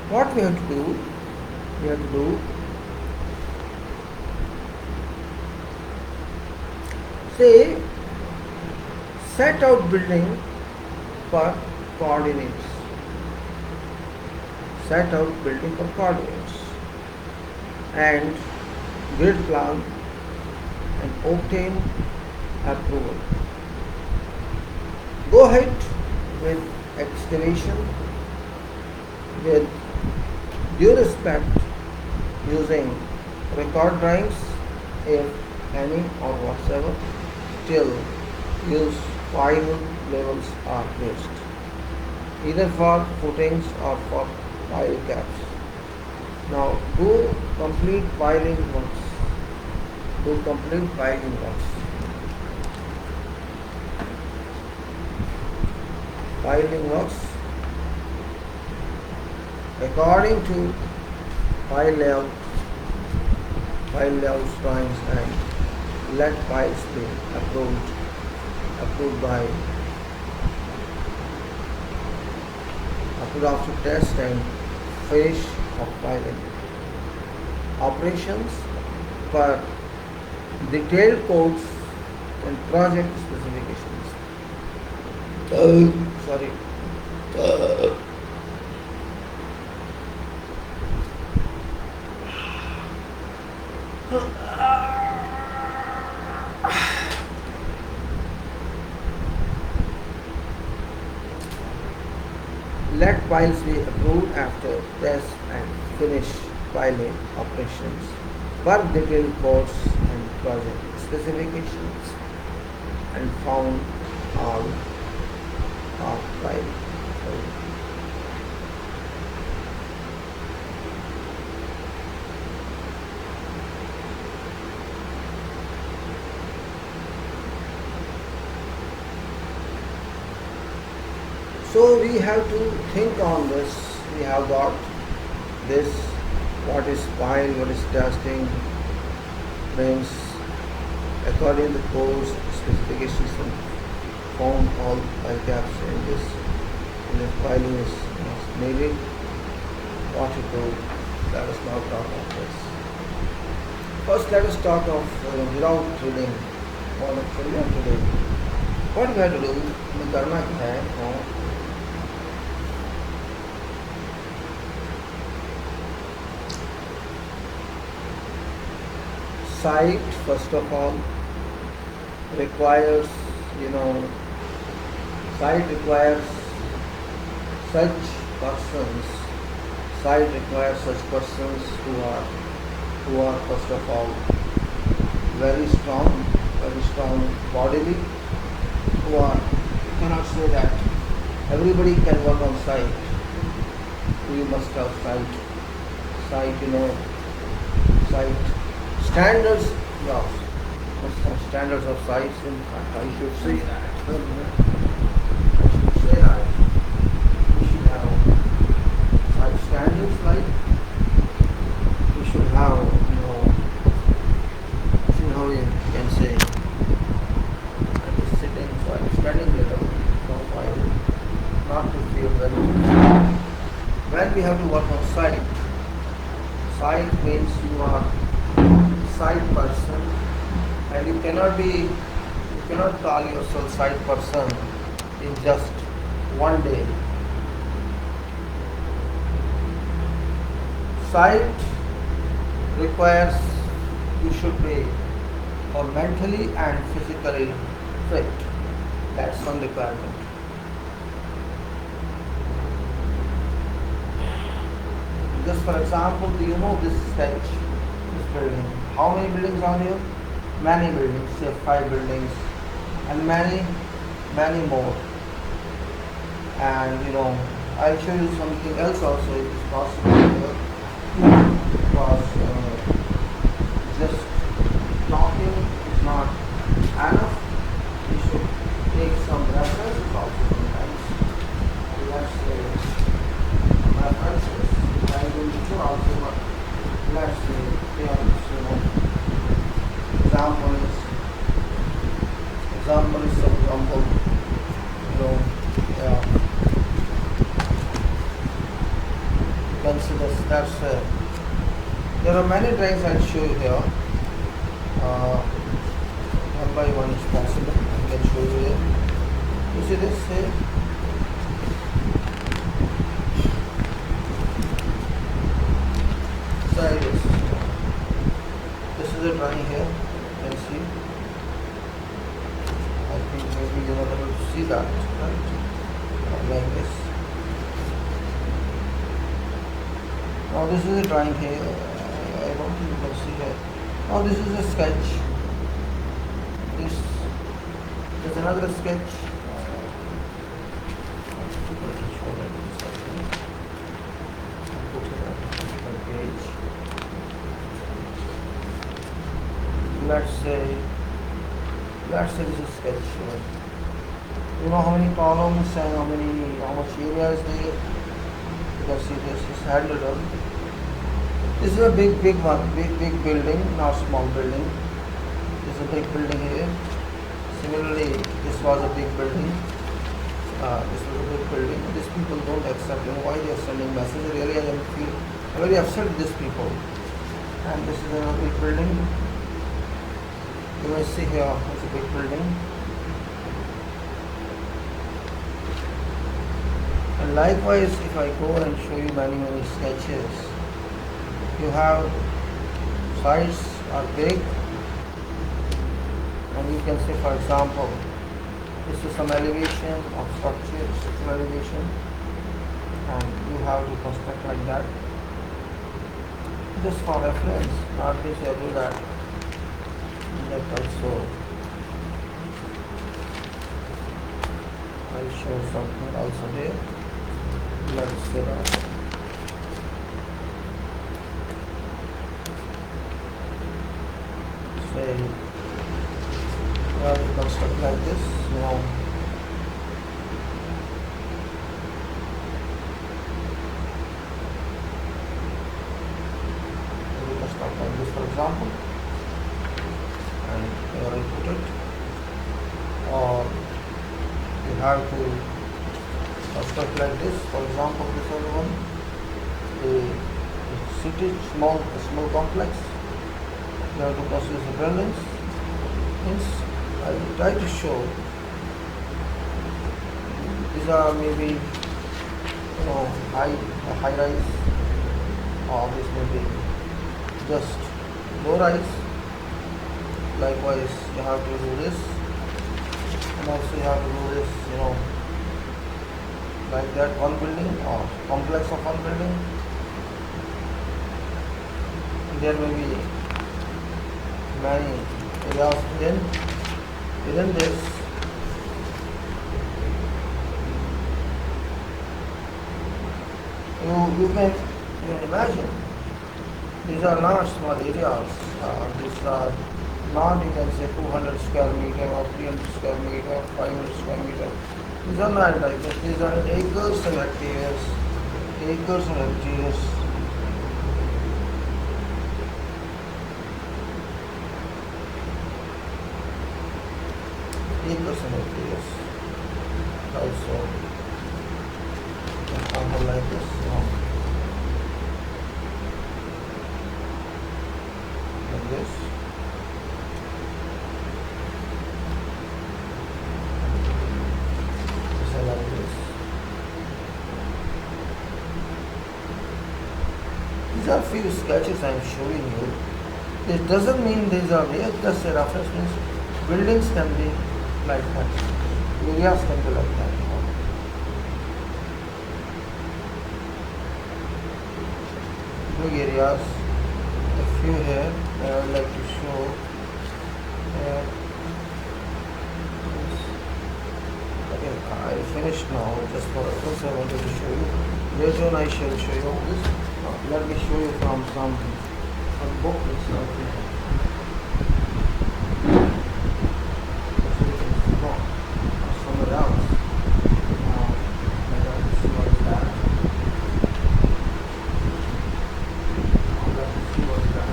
What we have to do? We have to do, say, set out building for coordinates. Set out building for coordinates and grid plan and obtain approval. Go ahead with excavation with due respect using record drawings if any or whatsoever till use final levels are placed either for footings or for pile caps. Now do complete piling works. Do complete piling works. Piling works according to pile layout drawings and let piles be approved after test and finish of piling. Operations per detailed codes and project specifications. Sorry. Let files be approved after test and finish filing operations. Work detailed codes and project specifications and found all of file. So we have to think on this. We have got this, what is file, what is testing, means according to the course specifications and found all file gaps in this. And if filing is needed, what to do? Let us now talk of this. First, let us talk of without reading all of today. What we have to do? हमें करना क्या है? Site first of all requires, site requires such persons. Site requires such persons who are first of all very strong bodily. Who are, you cannot say that everybody can work on site. We must have site, site. Standards, yes. Must have standards of sites. In fact, I should say that. We should have site standards, like we should have, how you can say, sitting file, standing level from file, not to feel very. When we have to work on site, site means you are site person, and you cannot call yourself site person in just one day. Site requires you should be mentally and physically fit. That's one requirement. Just for example, do you know this sketch, this building? How many buildings are here? Many buildings, say 5 buildings, and many more. And I'll show you something else also if it's possible here. Because just talking is not enough. We should take some references also sometimes. Let's say references. I will show also, but let's say example is for example, consider that's there are many drawings I'll show you here. One by one is possible. I can show you here. You see this here? This is a drawing here. You can see. I think maybe you're not able to see that, right? Like this. Now this is a drawing here. I don't think you can see here. Now this is a sketch. This is another sketch. Let's say this is a sketch. You know how many columns and how much area is there? You can see this is handled on. This is a big one, big building, not small building. This is a big building here. Similarly, this was a big building. This was a big building. These people don't accept. Why they are sending messages? Really, I feel very upset with these people. And this is another big building. You may see here, it's a big building. And likewise, if I go and show you many sketches, you have sides are big, and you can see, for example, this is some elevation of structure, structural elevation. and you have to construct like that just for reference, not disable that. That also I'll show something also there. Let's say that say you have to construct like this, like this for example, and here I put it, or you have to construct like this. For example, this other one, a city, small complex. You have to process the buildings. Hence, I will try to show. These are maybe high rise, or this may be just low rise. Likewise, you have to do this, and also you have to do this, like that, one building or complex of one building. There may be many areas within this. You can imagine. These are not small areas. These are not, you can say, 200 square meter or 300 square meter or 500 square meter. These are not like this. These are acres and hectares. Acres and hectares. Acres and hectares. Also, example like this. This. Like this. These are few sketches I am showing you. This doesn't mean these are real, just a reference means buildings can be like that, areas can be like that. Big areas, a few here. I would like to show. Okay, I finished now. Just for reference, I wanted to show you. Later on, I shall show you this. Let me show you from some book itself. Somewhere else. Let us see what is that. Let us see what is that.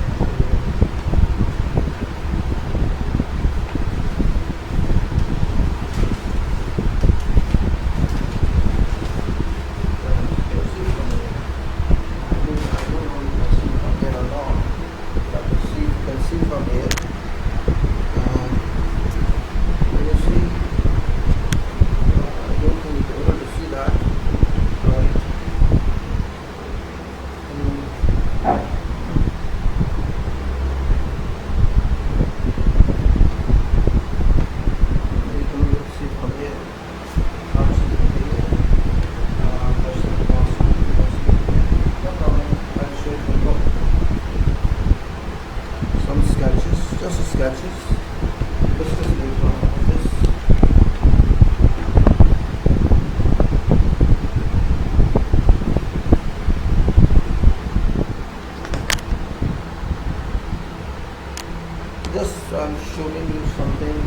I'm showing you something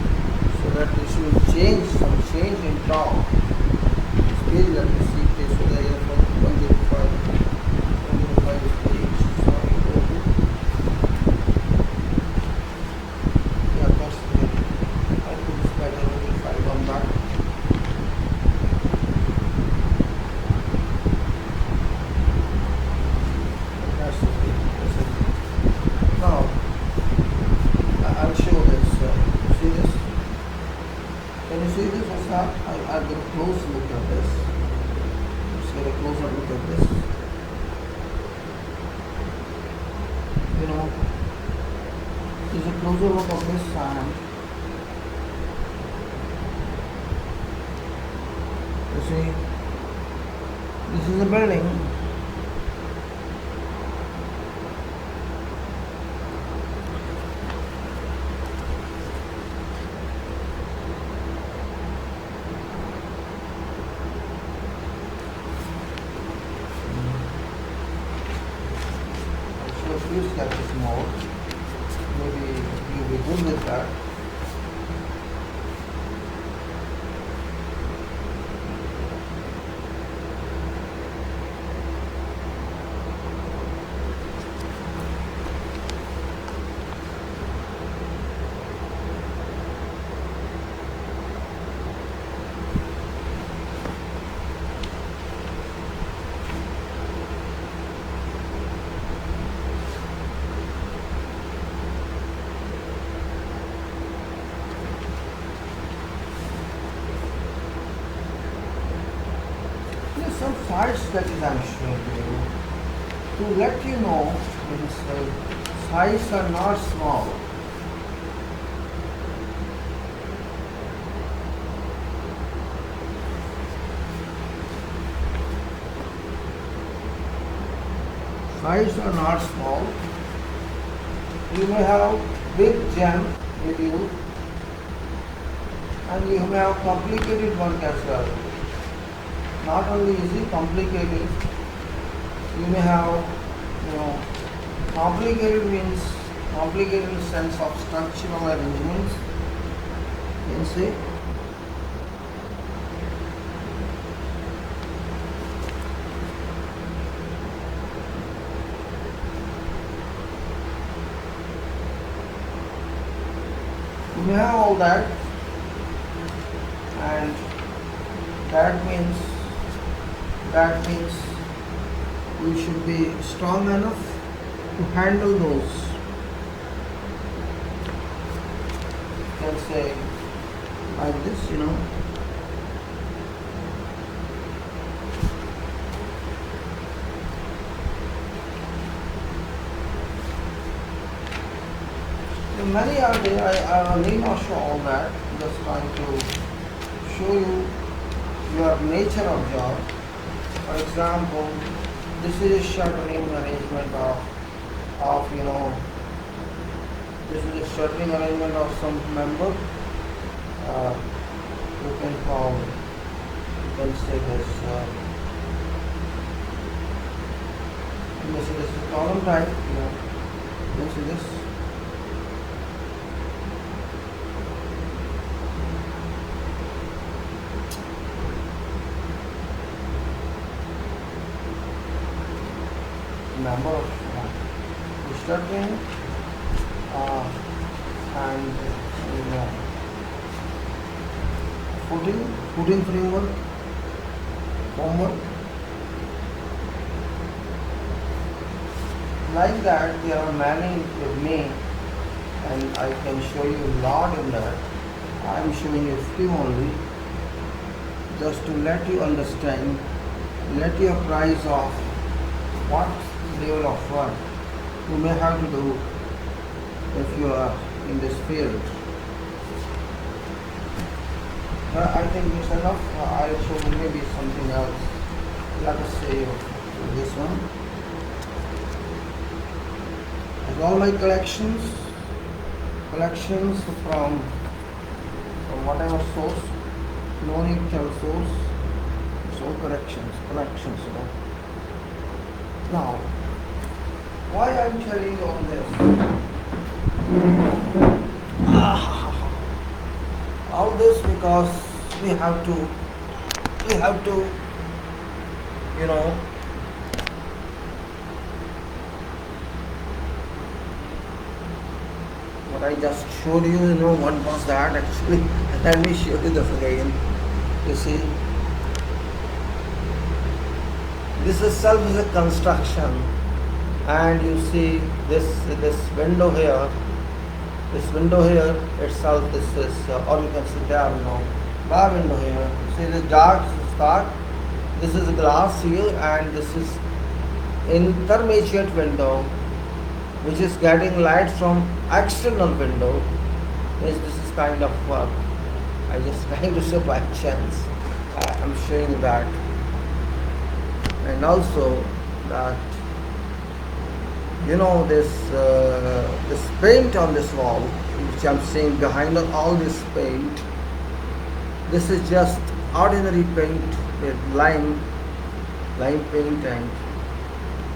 so that you should change in talk. Still let me see this so that 105 page. Sorry, yeah, that's good. I put this better 105 on that. That's okay. Now I'll show this. See this? Can you see this? What's that? I'll get a close look at this. Let's get a closer look at this. There's a closer look of this sand. You see, This is a building. I'll show a few sketches more. Maybe you'll be good with that. There's some side sketches I'm showing you to let you know its size are not small. Size are not small. You may have big gem with you, and you may have complicated work as well. Not only is it complicated, you may have, complicated means complicated sense of structural arrangements. You can see. You may have all that, and that means you should be strong enough to handle those. You can say like this, Many are there. I need not show all that. I'm just trying to show you your nature of job. For example, this is a shuttering arrangement of this is a shuttering arrangement of some member. You can say this. This is a column type. You can see this. Number of shuttering and footing framework, formwork. Like that, there are many with me, and I can show you a lot in that. I am showing you a few only, just to let you understand, let you apprise of what level of work you may have to do if you are in this field. I think it's enough. I'll show you maybe something else. Let us say this one. With all my collections from whatever source, no need to have source. It's all collections. Now, why I'm telling you all this? All this because we have to, what I just showed you, what was that actually? Let me show you this again. You see, this itself is a construction. And you see this window here itself, this is or you can see there bar window here. See the dark. This is a glass here, and this is intermediate window which is getting light from external window. This is kind of work. I just trying to show by chance. I'm showing that. And also that this paint on this wall, which I'm seeing behind all this paint, this is just ordinary paint with lime paint, and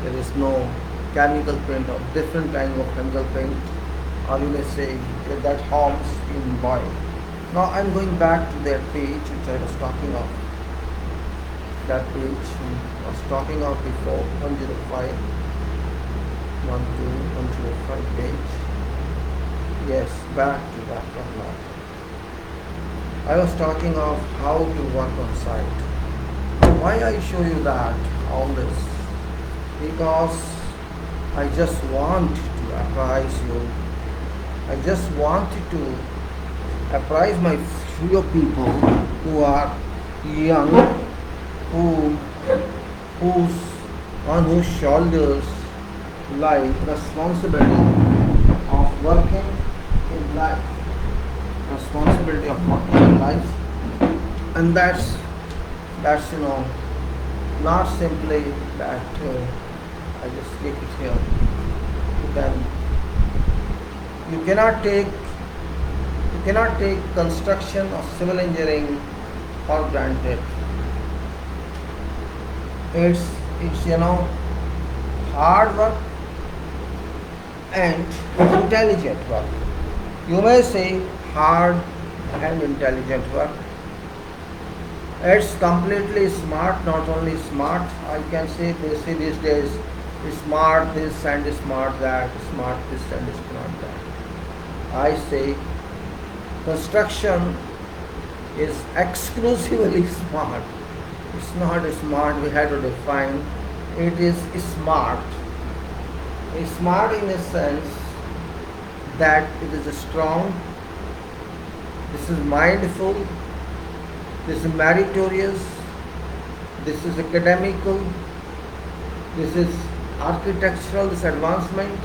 there is no chemical paint or different kind of chemical paint, or you may say that harms in body. Now I'm going back to that page which I was talking of. That page I was talking of before, 105, 105 page. Yes, back to that one now. I was talking of how to work on site. Why I show you that, all this? Because I just want to apprise you. I just wanted to apprise my few people who are young, whose on whose shoulders lie responsibility of working in life, responsibility of working in life, and that's not simply that I just keep it here. Then you cannot take construction or civil engineering for granted. It's hard work and intelligent work. You may say hard and intelligent work. It's completely smart, not only smart. I can say they say these days smart this and smart that, smart this and smart that. I say construction is exclusively smart. It's not smart, we have to define. It is smart. It's smart in a sense that it is strong, this is mindful, this is meritorious, this is academical, this is architectural, this advancement,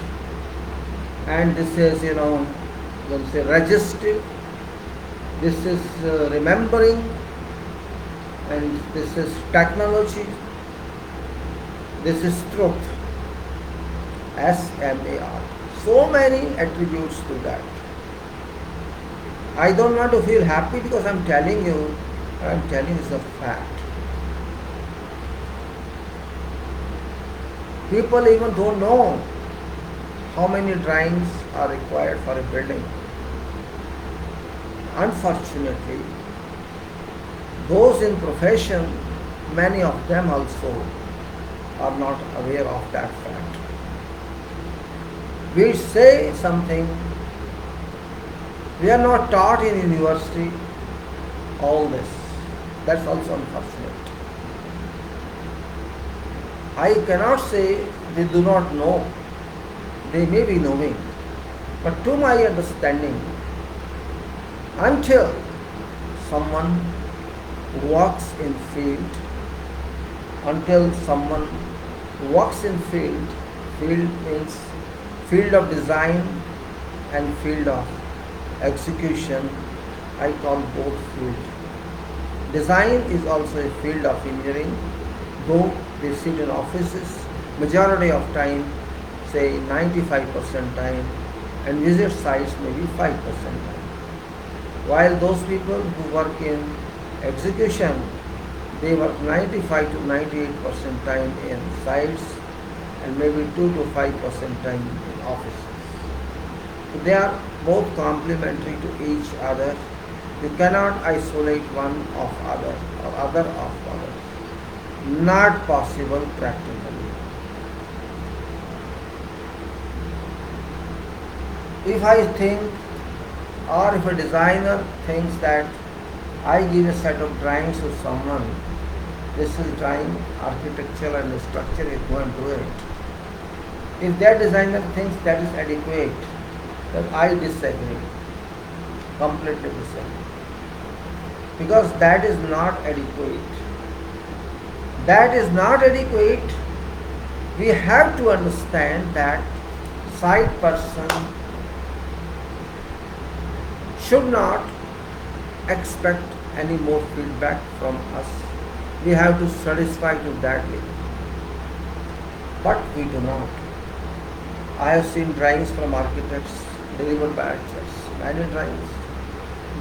and this is, registrative, this is remembering, and this is technology, this is truth, SMAR. So many attributes to that. I don't want to feel happy because I'm telling you is a fact. People even don't know how many drawings are required for a building. Unfortunately, those in profession, many of them also are not aware of that fact. We say something, we are not taught in university all this. That's also unfortunate. I cannot say they do not know. They may be knowing. But to my understanding, until someone works in field, field means field of design and field of execution, I call both field. Design is also a field of engineering, though they sit in offices majority of time, say 95% time, and visit sites maybe 5% time. While those people who work in execution, they work 95 to 98% time in sites and maybe 2 to 5% time in offices. So they are both complementary to each other. You cannot isolate one of other or other of other. Not possible practically. If I think, or if a designer thinks that I give a set of drawings to someone, this is drawing architecture and structure, is going to do it. If that designer thinks that is adequate, then I disagree, completely disagree. Because that is not adequate. That is not adequate. We have to understand that site person should not expect any more feedback from us. We have to satisfy to that level. But we do not. I have seen drawings from architects delivered by architects, many drawings.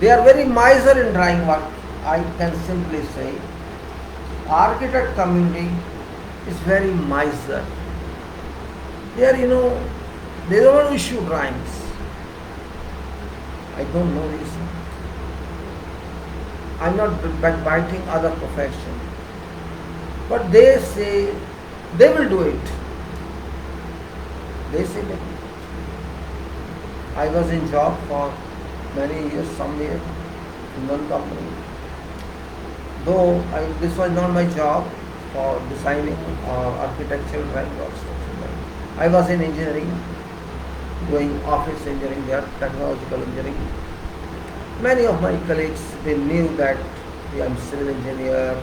They are very miser in drawing work. I can simply say, architect community is very miser. They are, they don't issue drawings. I don't know reason. I'm not backbiting other profession, but they say they will do it. They say that. I was in job for many years somewhere in one company. Though this was not my job for designing or architectural drawing or structural. I was in engineering, doing office engineering there, technological engineering. Many of my colleagues, they knew that I am civil engineer,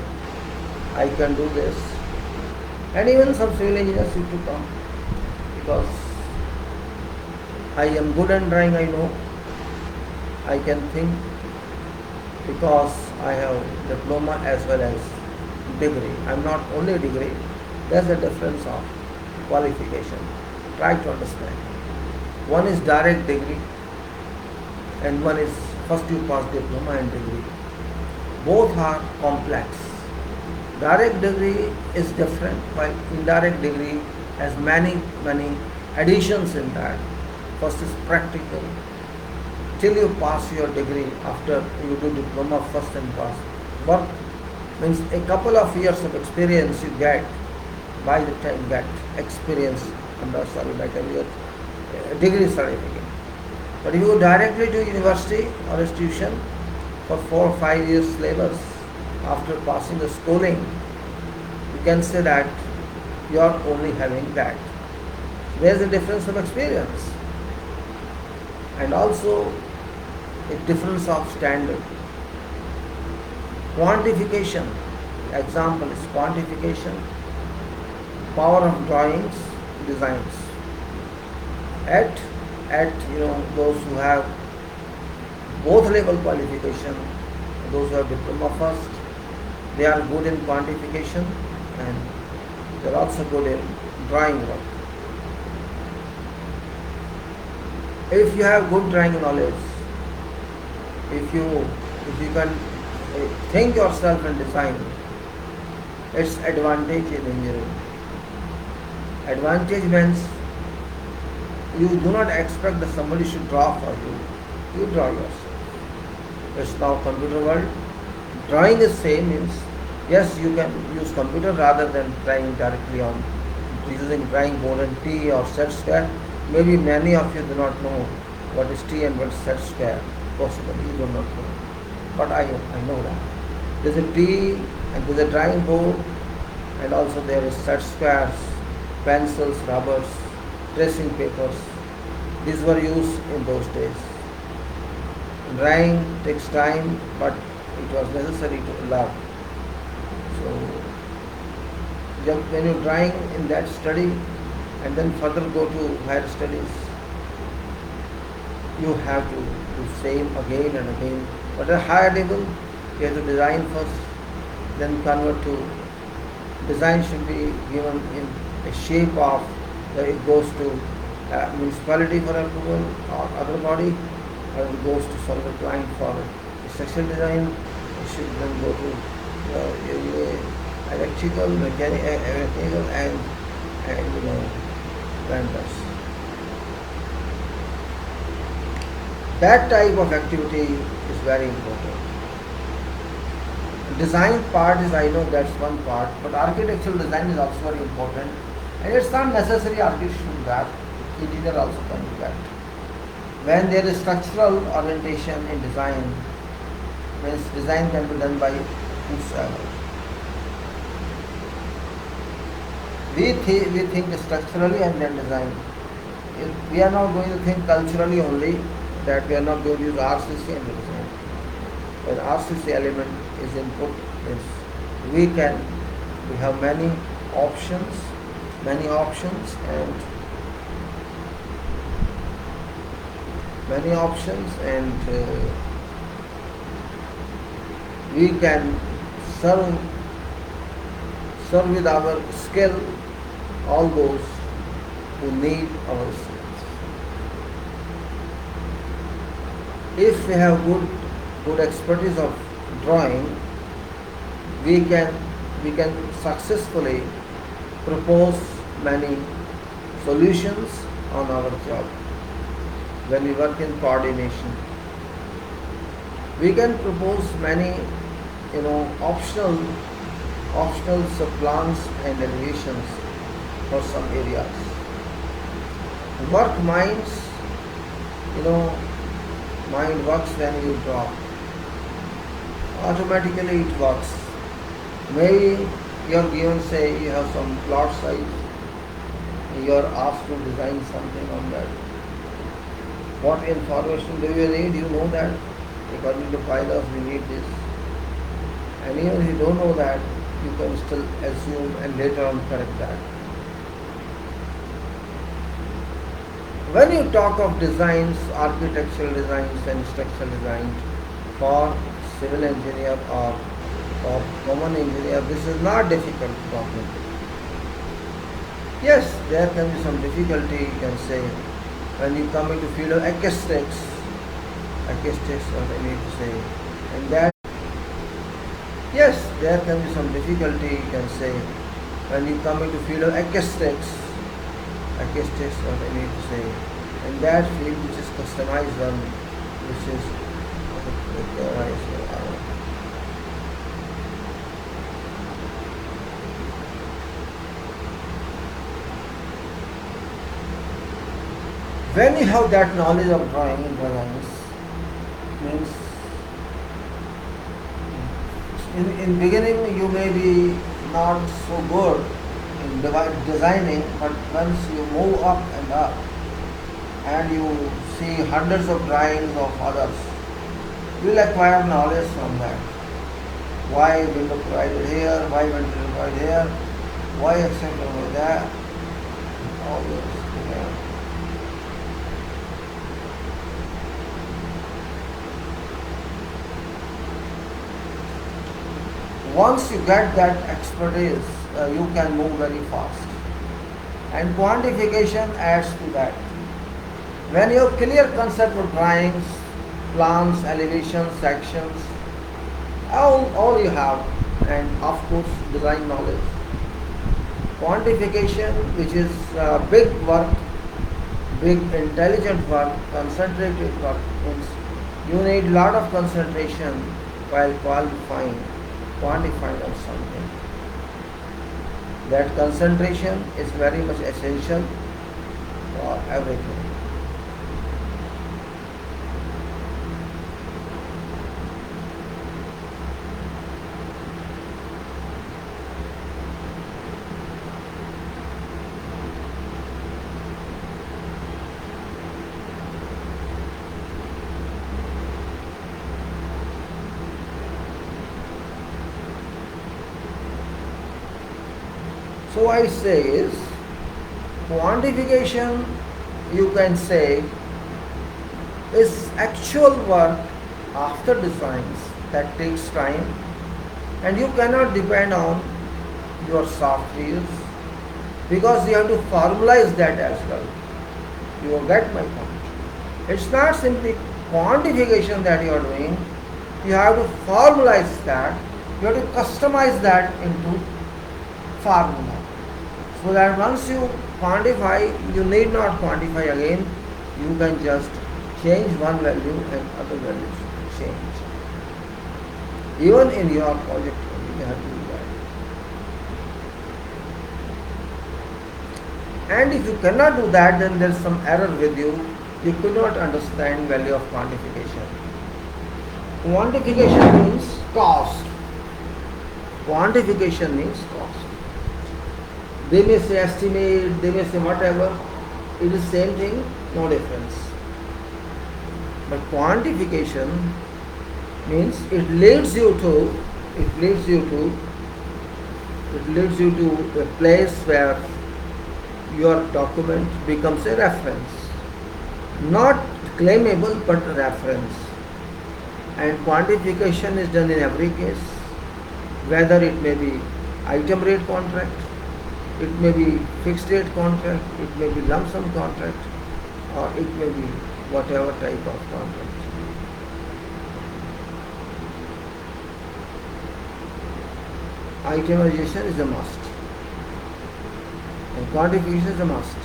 I can do this. And even some civil engineers used to come because I am good at drawing, I know. I can think because I have diploma as well as degree. I am not only degree, there is a difference of qualification. Try to understand. One is direct degree and one is first you pass diploma and degree. Both are complex. Direct degree is different while indirect degree has many additions in that. First is practical. Till you pass your degree, after you do diploma first and pass. Work means a couple of years of experience you get by the time you get experience under your degree certificate. But if you go directly to university or institution for 4 or 5 years syllabus after passing the schooling, you can say that you are only having that. There is a difference of experience and also a difference of standard. Quantification, example is quantification, power of drawings, designs. At those who have both level qualification, those who have diploma first, they are good in quantification and they are also good in drawing work. If you have good drawing knowledge, if you can think yourself in design, it's advantage in engineering. Advantage means you do not expect that somebody should draw for you. You draw yourself. It's now computer world. Drawing is same means yes, you can use computer rather than drawing directly on using drawing board and T or set square. Maybe many of you do not know what is T and what is set square. Possibly you do not know. But I know that. There is a T and there is a drawing board and also there is set squares, pencils, rubbers, tracing papers. These were used in those days. Drawing takes time, but it was necessary to learn. So when you're drawing in that study and then further go to higher studies, you have to do same again and again. But at a higher level, you have to design first, then convert to design should be given in a shape of where it goes to municipality for approval or other body, or it goes to some client for a structural design. It should then go to electrical, mechanical, and vendors. That type of activity is very important. Design part is, I know that's one part, but architectural design is also very important. And it's not necessary architect should do that. Engineer also can do that. When there is structural orientation in design, means design can be done by whosoever. We think structurally and then design. We are not going to think culturally only, that we are not going to use RCC and design. When RCC element is input, we have many options and we can serve with our skill all those who need our skills. If we have good expertise of drawing, we can successfully propose many solutions on our job. When we work in coordination, we can propose many optional plans and elevations for some areas. Work minds, you know, mind works when you draw. Automatically it works. Maybe you're given, say, you have some plot size, you're asked to design something on that. What information do you need? You know that. According to bylaws, we need this. And even if you don't know that, you can still assume and later on correct that. When you talk of designs, architectural designs and structural designs for civil engineer or common engineer, this is not difficult problem. Yes, there can be some difficulty, you can say, when you come into field of acoustics, what I need to say, and that, yes, there can be some difficulty, you can say, when you come into field of acoustics, what I need to say, and that field which is customized one, which is when you have that knowledge of drawing and drawings, means in beginning you may be not so good in designing, but once you move up and you see hundreds of drawings of others, you will acquire knowledge from that. Why window provided here, why window provided here, why except over there, all those. Once you get that expertise, you can move very fast. And quantification adds to that. When you have clear concept of drawings, plans, elevations, sections, all you have, and of course design knowledge. Quantification, which is big work, big intelligent work, concentrated work, means you need lot of concentration while quantifying on something. That concentration is very much essential for everything. So I say is quantification, you can say, is actual work after designs that takes time, and you cannot depend on your softwares because you have to formalize that as well. You will get my point. It's not simply quantification that you are doing, you have to formalize that, you have to customize that into formula. So that once you quantify, you need not quantify again, you can just change one value and other values change. Even in your project, you have to do that. And if you cannot do that, then there is some error with you. You could not understand value of quantification. Quantification means cost. Quantification means cost. They may say estimate, they may say whatever, it is same thing, no difference. But quantification means it leads you to a place where your document becomes a reference. Not claimable, but a reference. And quantification is done in every case, whether it may be item rate contract, It may be fixed rate contract, it may be lump sum contract, or it may be whatever type of contract. Itemization is a must, and quantification is a must.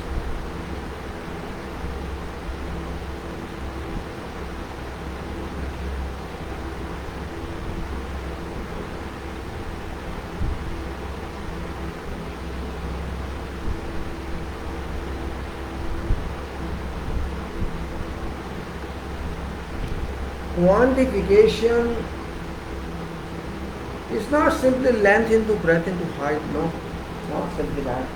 Quantification is not simply length into breadth into height, no, not simply that.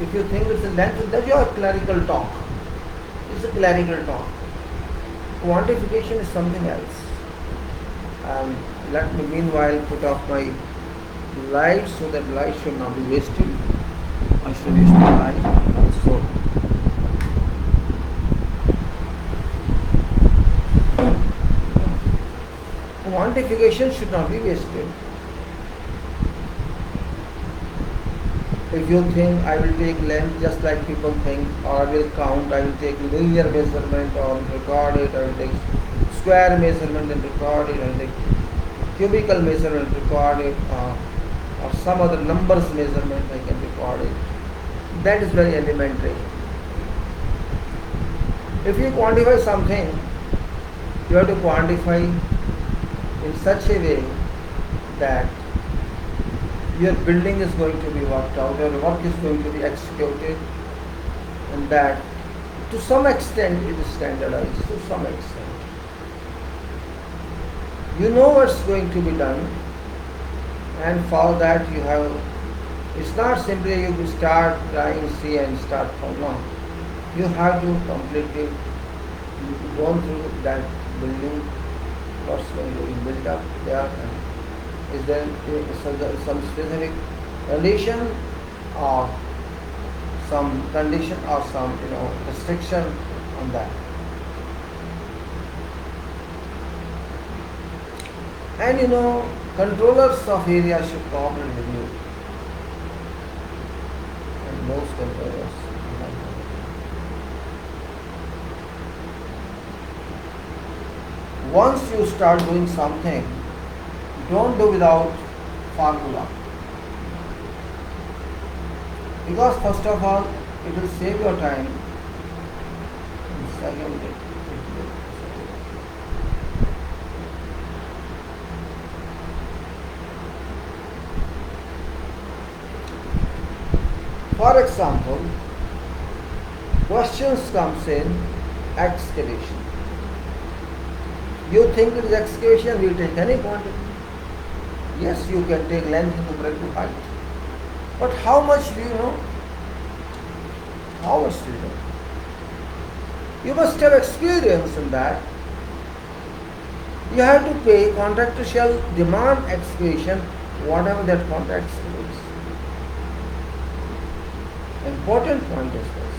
If you think it's a length, that's your clerical talk. It's a clerical talk. Quantification is something else. Let me meanwhile put off my light so that light should not be wasted. I should use the light also. Quantification should not be wasted. If you think I will take length just like people think, or I will count, I will take linear measurement or record it, I will take square measurement and record it, I will take cubical measurement, record it, or some other numbers measurement I can record it. That is very elementary. If you quantify something, you have to quantify in such a way that your building is going to be worked out, your work is going to be executed, and that to some extent it is standardized, to some extent. You know what's going to be done, and for that you have, it's not simply you will start trying, see and start from now. You have to completely go through that building, what's going to be built up there, and is there some specific condition or some condition or some restriction on that. And controllers of area should cooperate with you, and most controllers. Once you start doing something, don't do without formula. Because first of all, it will save your time. And second, for example, questions comes in excavation. You think it is excavation, you take any quantity. Yes, you can take length into breadth to height. But how much do you know? How much do you know? You must have experience in that. You have to pay, contractor shall demand excavation, whatever that contract is. Important point is this.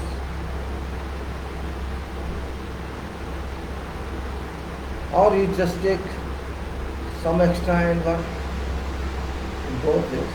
Or you just take some extra and work. Both this.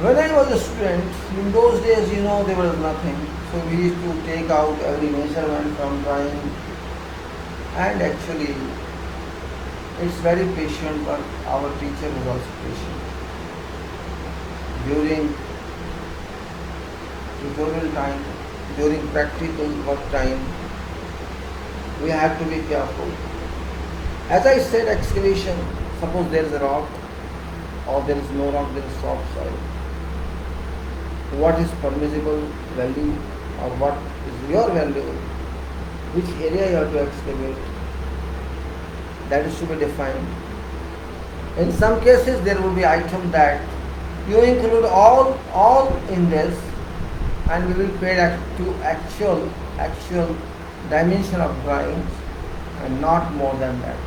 When I was a student, in those days, there was nothing. So we used to take out every measurement from drawing, and actually it's very patient, but our teacher was also patient. During tutorial time, during practical work time, we had to be careful. As I said, excavation, suppose there is a rock, or there is no rock, there is soft soil. What is permissible value, or what is your value, which area you have to excavate, that is to be defined. In some cases there will be item that you include all in this, and we will pay to actual dimension of drawings and not more than that.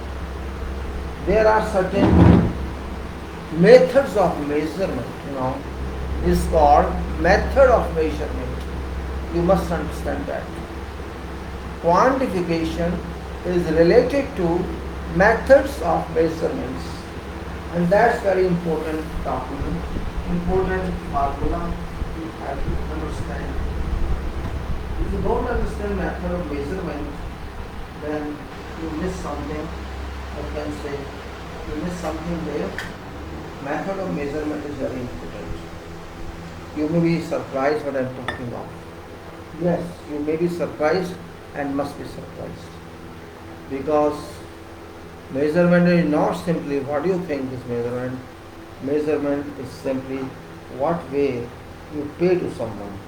There are certain methods of measurement, is called method of measurement. You must understand that. Quantification is related to methods of measurements, and that's very important document, important formula you have to understand. If you don't understand method of measurement, then you miss something. I can say you miss something there. Method of measurement is very important. You may be surprised what I am talking about. Yes, you may be surprised and must be surprised. Because measurement is not simply what you think is measurement. Measurement is simply what way you pay to someone.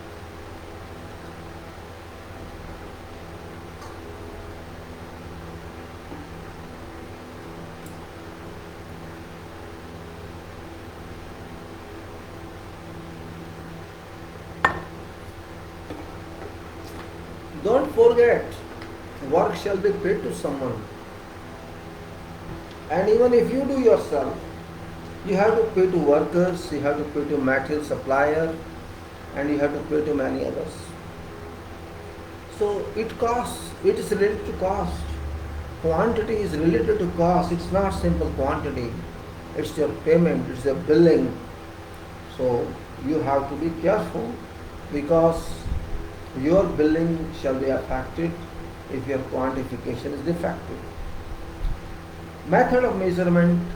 Don't forget, work shall be paid to someone. And even if you do yourself, you have to pay to workers, you have to pay to material supplier, and you have to pay to many others. So it costs, it is related to cost. Quantity is related to cost. It's not simple quantity. It's your payment, it's your billing. So you have to be careful because your billing shall be affected if your quantification is defective. Method of measurement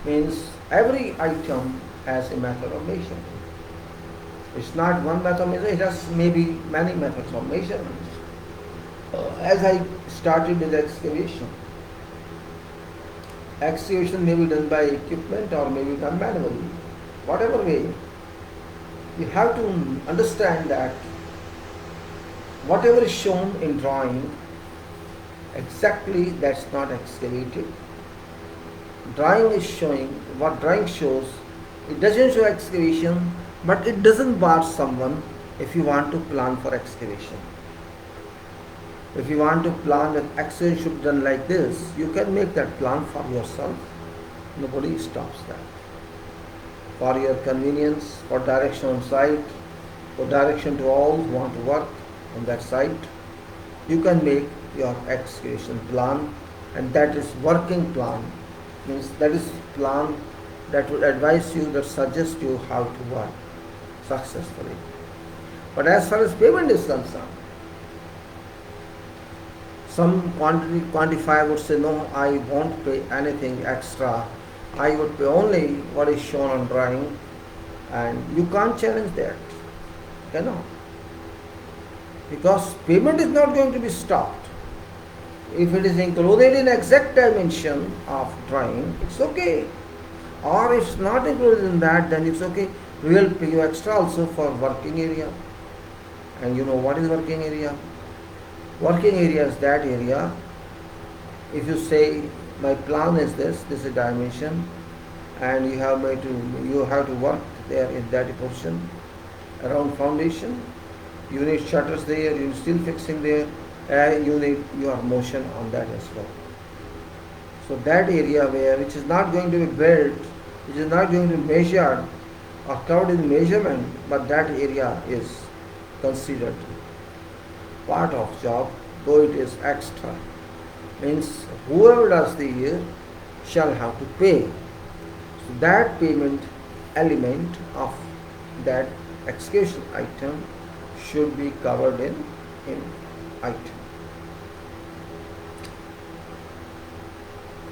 means every item has a method of measurement. It's not one method of measurement, it has maybe many methods of measurement. As I started with excavation, excavation may be done by equipment or may be done manually. Whatever way, you have to understand that whatever is shown in drawing, exactly that's not excavated. Drawing is showing, what drawing shows, it doesn't show excavation, but it doesn't bar someone if you want to plan for excavation. If you want to plan that excavation should be done like this, you can make that plan for yourself. Nobody stops that. For your convenience, for direction on site, for direction to all who want to work on that site, you can make your excavation plan, and that is working plan. Means that is plan that would advise you, that suggest you how to work successfully. But as far as payment is concerned, some quantifier would say, no, I won't pay anything extra. I would pay only what is shown on drawing, and you can't challenge that. Cannot. Because payment is not going to be stopped. If it is included in exact dimension of drawing, it's okay. Or if it's not included in that, then it's okay. We will pay you extra also for working area. And you know what is working area? Working area is that area. If you say my plan is this is a dimension, and you have to work there in that portion around foundation. You need shutters there, you need steel fixing there, and you need your motion on that as well. So that area which is not going to be built, which is not going to be measured or covered in measurement, but that area is considered part of job, though it is extra. Means whoever does the year shall have to pay. So that payment element of that excavation item should be covered in item.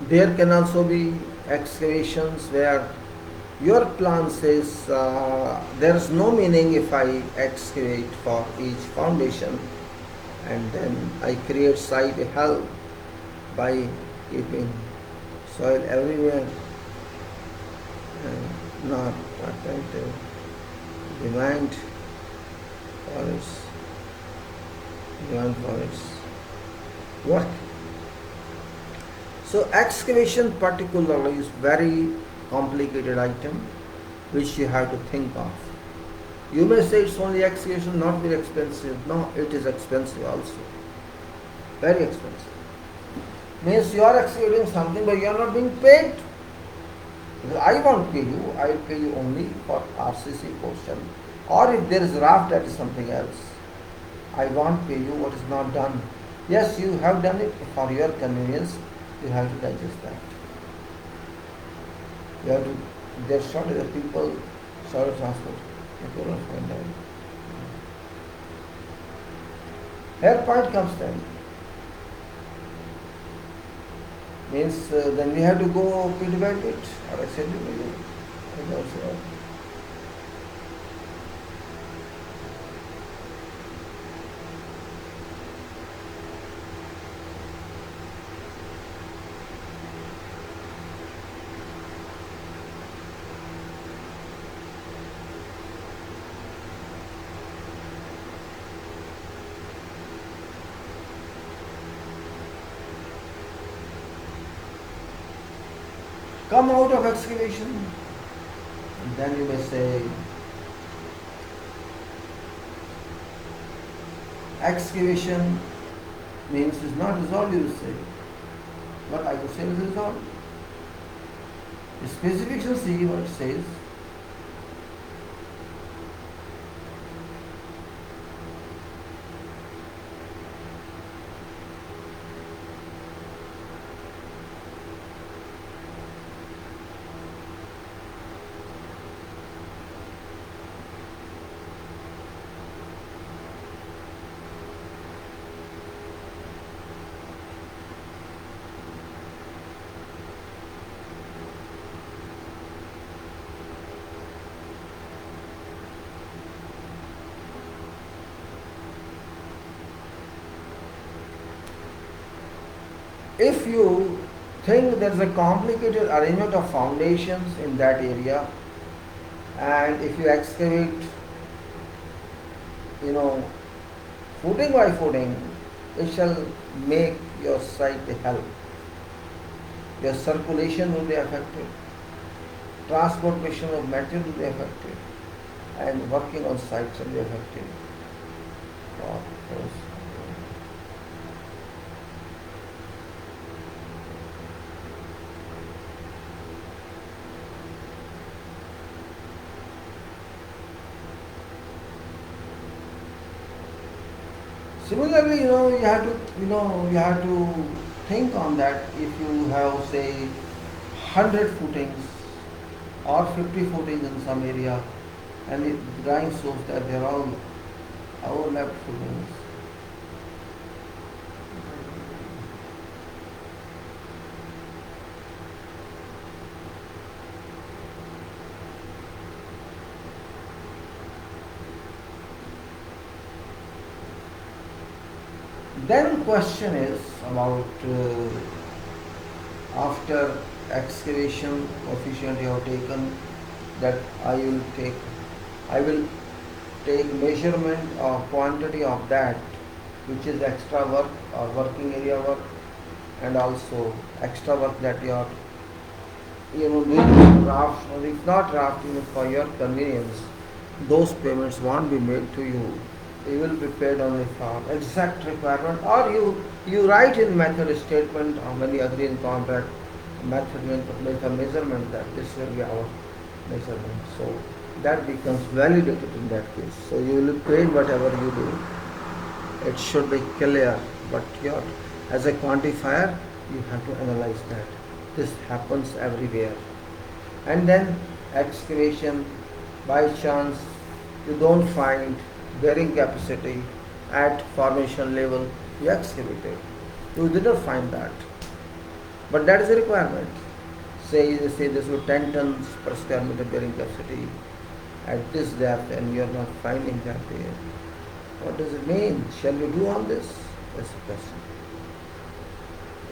There can also be excavations where your plan says there is no meaning if I excavate for each foundation and then I create site hell by keeping soil everywhere and not trying to demand for its work. So excavation particularly is very complicated item which you have to think of. You may say it's only excavation, not very expensive. No, it is expensive also. Very expensive. Means you are excavating something but you are not being paid. Because I won't pay you, I will pay you only for RCC portion. Or if there is raft, that is something else. I won't pay you what is not done. Yes, you have done it for your convenience, you have to digest that. You have to, there shortage of people, shortage of transport. You cannot find that. Here point comes then. Means then we have to go piggyback it or accept it. Come out of excavation, and then you may say, excavation means is not resolved, you will say. But I would say it is resolved. The specification see what it says. If you think there is a complicated arrangement of foundations in that area, and if you excavate, footing by footing, it shall make your site a hell. Your circulation will be affected, transportation of material will be affected, and working on site shall be affected. Similarly, you have to think on that. If you have, say, 100 footings or 50 footings in some area, and the drawing shows that they are all overlapped footings. Then question is about after excavation coefficient you have taken, that I will take measurement of quantity of that which is extra work or working area work, and also extra work that you are doing raft, or if not raft, for your convenience, those payments won't be made to you. You will be paid only for exact requirement, or you write in method statement when you agree in contract, method make a measurement that this will be our measurement. So that becomes validated in that case. So you will be paid whatever you do. It should be clear, but as a quantifier, you have to analyze that. This happens everywhere. And then excavation, by chance you don't find bearing capacity at formation level, you excavate it. You did not find that. But that is a requirement. Say this with 10 tons per square meter bearing capacity at this depth, and you are not finding that there. What does it mean? Shall we do all this? That's the question.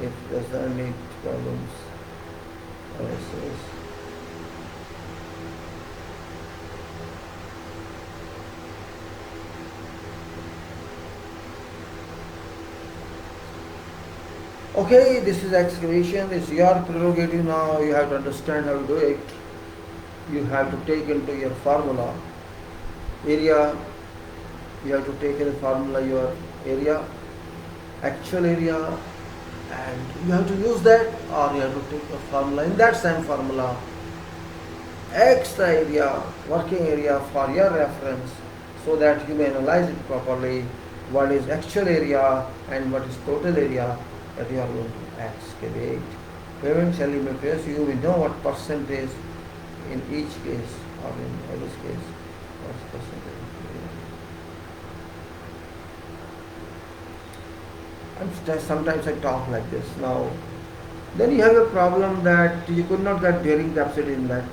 If there's any problems, okay, this is excavation, it's your prerogative now, you have to understand how to do it. You have to take into your formula area, you have to take in the formula your area, actual area, and you have to use that, or you have to take a formula. In that same formula, extra area, working area for your reference, so that you may analyze it properly, what is actual area and what is total area that you are going to excavate. Eventually, you will know what percentage in each case, or in every case, what's percentage. And sometimes I talk like this. Now, then you have a problem that you could not get bearing capacity in that.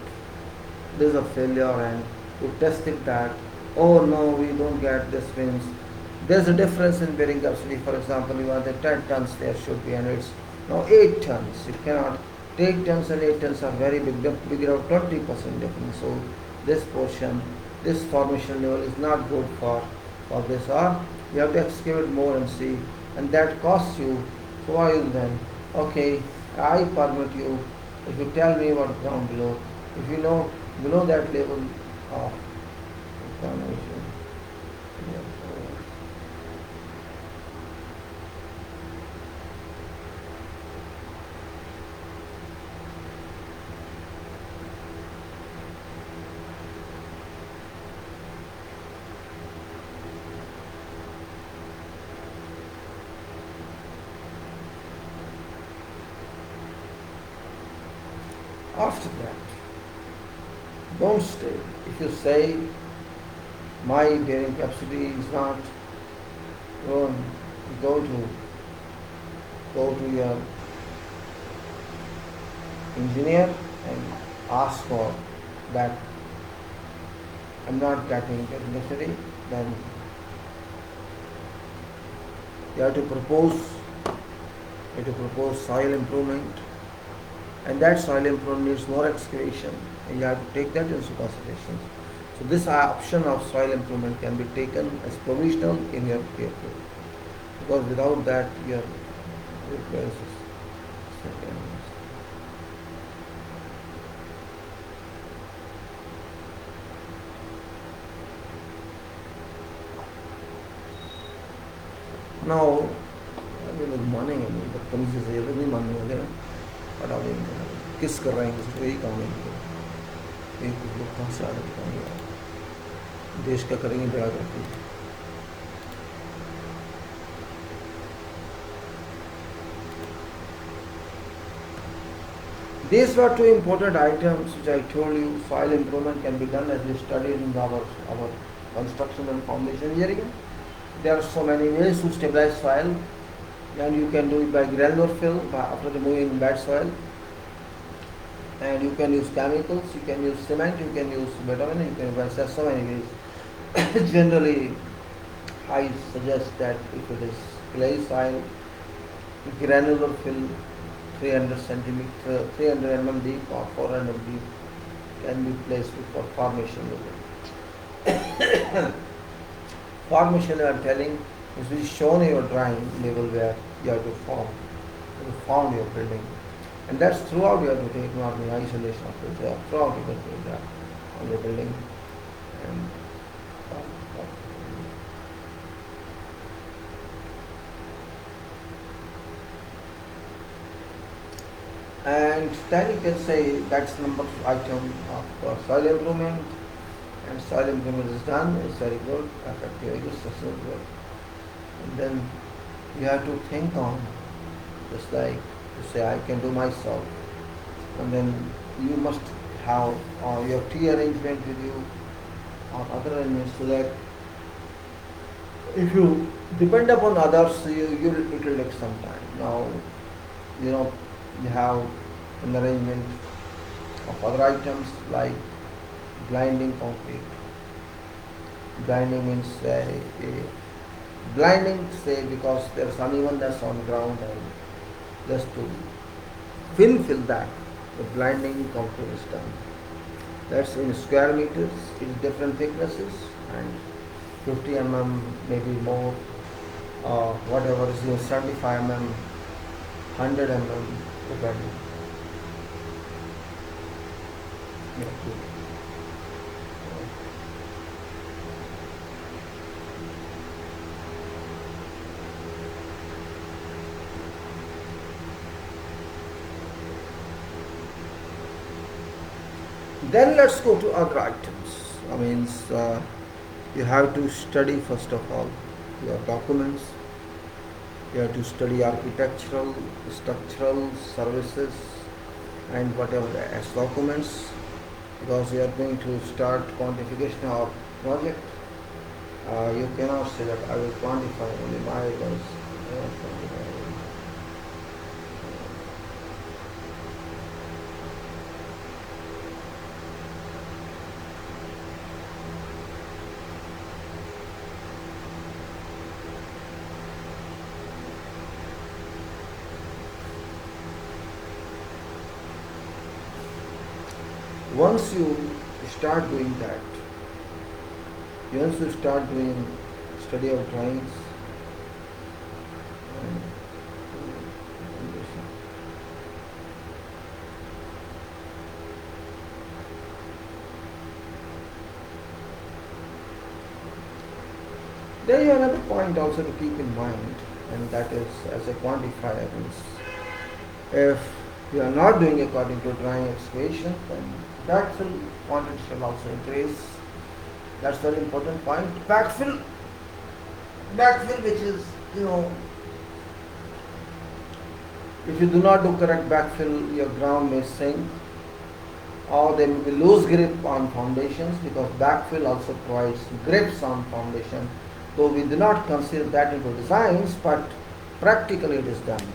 There is a failure, and you tested that. Oh no, we don't get this means. There's a difference in bearing capacity. For example, you want the 10 tons there should be, and it's now 8 tons. You cannot take tons, and 8 tons are very big. Bigger of 20% difference. So this portion, this formation level is not good for this. Or you have to excavate more and see, and that costs you. So why is then? Okay, I permit you if you tell me what ground below. If you know below that level of formation. After that, don't stay. If you say my bearing capacity is not grown, go to your engineer and ask for that. I'm not getting capacity. Then you have to propose soil improvement, and that soil improvement needs more excavation, and you have to take that into consideration. So this option of soil improvement can be taken as provisional in your PFA, because without that your requires now अभी लोग मानेंगे नहीं, बदतमीजी से ये लोग नहीं मानने वाले ना, हटा देंगे, किस कर रहे हैं किसी यही काम है, एक लोग कहाँ से आदत करेंगे, देश का करेंगे बड़ा करके. These were two important items which I told you. Soil improvement can be done as we studied in our construction and foundation engineering. There are so many ways to stabilize soil, and you can do it by granular fill after removing bad soil, and you can use chemicals, you can use cement, you can use bitumen, you can use so many ways. Generally, I suggest that if it is clay soil, granular fill 300 centimeter, 300 mm deep or 400 deep can be placed for formation level. Formation I am telling is shown in your drawing level where you have to form your building, and that's throughout you have to take not the isolation of it. Throughout you can take that on your building. And then you can say that's number item of soil improvement, and soil improvement is done, it's very good, effective, good. And then you have to think on, just like you say I can do myself, and then you must have your tea arrangement with you or other arrangements, so that if you depend upon others, it will take some time. Now, you have an arrangement of other items like blinding concrete. Blinding means blinding because there is unevenness on ground, and just to fill that, the blinding concrete is done. That's in square meters, in different thicknesses, and 50 mm, maybe more, whatever is 75 mm, 100 mm, depending. Then let's go to other items. I mean, you have to study first of all your documents. You have to study architectural, structural, services, and whatever as documents, because you are going to start quantification of project. You cannot say that I will quantify only my was. Once you start doing that, once you start doing study of drawings, there you have another point also to keep in mind, and that is as a quantifier. If you are not doing according to drawing excavation, then backfill quantity shall also increase. That's very important point. Backfill which is, if you do not do correct backfill, your ground may sink, or there may be loose grip on foundations, because backfill also provides grips on foundation, though we do not consider that into designs, but practically it is done.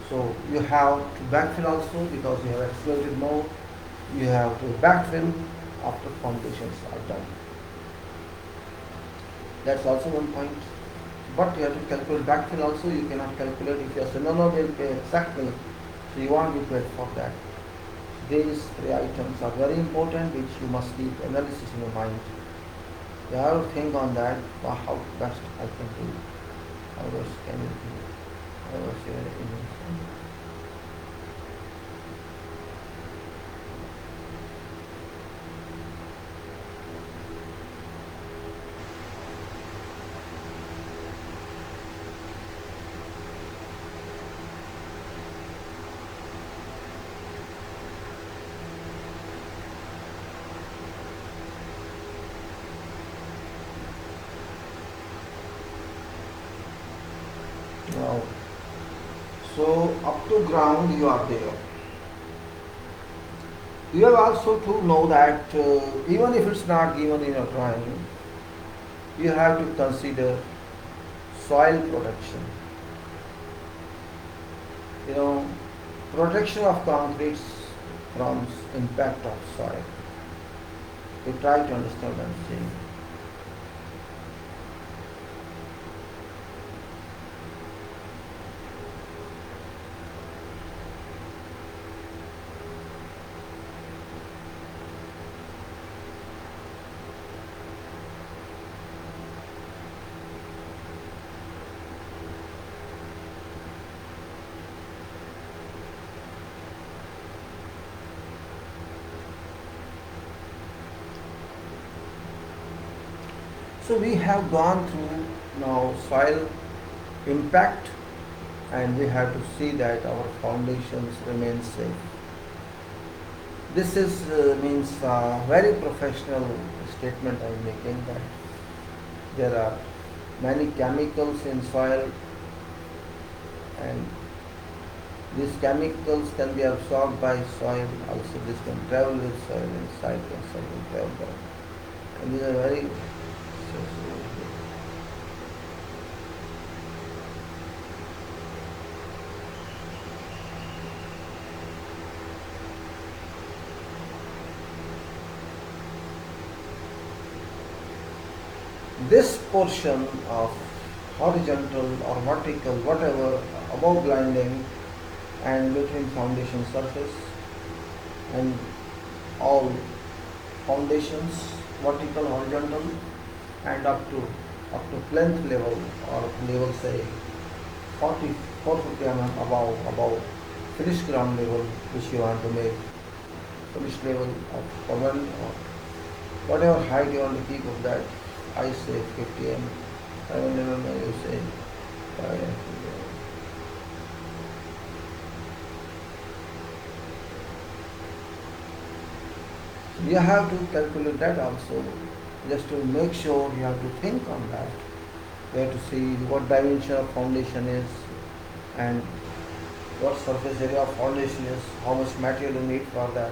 So you have to backfill also, because you have excavated more. You have to backfill after foundations are done. That's also one point. But you have to calculate backfill also. You cannot calculate if you say no, they'll pay exactly. So you won't be paid for that. These three items are very important, which you must keep analysis in your mind. You have to think on that, how best I can do. How best can you do? How best you can. Now, so up to ground you are there. You have also to know that even if it's not given in a drawing, you have to consider soil protection. Protection of concrete from impact of soil. You try to understand what I'm saying. So we have gone through now soil impact, and we have to see that our foundations remain safe. This is means very professional statement I am making, that there are many chemicals in soil, and these chemicals can be absorbed by soil. Also, this can travel with soil, and soil can travel down. And these are very this portion of horizontal or vertical, whatever, above blinding and between foundation surface, and all foundations, vertical, horizontal, and up to plinth level, or level say 450 mm above finished ground level, which you want to make finished level of common, or whatever height you want to keep of that. I say 50 mm, 7 mm, you say 5 mm. You have to calculate that also, just to make sure you have to think on that. You have to see what dimension of foundation is and what surface area of foundation is, how much material you need for that,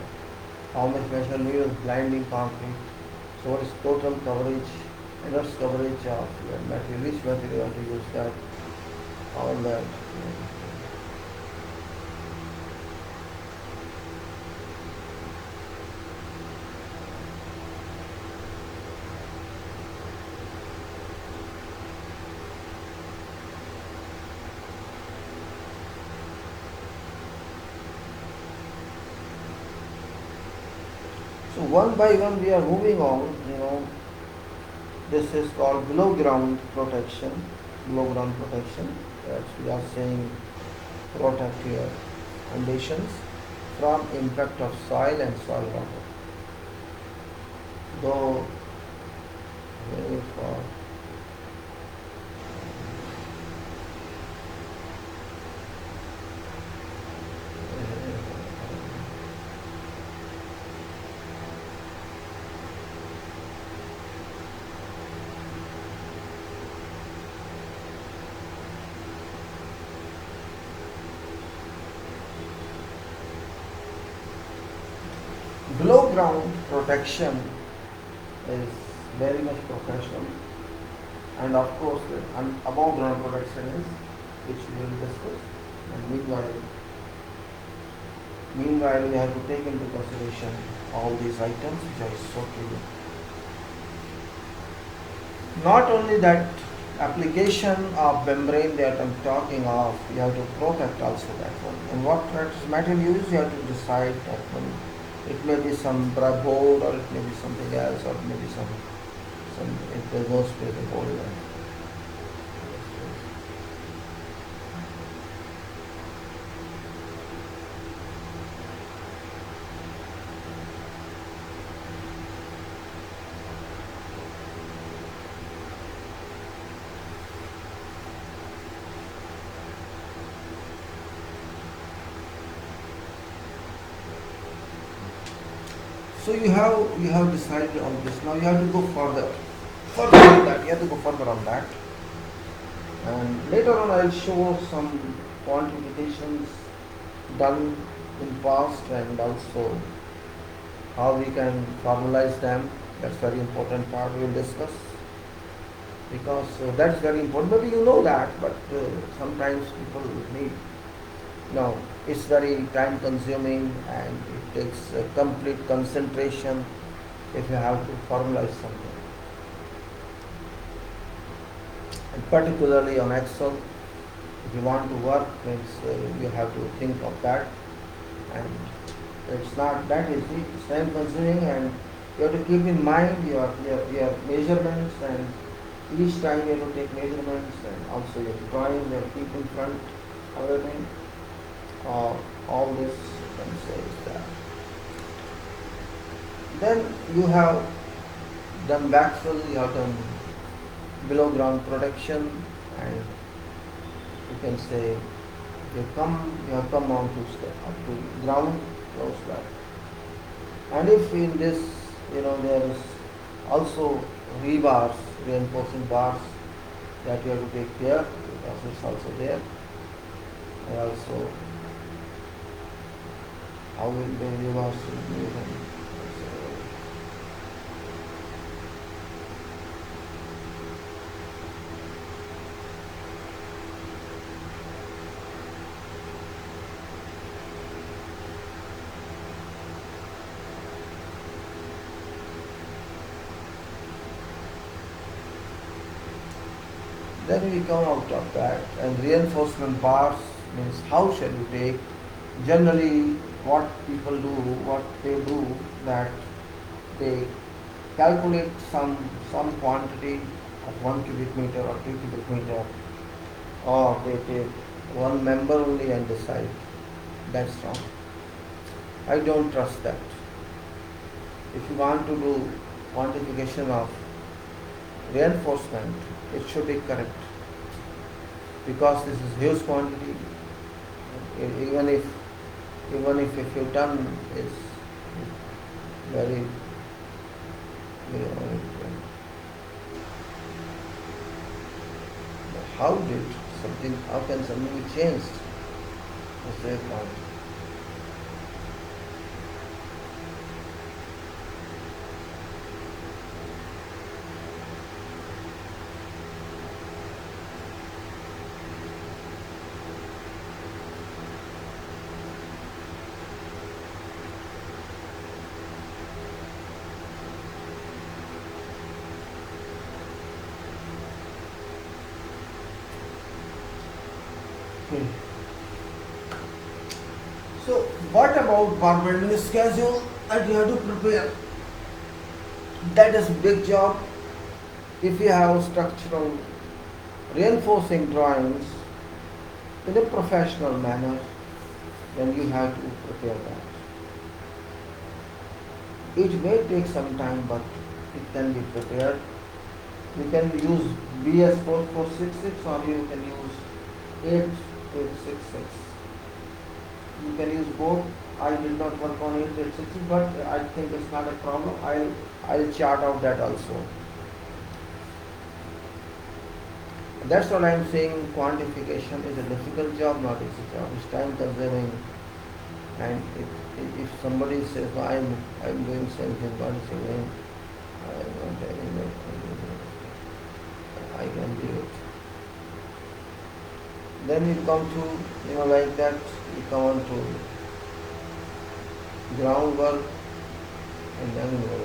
how much material you need of blinding concrete. So what is total coverage, inverse coverage of your material, which material you want to use that, all that. So one by one we are moving on. This is called below ground protection. Below ground protection. That we are saying protect your foundations from impact of soil and soil water. Though very far. Below ground protection is very much professional, and of course the above ground protection is, which we will discuss. And meanwhile we have to take into consideration all these items which I showed to you. Not only that application of membrane that I'm talking of, you have to protect also that one. And what material you use, you have to decide that one. It may be some board, or it may be something else, or it may be some if there's no space to hold that. So you have decided on this. Now you have to go further. Further on that. You have to go further on that. And later on I'll show some quantifications done in past, and also how we can formalize them. That's very important part we'll discuss, because that's very important. Maybe you know that, but sometimes people need. No, it's very time consuming, and it takes complete concentration if you have to formalize something. And particularly on Excel, if you want to work, means you have to think of that, and it's not that easy. It's time consuming, and you have to keep in mind your measurements, and each time you have to take measurements, and also your drawing, you have to keep in front everything. All this you can say is that. Then you have done backfill, you have done below ground protection, and you can say you have come on to up to ground close by. And if in this there is also rebars, reinforcing bars, that you have to take care, because it's also there. And also how will the rebars be used. Then we come out of that, and reinforcement bars means how shall you take. Generally what people do, that they calculate some quantity of 1 cubic meter or 2 cubic meter, or they take one member only and decide. That's wrong. I don't trust that. If you want to do quantification of reinforcement, it should be correct, because this is huge quantity. Even if a few ton is very, very honest. How did something, how can something be changed? That's their point. Hmm. So, what about permanent schedule that you have to prepare? That is a big job. If you have structural reinforcing drawings in a professional manner, then you have to prepare that. It may take some time, but it can be prepared. You can use BS4466 or you can use 8866. You can use both. I did not work on 8866, but I think it's not a problem. I'll chart out that also. That's what I'm saying. Quantification is a difficult job, not easy job. It's time consuming. And if somebody says, well, I'm doing same thing, what is saying, I'm not telling it, I can do it. Then you come to, like that, you come on to groundwork and then you go.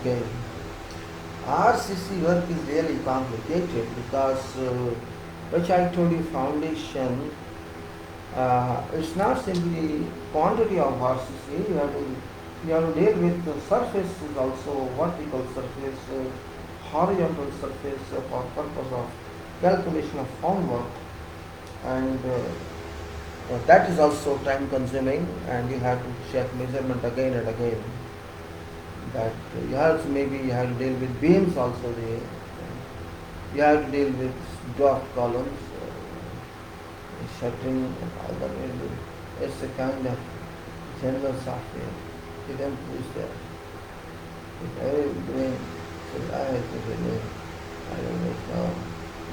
Okay. RCC work is really complicated because, which I told you, foundation, it's not simply quantity of RCC. You have to deal with the surface is also vertical surface, horizontal surface for purpose of calculation of formwork, and that is also time consuming, and you have to check measurement again and again. That you have to, maybe you have to deal with beams also. You have to deal with drop columns, shuttering, other. It's a kind of general software. You can use that. If every brain says, I have to do, I don't know now.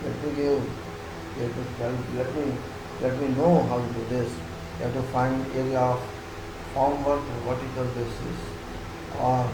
Let me give, you have to tell, let me know how to do this. You have to find area of formwork on vertical basis, or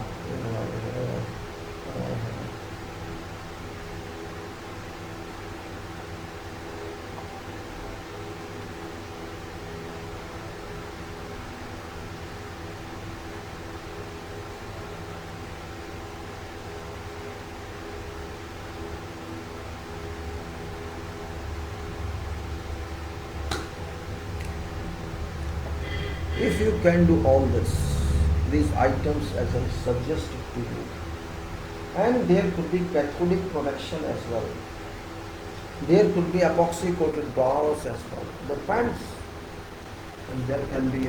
if you can do all these items as I suggested to you, and there could be cathodic protection as well. There could be epoxy coated balls as well. Depends, and there can be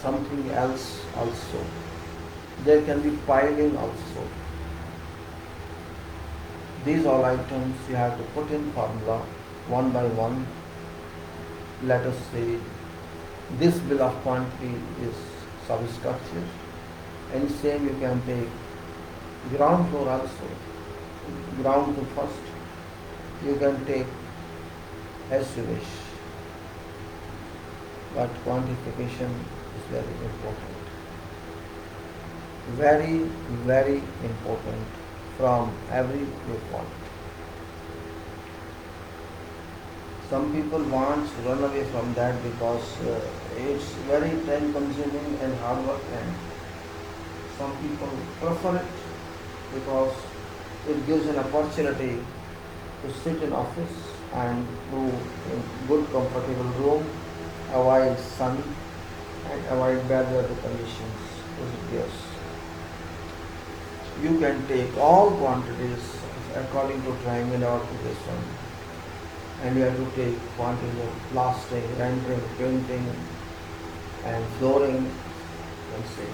something else also. There can be piling also. These all items you have to put in formula one by one. Let us say this bill of quantity is substructure, and same you can take ground floor also, ground to first, you can take as you wish, but quantification is very important, very, very important from every viewpoint. Some people want to run away from that because it's very time consuming and hard work, and some people prefer it because it gives an opportunity to sit in office and to a good comfortable room, avoid sun and avoid bad weather conditions. Yes, you can take all quantities according to triangle occupation, and you have to take quantities of plastering, rendering, painting, and flooring, let's say,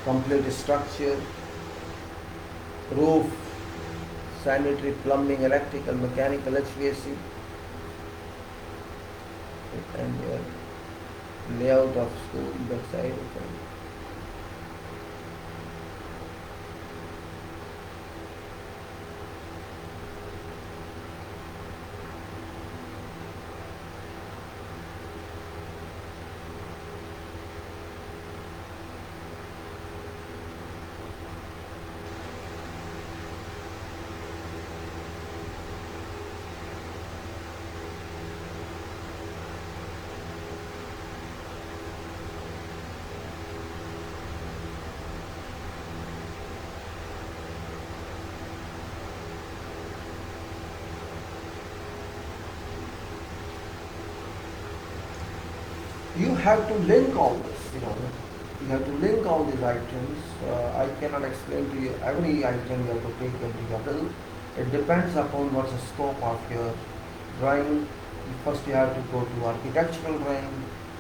complete structure, roof, sanitary, plumbing, electrical, mechanical, HVAC, and layout of school, backside. Okay. You have to link all this. You have to link all these items. I cannot explain to you every item you have to take into your bill. It depends upon what's the scope of your drawing. First you have to go to architectural drawing.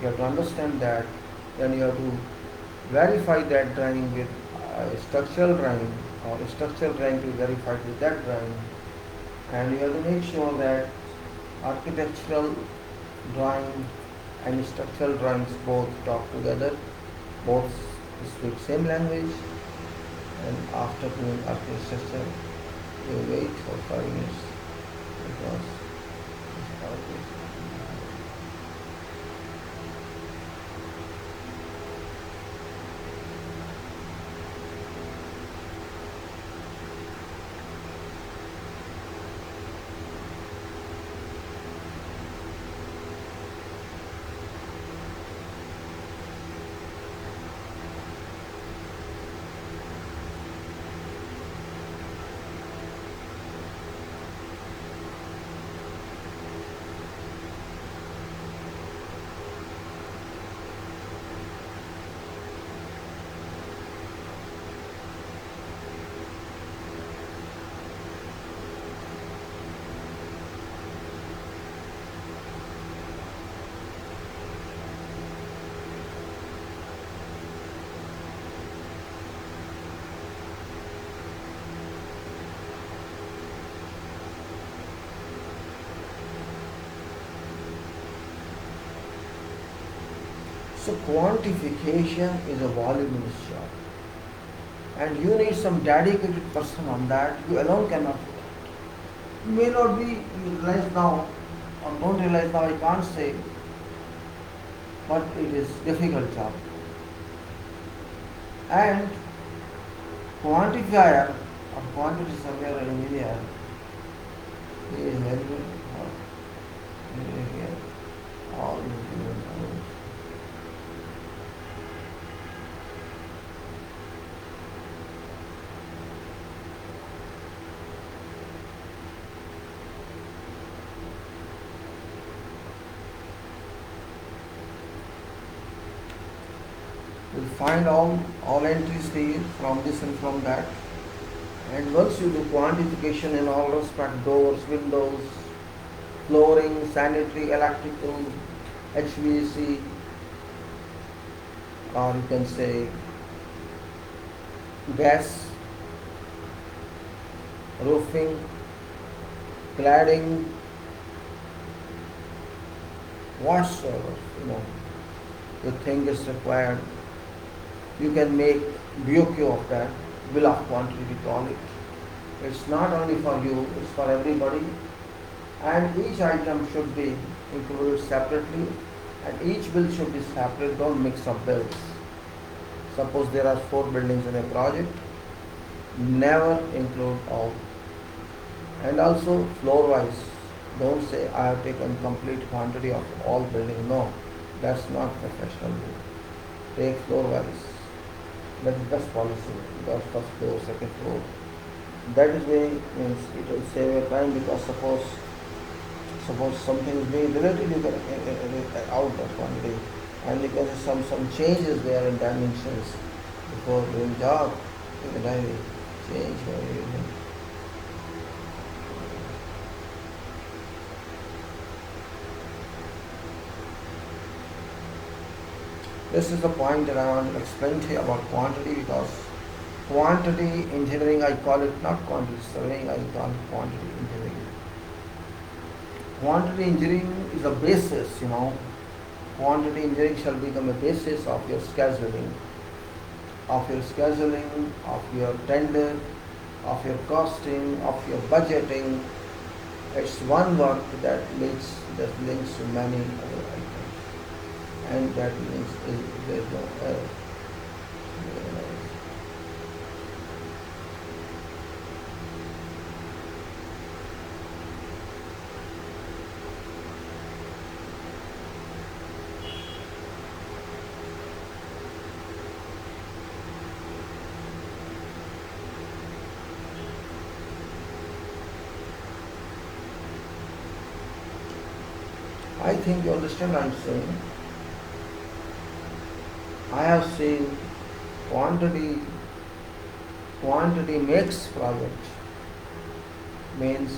You have to understand that. Then you have to verify that drawing with structural drawing, or structural drawing to be verified with that drawing. And you have to make sure that architectural drawing and structural drawings both talk together, both speak same language, and after doing architecture, you wait for 5 minutes because it's always. So quantification is a voluminous job, and you need some dedicated person on that. You alone cannot do it. You may not be realize now, or don't realize now. I can't say, but it is difficult job. And quantifier or quantity surveyor engineer is very good. All will find all entries here from this and from that. And once you do quantification in all respect, doors, windows, flooring, sanitary, electrical, HVAC, or you can say gas, roofing, cladding, whatsoever, you think is required. You can make BOQ of that, bill of quantity we call it. It's not only for you, it's for everybody. And each item should be included separately, and each bill should be separate. Don't mix up bills. Suppose there are 4 buildings in a project, never include all. And also floor wise, don't say I have taken complete quantity of all buildings. No, that's not professional. Take floor wise. That is best policy, because first floor, second floor. That is way means it will save your time, because suppose Suppose something is being deleted, you can out that quantity, and you can some changes there in dimensions before doing job. You can directly change or anything. This is the point that I want to explain to you about quantity, because quantity engineering, I call it not quantity surveying, I call it quantity engineering. Quantity engineering is a basis, Quantity engineering shall become a basis of your scheduling, of your tender, of your costing, of your budgeting. It's one work that links to many other items, and that links is there's no error. I think you understand what I'm saying. I have seen quantity quantity makes project, means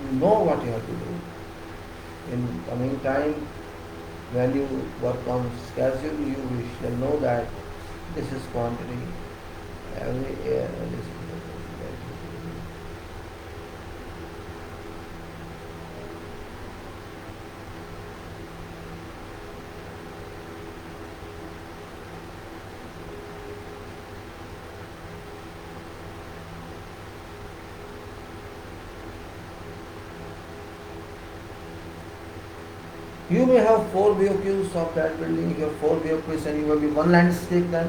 you know what you have to do. In coming time, when you work on schedule, you shall know that this is quantity. Every year, this is You may have 4 BOQs of that building. If you have 4 BOQs, and you will be one landscape then,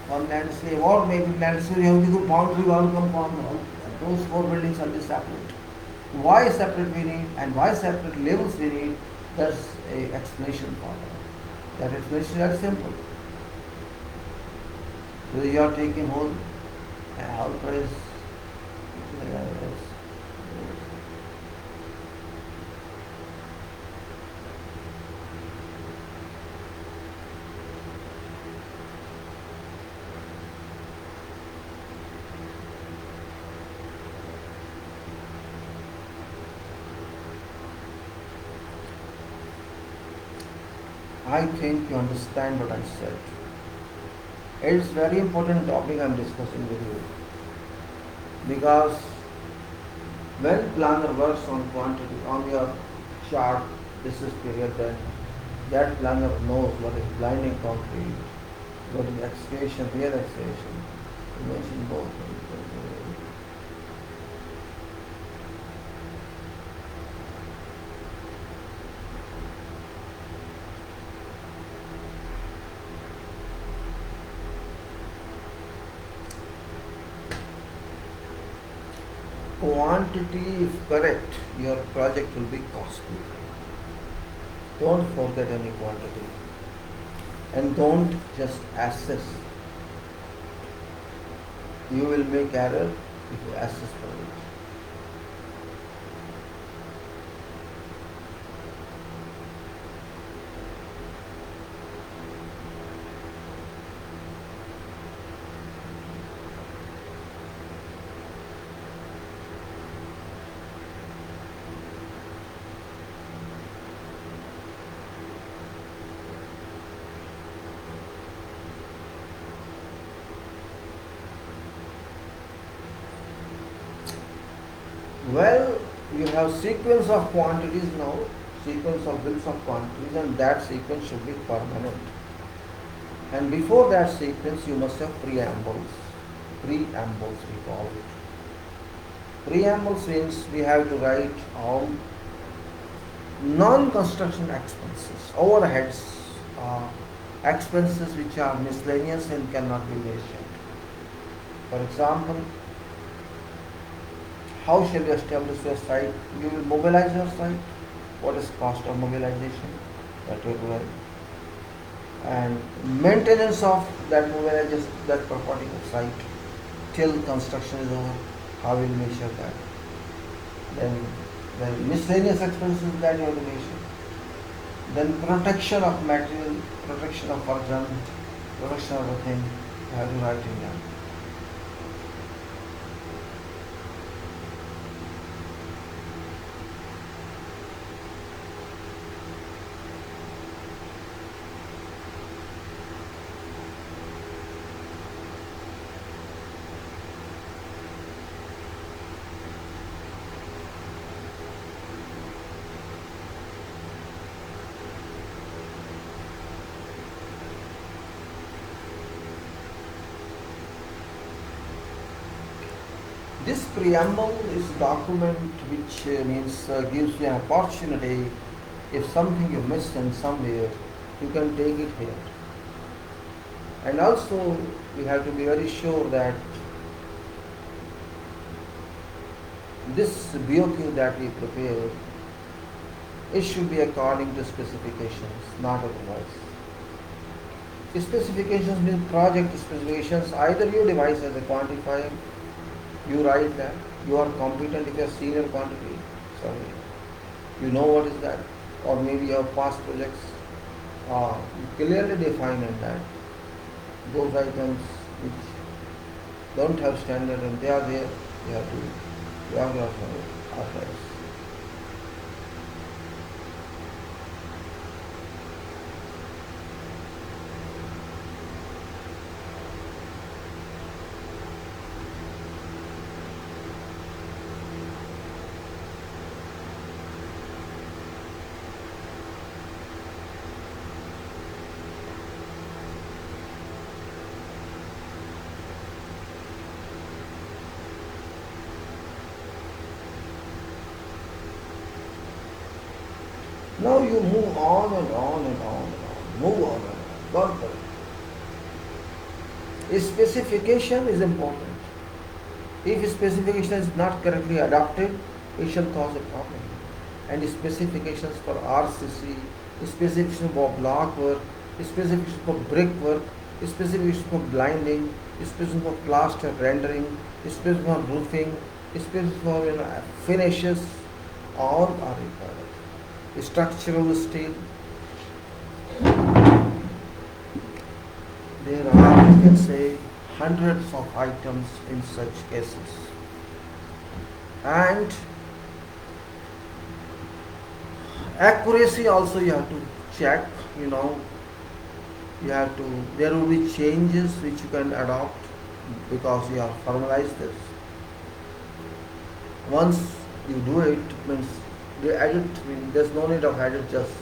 or maybe landscape, you have to do boundary wall, compound wall. Those 4 buildings are be separate. Why separate we need, and why separate levels we need, that's a explanation for that. That explanation is very simple. So you are taking whole price. I think you understand what I said. It's very important topic I'm discussing with you, because when planner works on quantity on your chart, this is period, then that planner knows what is blinding concrete, what is excavation, real excavation. You mentioned both. Quantity, if correct, your project will be costly. Don't forget any quantity, and don't just assess. You will make error if you assess for it. Well, you have sequence of quantities now, sequence of bills of quantities, and that sequence should be permanent. And before that sequence, you must have preambles. Preambles we call it. Preambles means we have to write all non-construction expenses, overheads, expenses which are miscellaneous and cannot be mentioned. For example, how shall you establish your site? You will mobilize your site. What is cost of mobilization? That will be, and maintenance of that mobilization, that property of site till construction is over. How will you measure that? Then Then miscellaneous expenses that you have to mention. Then protection of material, protection of person, protection of a thing, you have to write it down. This preamble is a document which means gives you an opportunity. If something you missed in somewhere, you can take it here. And also, we have to be very sure that this BOQ that we prepare, it should be according to specifications, not otherwise. Specifications mean project specifications. Either you devise as a quantifier, you write that, you are competent if you are senior quantity, sorry, you know what is that, or maybe you have past projects, you clearly define in that those items which don't have standard and they are there, you have to authorize. Now you move on and on and on and on. Move on and on. Don't worry. A specification is important. If a specification is not correctly adopted, it shall cause a problem. And specifications for RCC, specifications for block work, specifications for brick work, specifications for blinding, specifications for plaster rendering, specifications for roofing, specifications for finishes, all are required. Structural steel. There are, you can say, hundreds of items in such cases. And accuracy also you have to check, you know, there will be changes which you can adopt because you have formalized this. Once you do it, means the edit, there's no need of edit, just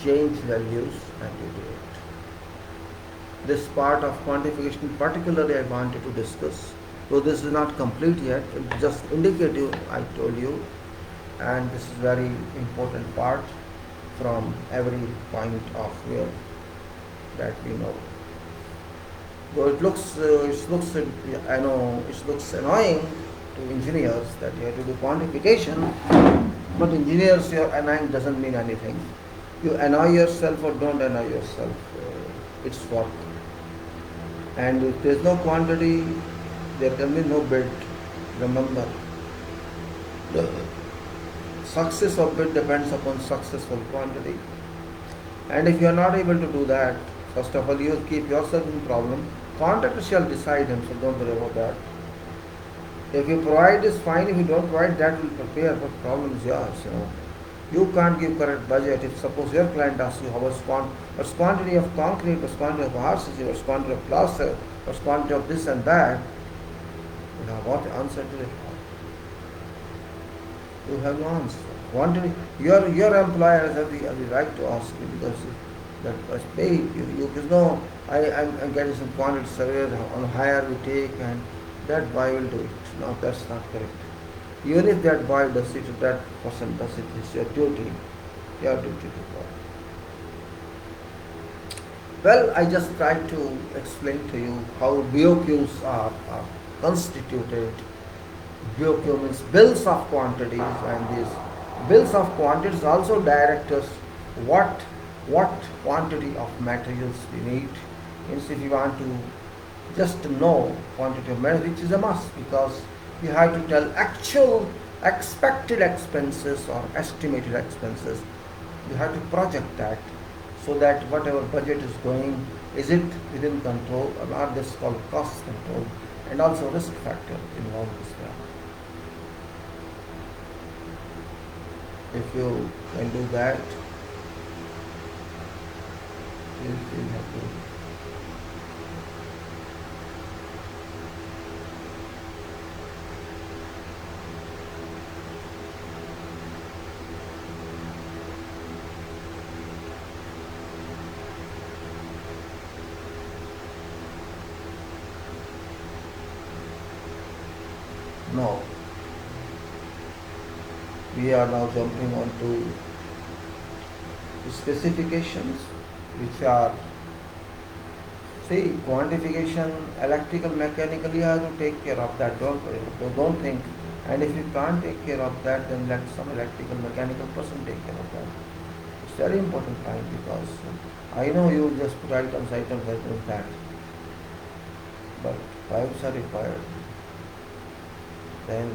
change values and you do it. This part of quantification particularly I wanted to discuss. So this is not complete yet, it's just indicative I told you, and this is very important part from every point of view that we know. Though it looks I know it looks annoying to engineers that you have to do quantification. But engineers, your annoying doesn't mean anything. You annoy yourself or don't annoy yourself, it's work. And if there is no quantity, there can be no bid. Remember, the success of bid depends upon successful quantity. And if you are not able to do that, first of all, you will keep yourself in problem. Contractor shall decide himself, don't worry about that. If you provide is fine, if you don't provide, that will prepare, but problem is yours, you know. You can't give correct budget. If suppose your client asks you what's quantity of concrete, what's quantity of RCC, what's quantity of plaster, what's quantity of this and that, you have what answer to it? You have no answer. Quantity, your employer has the right to ask you because that was paid. You know, I'm getting some quantity survey on hire we take and that boy will do it. No, that's not correct. Even if that boy does it, that person does it, it's your duty. Your duty to God. Well, I just tried to explain to you how BOQs are constituted. BOQ means bills of quantities, and these bills of quantities also direct us what quantity of materials we need. Means if you want to just know quantity of material, which is a must because you have to tell actual expected expenses or estimated expenses. You have to project that so that whatever budget is going, is it within control or not? This is called cost control, and also risk factor involved as well. If you can do that, you'll feel happy. No, we are now jumping on to specifications, which are, see, quantification, electrical, mechanical, you have to take care of that. Don't worry. So don't think. And if you can't take care of that, then let some electrical, mechanical person take care of that. It's very important point because I know you just put items are doing that, but pipes are required. Then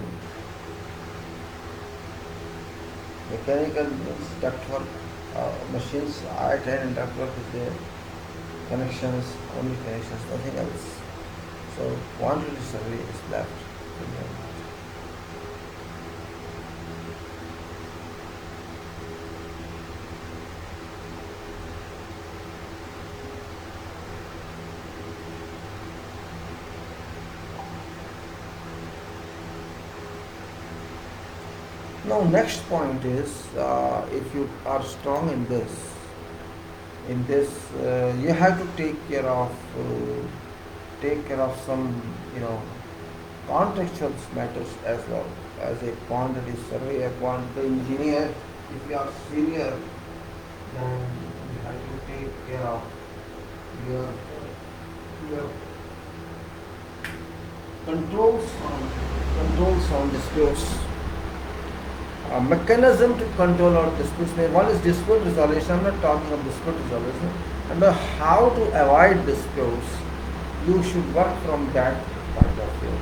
mechanical means ductwork, machines, I-10 and ductwork is there, connections, only connections, nothing else. So quantity survey is left. Now next point is if you are strong in this you have to take care of some contextual matters as well as a quantity surveyor, quantity engineer. If you are senior, then you have to take care of your controls on disputes. A mechanism to control our disputes. One is dispute resolution. I'm not talking of dispute resolution. And how to avoid disputes, you should work from that point of view.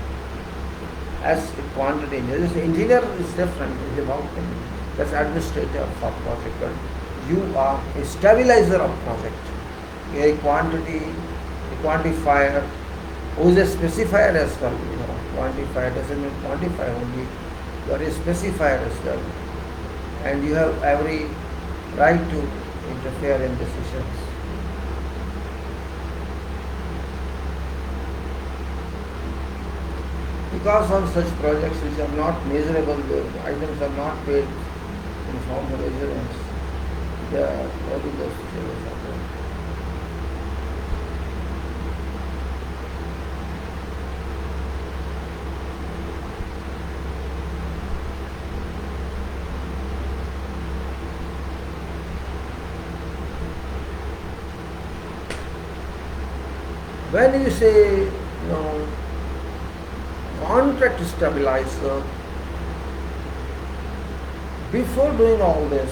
As a quantity engineer, engineer is different. It's about that's administrator of project. But you are a stabilizer of project. A quantifier, who is a specifier as well. Quantifier doesn't mean quantify only. You are a specifier as well, and you have every right to interfere in decisions. Because on such projects which are not measurable, the items are not paid in form of measurements, they are very those failures are there. When you say, contract stabilizer, before doing all this,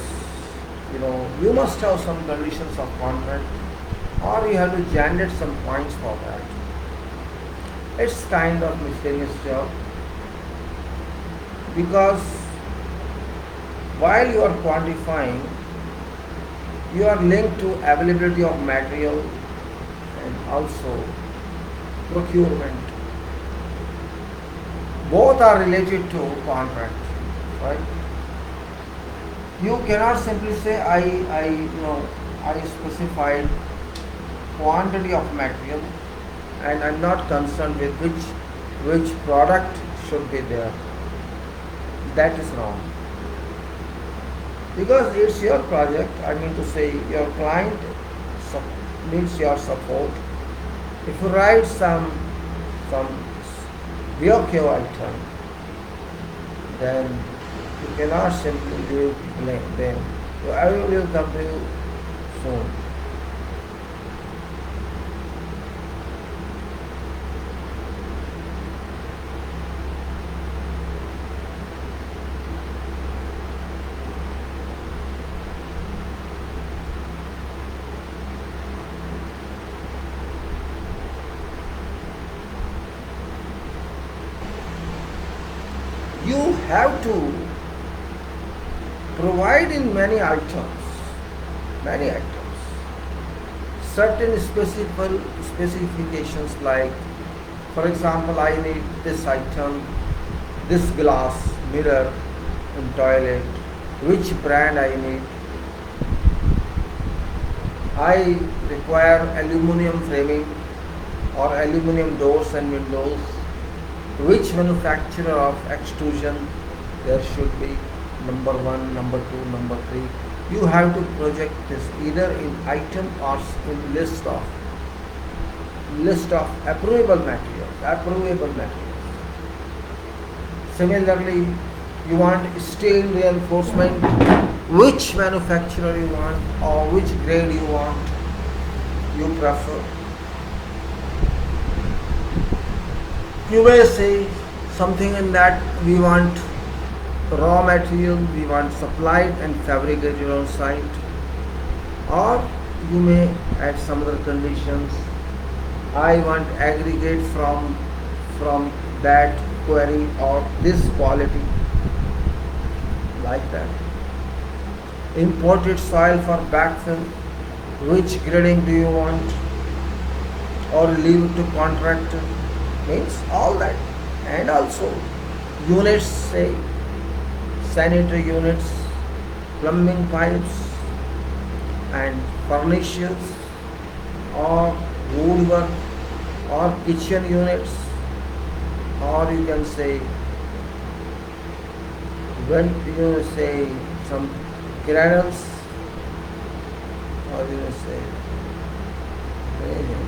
you must have some conditions of contract, or you have to generate some points for that. It's kind of mysterious job, because while you are quantifying, you are linked to availability of material and also procurement. Both are related to contract, right? You cannot simply say I specified quantity of material and I'm not concerned with which product should be there. That is wrong. Because it's your project, I mean to say your client needs your support. If you write some BOQ item, then you cannot simply blame them. So I will come to you soon. You have to provide in many items, certain specifications like, for example, I need this item, this glass mirror in toilet, which brand I need. I require aluminum framing or aluminum doors and windows. Which manufacturer of extrusion there should be, number 1, number 2, number 3. You have to project this either in item or in list of approvable materials. Similarly, you want steel reinforcement, which manufacturer you want or which grade you prefer. You may say something in that we want raw material, we want supplied and fabricated on site, or you may add some other conditions. I want aggregate from that quarry or this quality, like that. Imported soil for backfill, which grading do you want, or leave it to contractor, means all that. And also units, say sanitary units, plumbing pipes and furnitures, or woodwork, or kitchen units, or you can say when you say some granels, or you can say anything.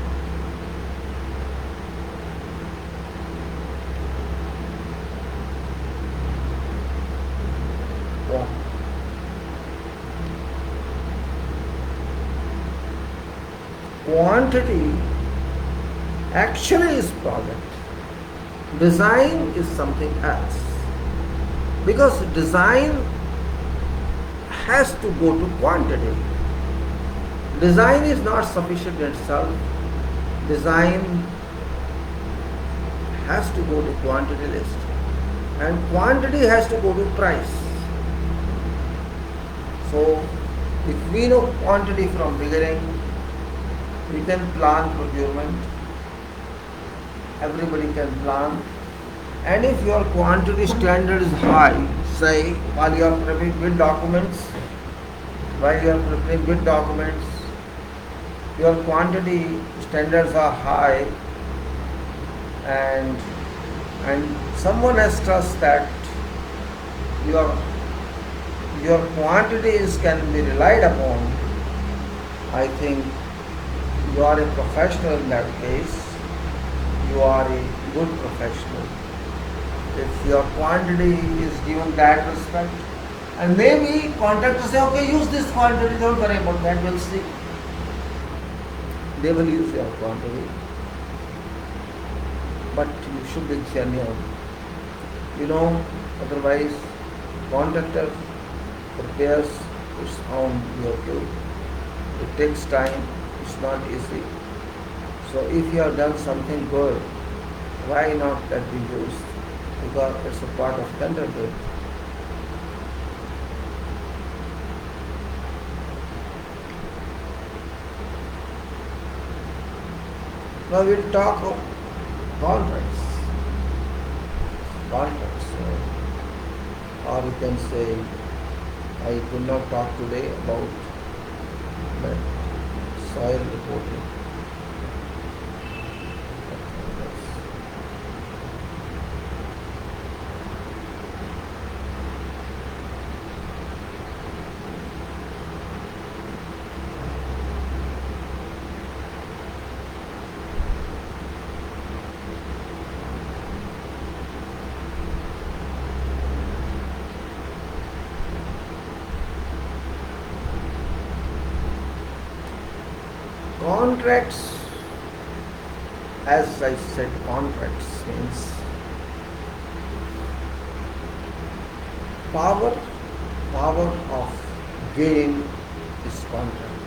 Quantity actually is product. Design is something else, because design has to go to quantity. Design is not sufficient in itself. Design has to go to quantity list, and quantity has to go to price. So if we know quantity from beginning, we can plan procurement. Everybody can plan. And if your quantity standard is high, say while you are preparing bid documents, your quantity standards are high, and someone has trust that your quantities can be relied upon, I think you are a professional in that case. You are a good professional. If your quantity is given that respect, and maybe contractors say, okay, use this quantity, don't worry about that, we'll see. They will use your quantity. But you should be genuine. Otherwise, contractor prepares its own BOQ. It takes time. It's not easy. So if you have done something good, why not that be used? Because it's a part of tender bid. Now we'll talk of contracts. Or you can say, I could not talk today about that soil reporting. Contracts, as I said, contracts means power of game is contract.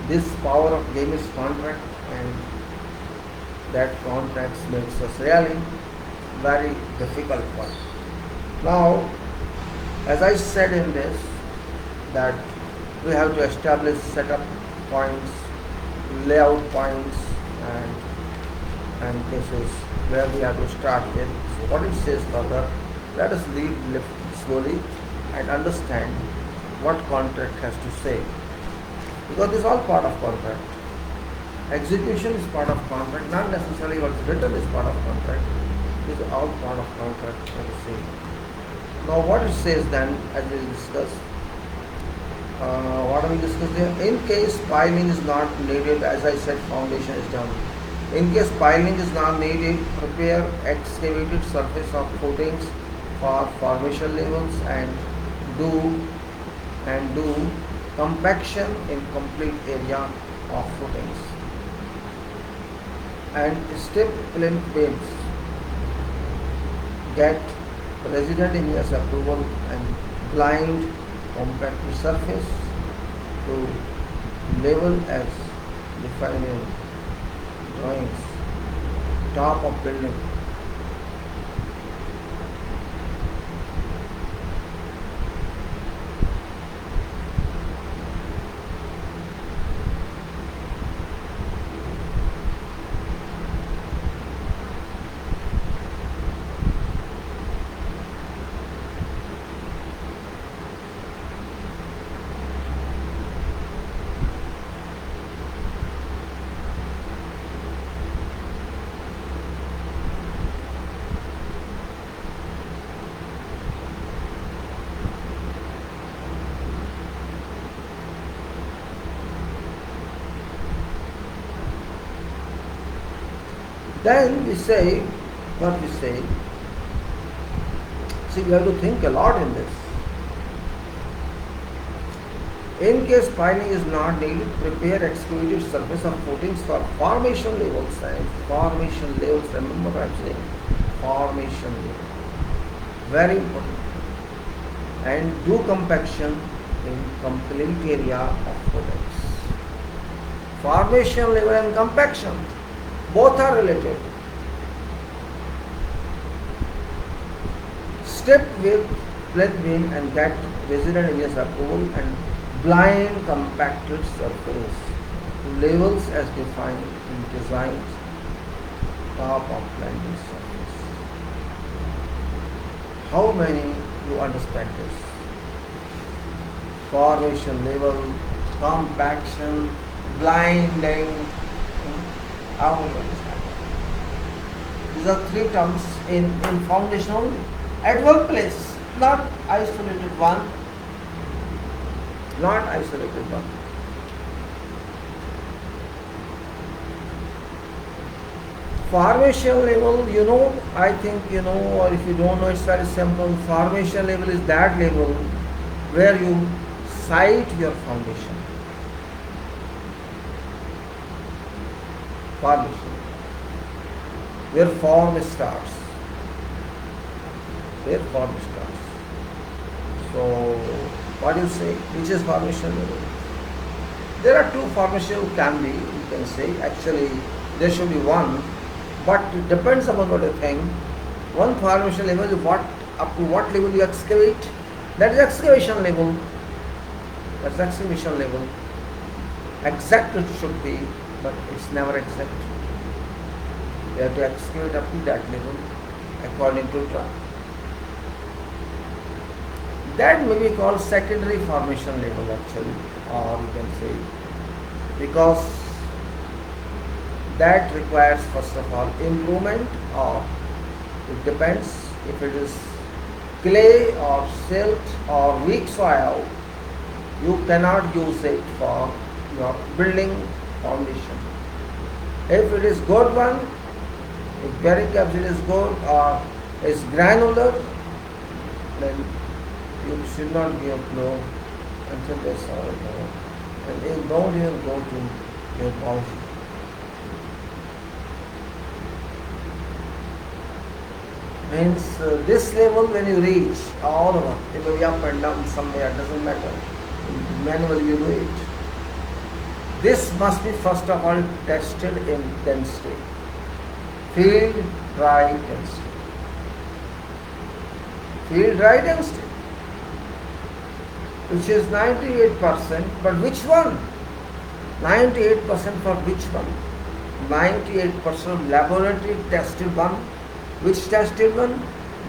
This power of game is contract, and that contracts makes us really very difficult one. Now, as I said in this, that we have to establish setup points, layout points, and this is where we have to start with. So what it says further, let us read slowly and understand what contract has to say, because this is all part of contract. Execution is part of contract, not necessarily what's written is part of contract. It is all part of contract, let us see. Now what it says then, as we discuss, what are we discussing here? In case piling is not needed, as I said, foundation is done. In case piling is not needed, prepare excavated surface of footings for formation levels and do compaction in complete area of footings. And step plinth beams. Get resident engineer's approval and blind compacted surface to level as defined in drawings. Top of building. Then we say, what we say, see, we have to think a lot in this. In case piling is not needed, prepare excavated surface of footings for formation levels. And formation levels, remember what I am saying, formation level, very important. And do compaction in complete area of footings. Formation level and compaction, both are related. Step with plinth beam and get resident engineer's approval and blind compacted surface levels as defined in designs top of blended surface. How many you understand this? Formation level, compaction, blinding. How do you understand? These are three terms in foundation only. At one place, not isolated one. Not isolated one. Formation level, you know, I think you know, or if you don't know, it's very simple. Formation level is that level where you site your foundation. Formation. Where form starts. Where form starts. So, what do you say? Which is formation level? There are two formation can be, you can say. Actually, there should be one, but it depends upon what you think. One formation level is what, up to what level you excavate. That is excavation level. That's excavation level. Exact it should be, but it's never exact. You have to excavate up to that level according to draft. That may be called secondary formation level actually, or you can say, because that requires first of all improvement, or it depends if it is clay or silt or weak soil, you cannot use it for your building foundation. If it is good one, if bearing capacity is good or is granular, then you should not give blow until they soil level. And they don't even go to your boundary. Means this level when you reach all over, it may be up and down somewhere, doesn't matter. Manually you do it. This must be first of all tested in density. Field dry density. field dry density, which is 98%, but which one? 98% for which one? 98% laboratory tested one. Which tested one?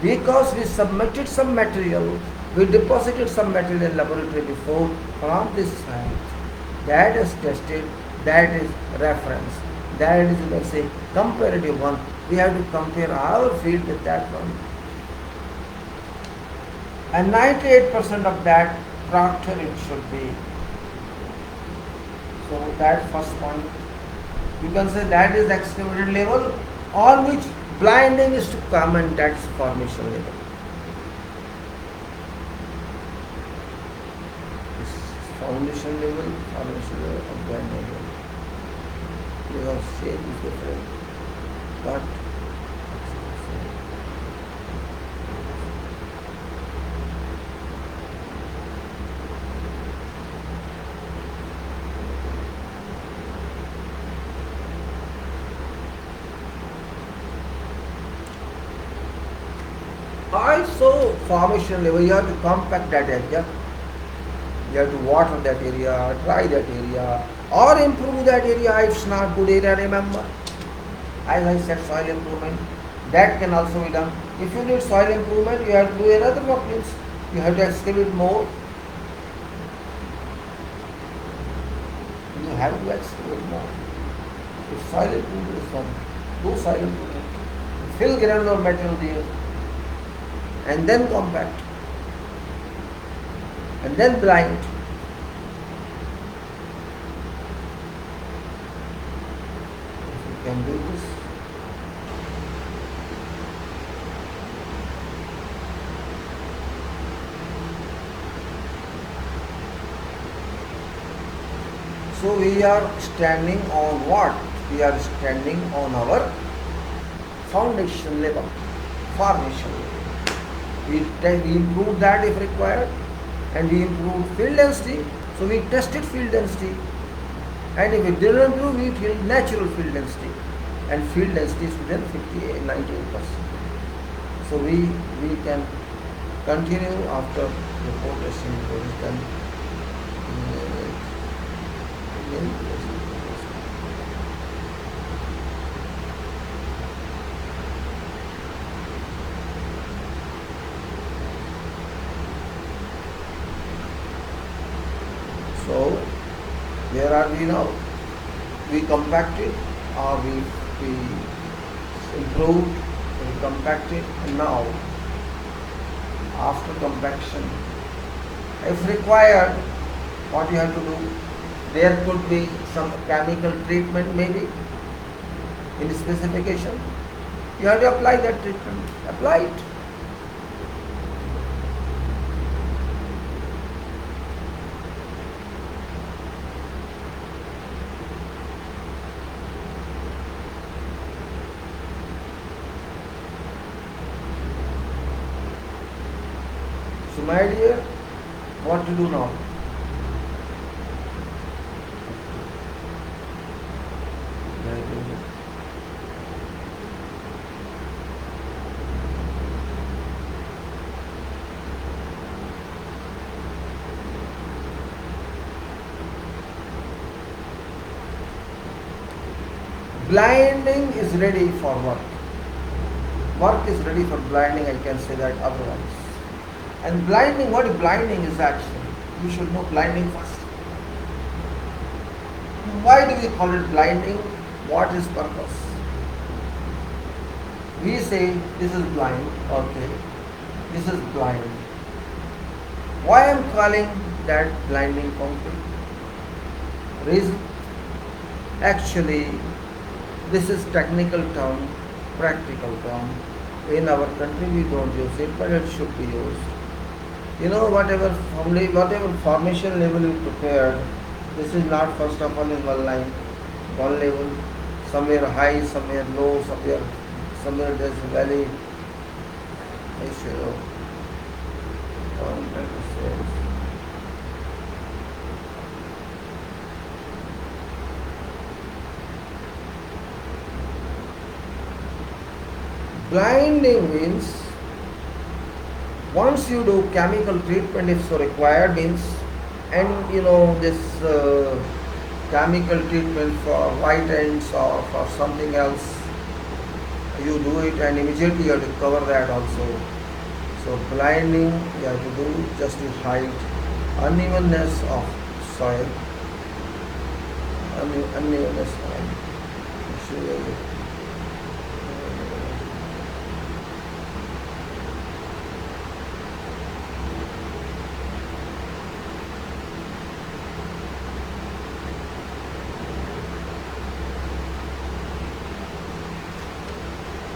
Because we submitted some material, we deposited some material in laboratory before from this site. That is tested, that is reference. That is, let's say, comparative one. We have to compare our field with that one. And 98% of that proctor it should be. So that first point, you can say that is excavated level on which blinding is to come, and that's formation level. This is foundation level, formation level, and blinding level. Because shape is different, but also formation level, you have to compact that area, you have to water that area, dry that area, or improve that area if it's not good area. Remember, as I said, soil improvement, that can also be done. If you need soil improvement, you have to do another work, means you have to excavate more. You have to excavate more. If soil improvement is done, do soil improvement, fill granular material there, and then compact, and then blind. If you can do this, so we are standing on what? We are standing on our foundation level, formation level. We improve that if required, and we improve field density. So we tested field density, and if we didn't improve, we feel natural field density, and field density is within 98%. So we can continue after the quotation is done. So where are we now? We compacted, or we improved, we compacted, and now after compaction, if required, what you have to do? There could be some chemical treatment maybe in the specification. You have to apply that treatment. Apply it. So my dear, what to do now? Blinding is ready for work. Work is ready for blinding, I can say that otherwise. And blinding, what blinding is actually? You should know blinding first. Why do we call it blinding? What is purpose? We say this is blind, okay, this is blind. Why I am calling that blinding concrete? Reason? Actually, this is technical term, practical term. In our country we don't use it, but it should be used. You know, whatever formation level you prepared, this is not first of all in one line, one level, somewhere high, somewhere low, somewhere there's a valley. I should know. Blinding means Once you do chemical treatment if so required means, and this chemical treatment for white ends or for something else, you do it and immediately you have to cover that also. So blinding you have to do just to hide unevenness of soil, unevenness of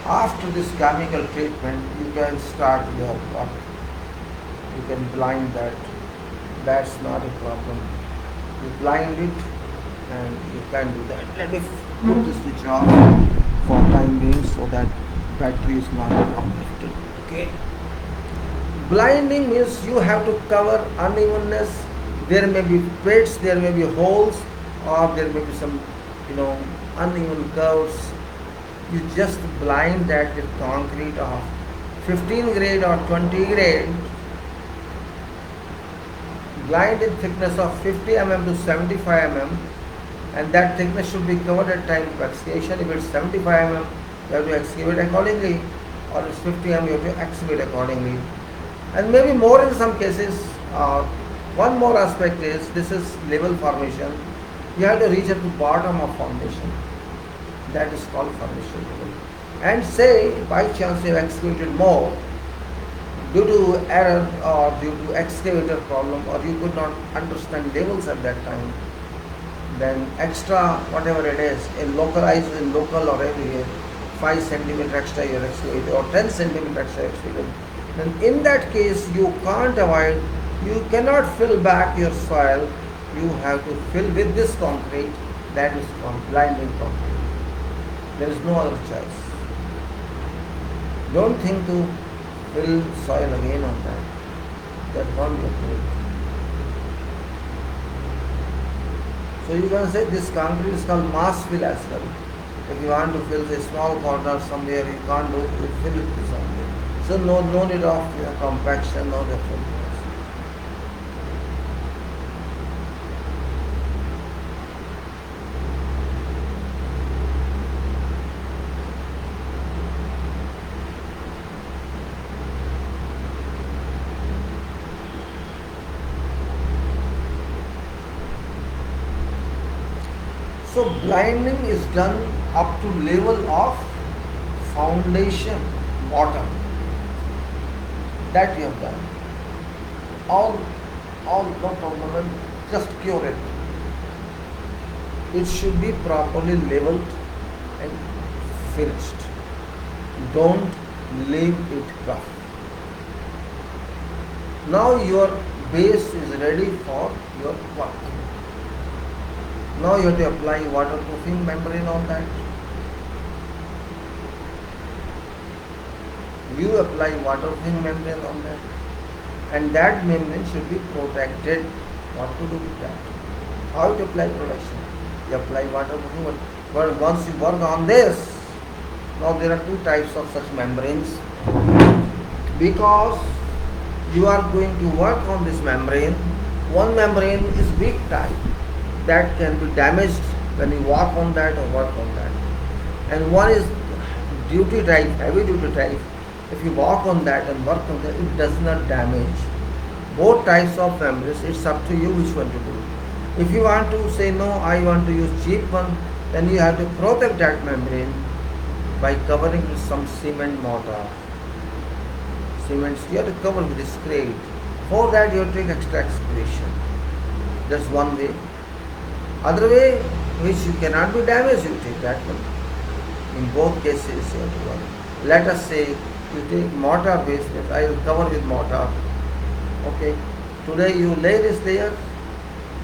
after this chemical treatment, you can start your work. You can blind that. That's not a problem. You blind it and you can do that. Let me put this switch off for time being so that battery is not uplifted. Okay. Blinding means you have to cover unevenness. There may be pits, there may be holes, or there may be some, uneven curves. You just blind that with concrete of 15 grade or 20 grade, blind in thickness of 50 mm to 75 mm, and that thickness should be covered at time of excavation. If it's 75 mm, you have to excavate accordingly, or it's 50 mm, you have to excavate accordingly, and maybe more in some cases. One more aspect is this is level formation. You have to reach up to bottom of foundation. That is called formation level. And say by chance you have excavated more due to error or due to excavator problem, or you could not understand levels at that time, then extra whatever it is, in local or everywhere, 5 centimeter extra you are excavated or 10 centimeter extra excavated. Then in that case you can't avoid, you cannot fill back your soil, you have to fill with this concrete. That is called blinding concrete. There is no other choice. Don't think to fill soil again on that. That won't be good. So you can say this concrete is called mass fill as well. If you want to fill a small corner somewhere, you can't do it, you fill it with something. So no need of compaction, no difference. So blinding is done up to level of foundation bottom. That you have done. All no problem, just cure it. It should be properly leveled and finished. Don't leave it rough. Now your base is ready for your work. Now you have to apply waterproofing membrane on that. You apply waterproofing membrane on that, and that membrane should be protected. What to do with that? How to apply protection? You apply waterproofing, but once you work on this, now there are two types of such membranes. Because you are going to work on this membrane, one membrane is weak type, that can be damaged when you walk on that or work on that, and one is duty type, heavy duty type. If you walk on that and work on that, it does not damage. Both types of membranes, it's up to you which one to do. If you want to say no, I want to use cheap one, then you have to protect that membrane by covering with some cement mortar. Cement, you have to cover with this grade. For that you have to take extra excavation. That's one way. Other way, which you cannot be damaged, you take that one. In both cases, you have to work. Let us say you take mortar basement, I will cover with mortar. Okay, today you lay this layer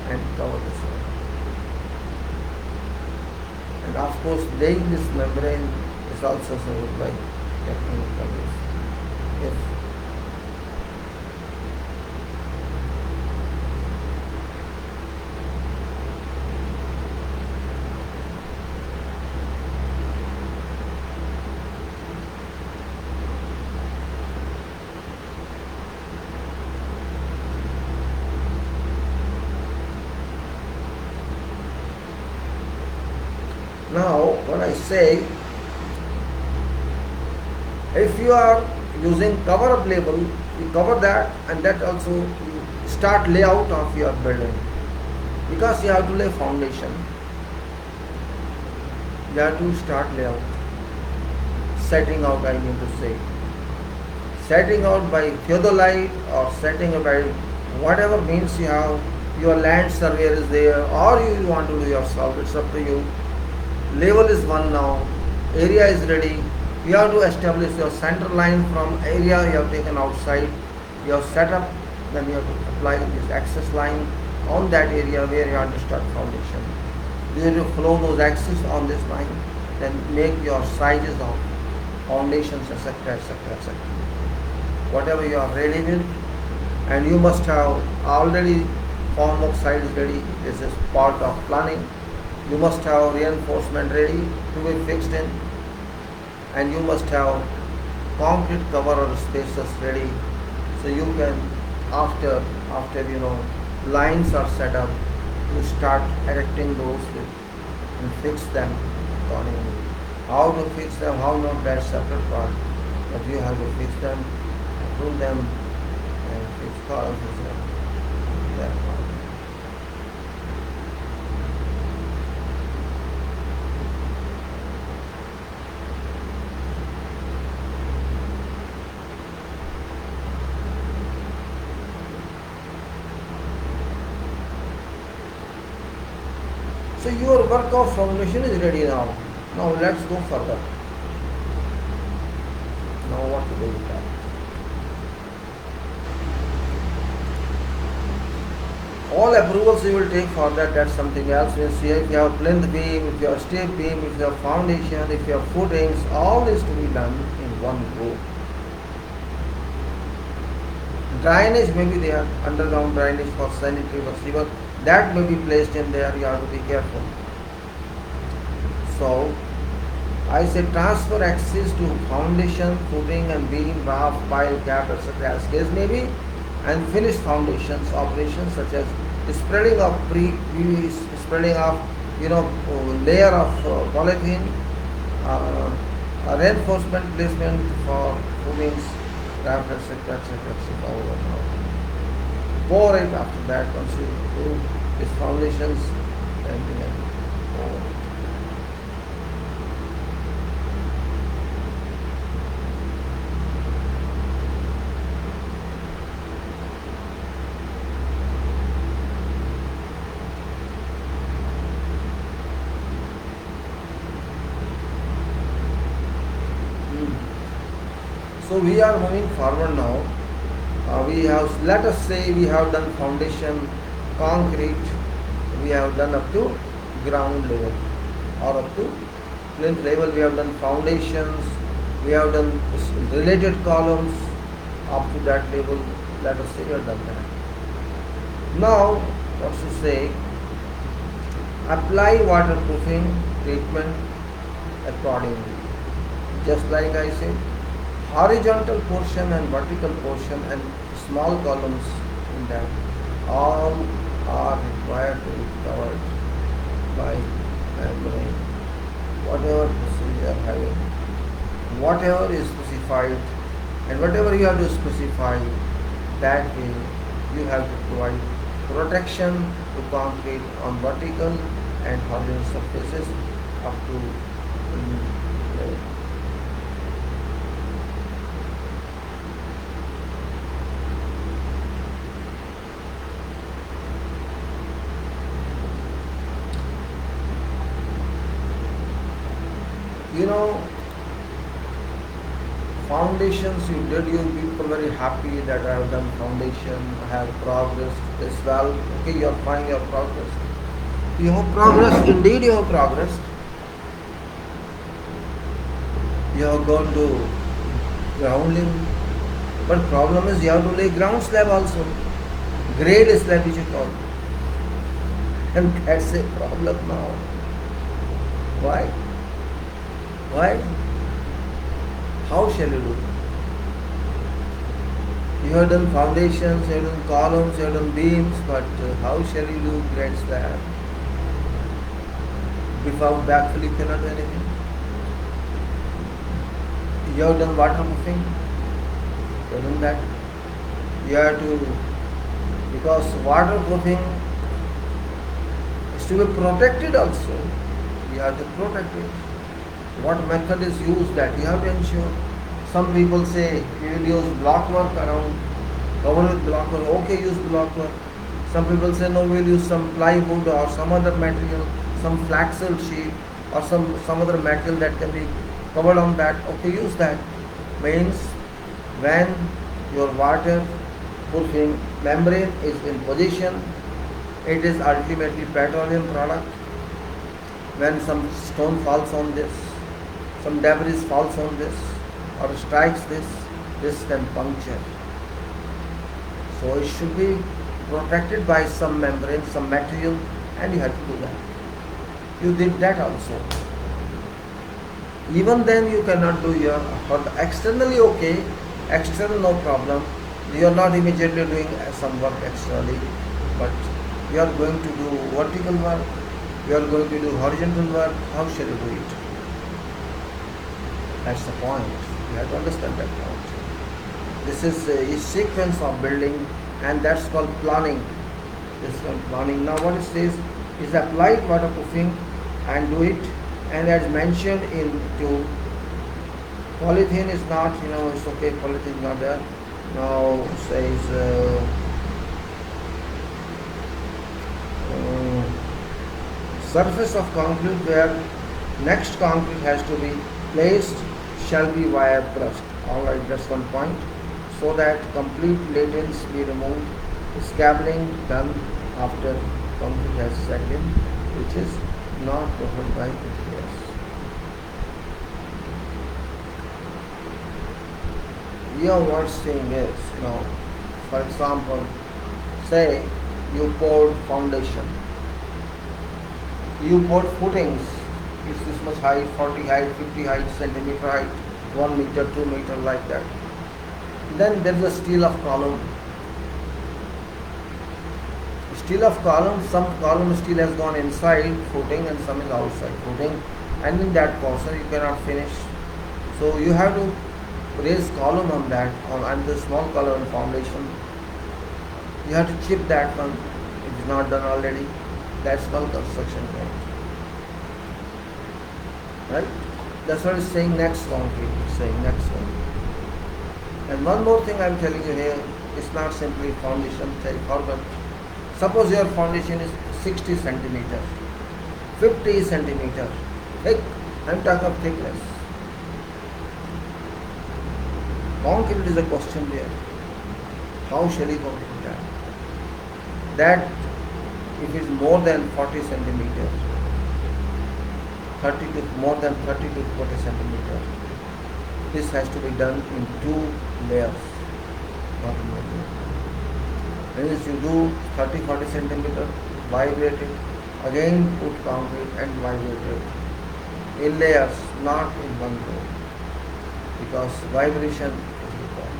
and cover this one. And of course, laying this membrane is also served by technical covers. If Now, when I say, if you are using cover up label, you cover that, and that also you start layout of your building, because you have to lay foundation. You have to start layout, setting out, I mean to say, setting out by theodolite or setting out by whatever means you have. Your land surveyor is there, or you want to do yourself, it's up to you. Level is one now, area is ready. You have to establish your center line from area you have taken outside. You have set up, then you have to apply this access line on that area where you have to start foundation. You have to flow those axes on this line, then make your sizes of foundations, etc., etc., etc. Whatever you are ready with, and you must have already form of sides ready. This is part of planning. You must have reinforcement ready to be fixed in, and you must have concrete cover or spaces ready, so you can after lines are set up, you start erecting those and fix them accordingly. How to fix them, how not, that separate part, but you have to fix them, approve them, and fix columns that part. So your work of foundation is ready now. Now let's go further. Now what to do with that? All approvals you will take for that, that's something else. Means here, if you have plinth beam, if you have steel beam, if you have foundation, if you have footings, all is to be done in one go. Drainage, maybe they are underground drainage for sanitary or that may be placed in there, you have to be careful. So I say transfer access to foundation, footing and beam, raft, pile, cap, etc. as case may be, and finish foundations operations such as spreading of spreading of layer of polythene, reinforcement placement for footings, raft, etc., etc., etc. Pour it after that once you do these foundations, then you can pour it. So we are moving forward now. We have, let us say we have done foundation, concrete, we have done up to ground level or up to plinth level. We have done foundations, we have done related columns up to that level. Let us say we have done that. Now, what to say? Apply waterproofing treatment accordingly. Just like I said, horizontal portion and vertical portion and small columns in that all are required to be covered by membrane. Whatever procedure you are having, whatever is specified, and whatever you have to specify, that way you have to provide protection to concrete on vertical and horizontal surfaces up to level. Foundations you did, you people very happy that I have done foundation, I have progressed as well. Okay, you are fine, you have progressed. You have progressed, indeed you have progressed. You have gone to grounding, but problem is you have to lay ground slab also. Grade slab which you call. And that's a problem now. Why? Why? How shall you do? You have done foundations, you have done columns, you have done beams, but how shall you do grade slab? Without backfill, you cannot do anything. You have done waterproofing, you have done that. You have to, because waterproofing is to be protected also. You have to protect it. What method is used, that you have to ensure. Some people say you will use block work around, cover with block work. Okay, use block work. Some people say no, we'll use some plywood or some other material, some flaxel sheet or some other material that can be covered on that. Okay, use that. Means when your waterproofing membrane is in position, it is ultimately petroleum product. When some stone falls on this, some debris falls on this or strikes this can puncture. So it should be protected by some membrane, some material, and you have to do that. You did that also. Even then you cannot do your, for the externally okay, external no problem. You are not immediately doing some work externally, but you are going to do vertical work, you are going to do horizontal work. How shall you do it? That's the point. You have to understand that point. This is a sequence of building, and that's called planning. This is called planning. Now what it says is apply waterproofing and do it. And as mentioned into polythene is not, it's okay, polythene is not there. Now says surface of concrete where next concrete has to be placed shall be wire brushed. Alright, that's one point. So that complete latents be removed. Scabbling done after concrete has set in, which is not covered by PTS. Your worst thing is, for example, say you poured foundation, you poured footings, it's this much height, 40 height, 50 height, centimeter height, 1 meter, 2 meter, like that. Then there is a steel of column. Steel of column, some column steel has gone inside footing and some is outside footing, and in that portion you cannot finish. So you have to raise column on that, on the small column foundation. You have to chip that one. It is not done already. That's one construction point. Right? That's what it's saying next concrete. It's saying next concrete. And one more thing I'm telling you here, it's not simply foundation, say forget. Suppose your foundation is 60 centimeter, 50 centimeter thick. I'm talking of thickness. Concrete is a question there. How shall you concrete that? That if it is more than 40 centimeter, 30 to more than 30 to 40 centimeter, this has to be done in 2 layers, not in 1 layer. Means you do 30-40 centimeter, vibrate it, again put concrete and vibrate it in layers, not in one go, because vibration is required.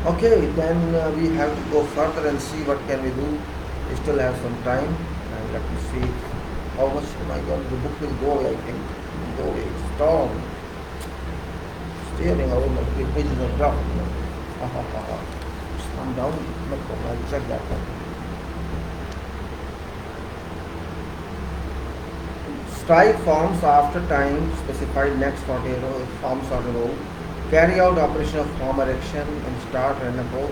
Okay, then we have to go further and see what can we do. We still have some time, and let me see how much. Oh my God, the book will go away. I think go away. Storm, steering over my pages are rough. Calm down. No problem. I'll check that one. Strike forms after time specified next 48 hours. If forms are removed. Carry out operation of form erection and start renewal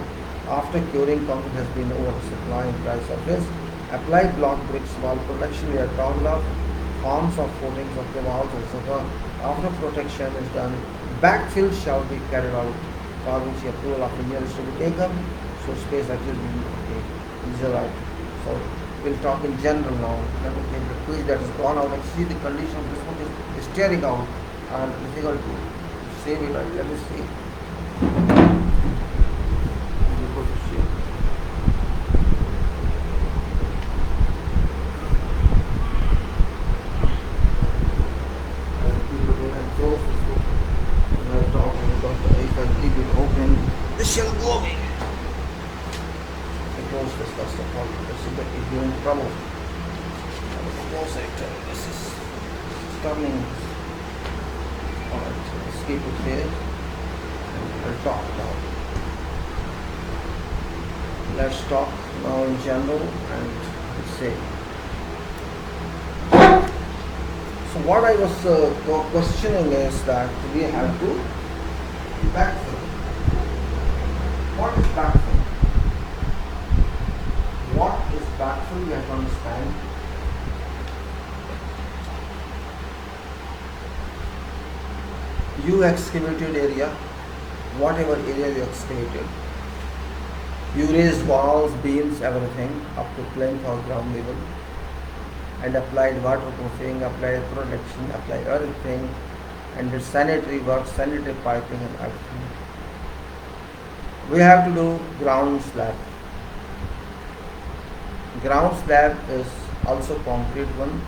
after curing concrete has been over supply and dry surface. Apply block bricks wall protection where ground lock forms of footings of the walls, etc. After protection is done, backfill shall be carried out, for which the approval of engineer is to be taken, so space actually will be visualized. So we'll talk in general now. Let me take the quiz that has gone out and see the condition of this one is staring out and difficult to save it. Let me see. Difficult to see. This shall go away. I close this first of all because if you're in trouble. This is turning. Alright, let's keep it here. I'll talk now. Let's talk now in general and say. So what I was questioning is that we have to backfill. What is backfill? What is backfill? We have to understand. You excavated area, whatever area you excavated, you raised walls, beams, everything up to plinth or ground level, and applied waterproofing, applied protection, applied everything, and did sanitary work, sanitary piping and everything. We have to do ground slab. Ground slab is also concrete one,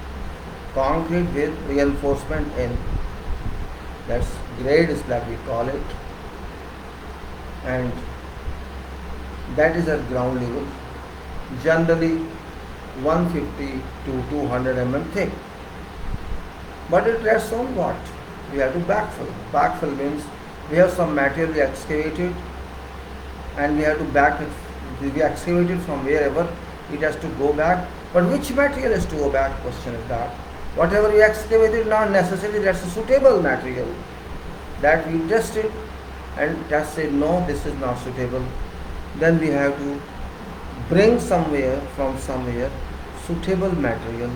concrete with reinforcement in. That's grade slab we call it, and that is at ground level, generally 150 to 200 mm thick. But it rests on what? We have to backfill. Backfill means we have some material we excavated and we have to back it. We excavated from wherever, it has to go back. But which material has to go back? Question is that. Whatever we excavated, not necessarily that's a suitable material. That we tested and test said no, this is not suitable. Then we have to bring somewhere from somewhere suitable material.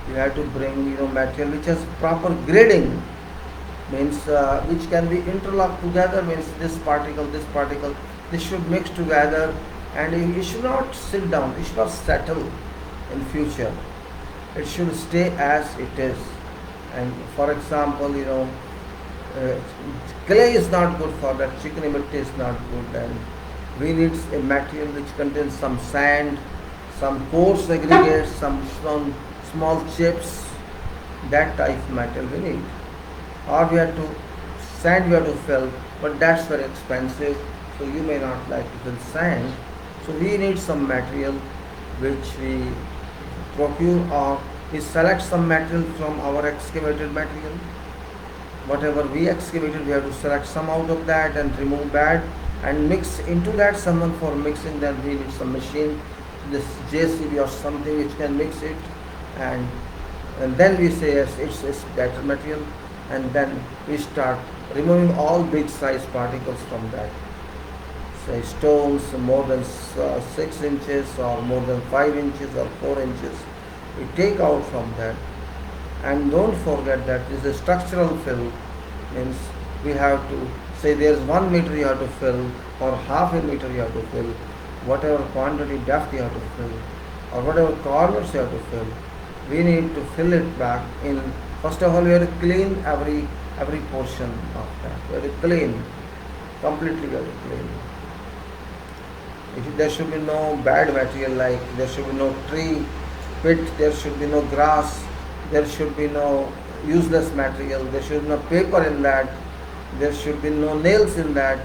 You have to bring material which has proper grading, means which can be interlocked together, means this particle, this should mix together, and it should not sit down, it should not settle in future. It should stay as it is. And for example, clay is not good for that, chicken mitti is not good, and we need a material which contains some sand, some coarse aggregates, some small chips, that type of material we need. Or we have to sand, we have to fill, but that's very expensive, so you may not like to fill sand. So we need some material which we procure, or we select some material from our excavated material. Whatever we excavated, we have to select some out of that and remove bad and mix into that. Someone for mixing that, we need some machine, this JCB or something which can mix it, and then we say yes, it's better material, and then we start removing all big size particles from that. Say stones more than 6 inches or more than 5 inches or 4 inches, we take out from that. And don't forget that this is a structural fill, means we have to say there's 1 meter you have to fill, or half a meter you have to fill, whatever quantity depth you have to fill, or whatever corners you have to fill. We need to fill it back in. First of all, we have to clean every portion of that. We have to clean, completely we have to clean. There should be no bad material, like there should be no tree pit, there should be no grass, there should be no useless material, there should be no paper in that, there should be no nails in that,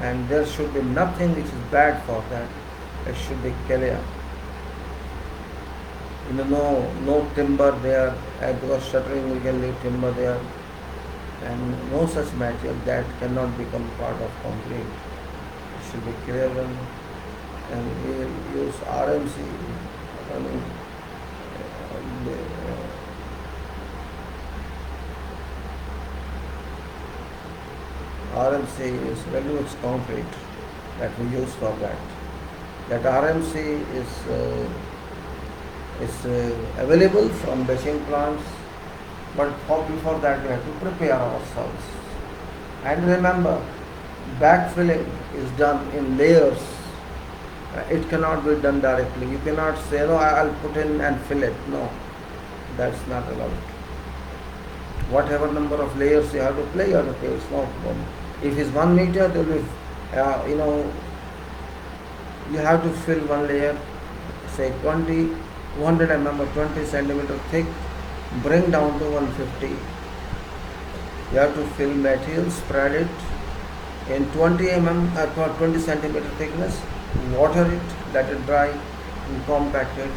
and there should be nothing which is bad for that. It should be clear. No timber there, because shuttering we can leave timber there, and no such material that cannot become part of concrete. It should be clear one. And we use RMC. RMC is ready-mix concrete that we use for that. That RMC is available from batching plants, But before that we have to prepare ourselves. And remember, backfilling is done in layers. It cannot be done directly. You cannot say, no, I'll put in and fill it. No, that's not allowed. Whatever number of layers you have to play, you have to play. It's no problem. If it's 1 meter, there will be, you have to fill one layer, say 200 mm or 20 centimeter thick, bring down to 150. You have to fill material, spread it in 20 centimeter thickness, water it, let it dry, and compact it.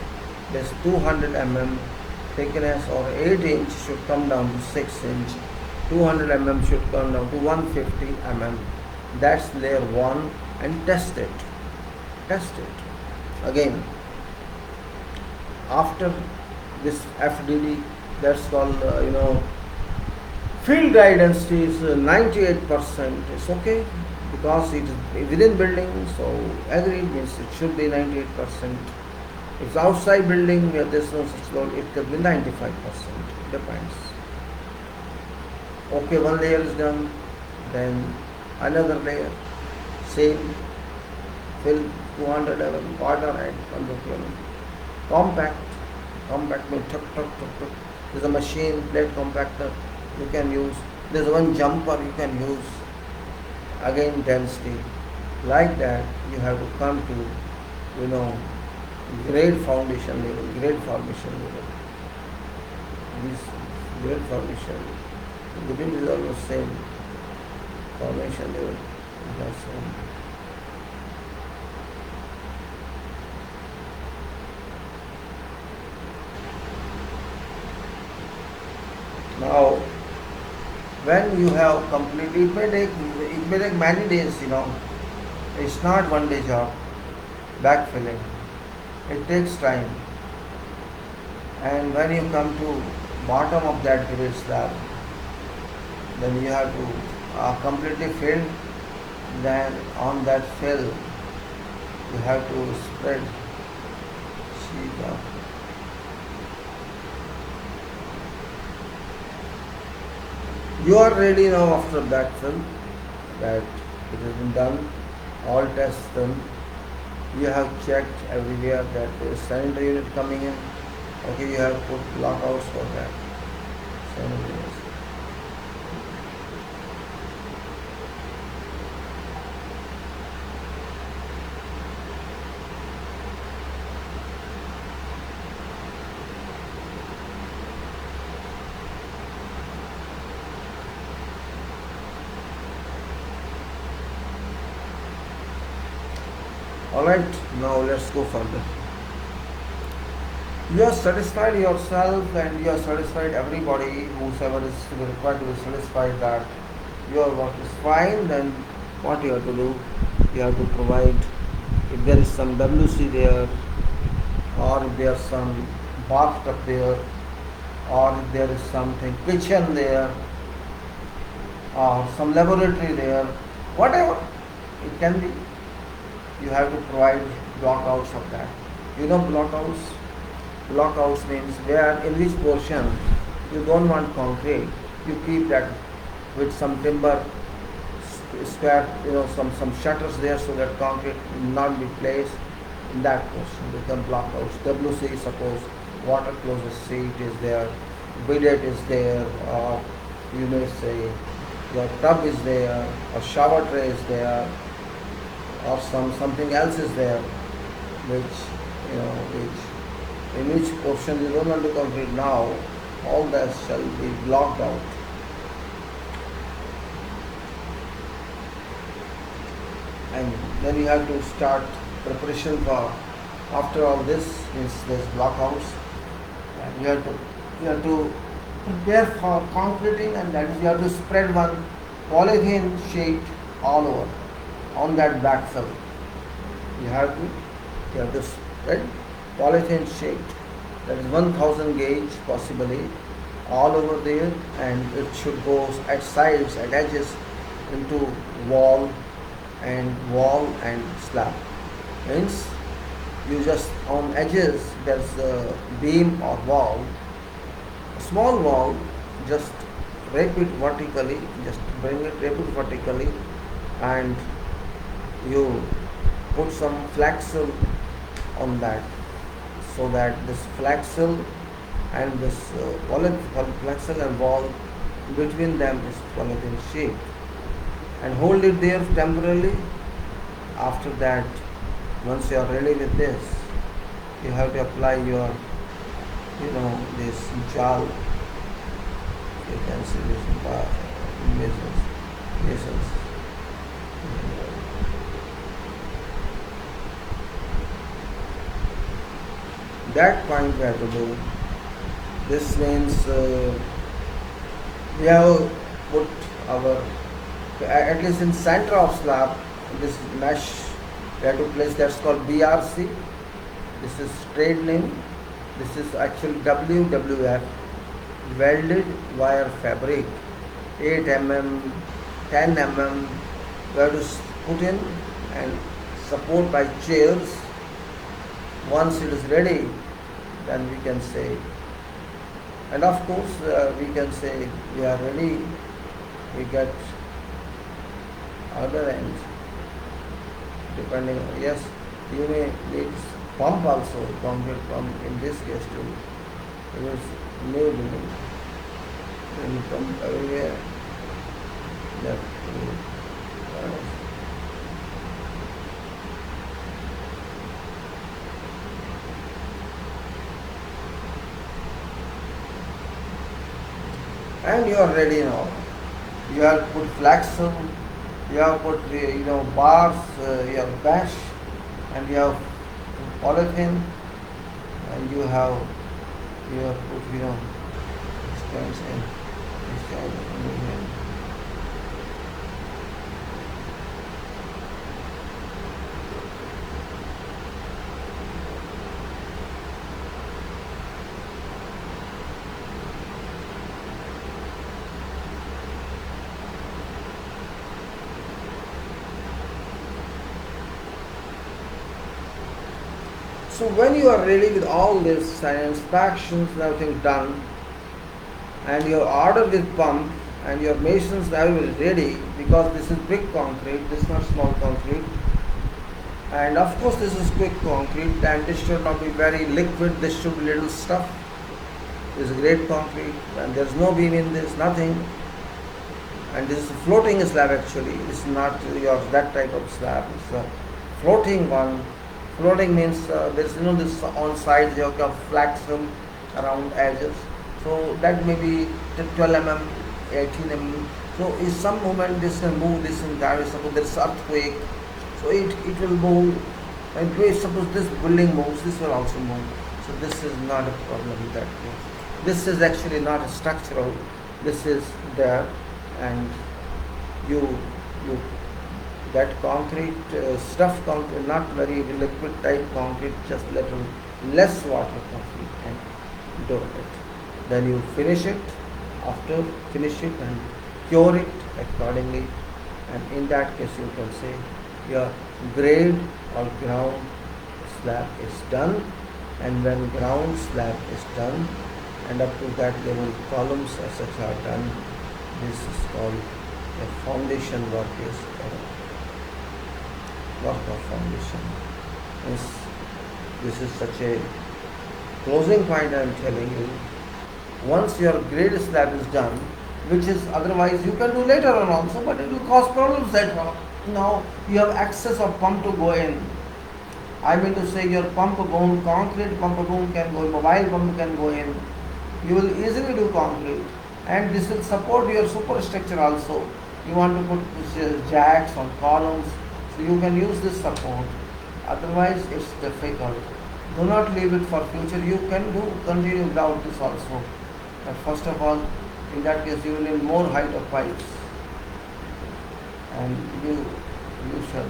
This 200 mm thickness or 8 inch should come down to 6 inch. 200 mm should come down to 150 mm. That's layer 1, and test it. Test it. Again, after this FDD, that's called, field dry density is 98%. It's okay because it is within building, so agreed means it should be 98%. If it's outside building where there's no such load, it could be 95%. Depends. Okay, one layer is done, then another layer, same, fill 200 mm water and 150 mm. Compact means tuck. There's a machine, plate compactor you can use. There's one jumper you can use. Again, density. Like that, you have to come to, grade foundation level, grade formation level. This grade formation. Within is almost same formation level. That's same. Now, when you have completely, it may take many days, It's not one day job, backfilling. It takes time. And when you come to bottom of that grade slab, then you have to completely fill. Then on that fill, you have to spread sheet of. You are ready now after backfill, that it has been done, all tests done. You have checked everywhere that there is sanitary unit coming in. Okay, you have put lockouts for that. Sanitary units. Alright, now let's go further. You are satisfied yourself and you are satisfied everybody, whosoever is required to be satisfied that your work is fine. Then what you have to do? You have to provide, if there is some WC there, or if there is some bathtub there, or if there is something kitchen there, or some laboratory there, whatever it can be. You have to provide blockouts of that. You know blockouts? Blockouts means where, in which portion you don't want concrete, you keep that with some timber square, some shutters there so that concrete will not be placed in that portion. Become blockouts. WC, suppose water closet seat is there, bidet is there, or you may say your tub is there, or shower tray is there, or something else is there, in which portion you don't want to concrete now, all that shall be blocked out. And then you have to start preparation for, after all this is this blockouts, and you have to prepare for concreting, and that is you have to spread one polythene sheet all over on that backfill. You have to spread polythene sheet, that is 1000 gauge possibly, all over there, and it should go at sides, at edges, into wall and slab. Means you just on edges there's a beam or wall, a small wall just rape it vertically, just rape it vertically, and you put some flaxel on that, so that this flaxel and this flaxel and ball between them is polythene sheet, and hold it there temporarily. After that, once you are ready with this, you have to apply your, this jal. You can see this measures. That point we have to do. This means we have put our, at least in center of slab, this mesh we have to place, that's called BRC. This is trade name. This is actually WWF, welded wire fabric, 8 mm, 10 mm. We have to put in and support by chairs. Once it is ready, then we can say, and of course we can say we are ready. We get other end, depending. Yes, you may need pump also, concrete pump in this case too. It is new building. When you pump everywhere, that and you are ready now. You have put flaxel, you have put bars, you have bash, and you have polythene, and you have put strands in here. So when you are ready with all this and inspections and everything done, and your order with pump and your masons are ready, because this is big concrete, this is not small concrete, and of course this is quick concrete, and this should not be very liquid, this should be little stuff. This is great concrete, and there is no beam in this, nothing, and this is a floating slab actually. This is not that type of slab, it's a floating one. Floating means there is this on sides you have flaxel around edges, so that may be 12 mm, 18 mm. So in some moment this can move, this in that. Suppose there is earthquake, so it will move. And suppose this building moves, this will also move. So this is not a problem in that case. This is actually not a structural. This is there, and you that concrete, stuff concrete, not very liquid type concrete, just little less water concrete, and do it. Then you finish it. After finish it and cure it accordingly, and in that case you can say your grade or ground slab is done. And when ground slab is done, and up to that level columns etc. are done, this is called a foundation work is work of foundation. This is such a closing point I am telling you. Once your grade slab is done, which is otherwise you can do later on also, but it will cause problems that now you have access of pump to go in. I mean to say your pump boom, concrete pump boom can go in, mobile pump can go in. You will easily do concrete, and this will support your superstructure also. You want to put jacks on columns, so you can use this support. Otherwise it's difficult. Do not leave it for future. You can continue without this also. But first of all, in that case you will need more height of pipes, and you shall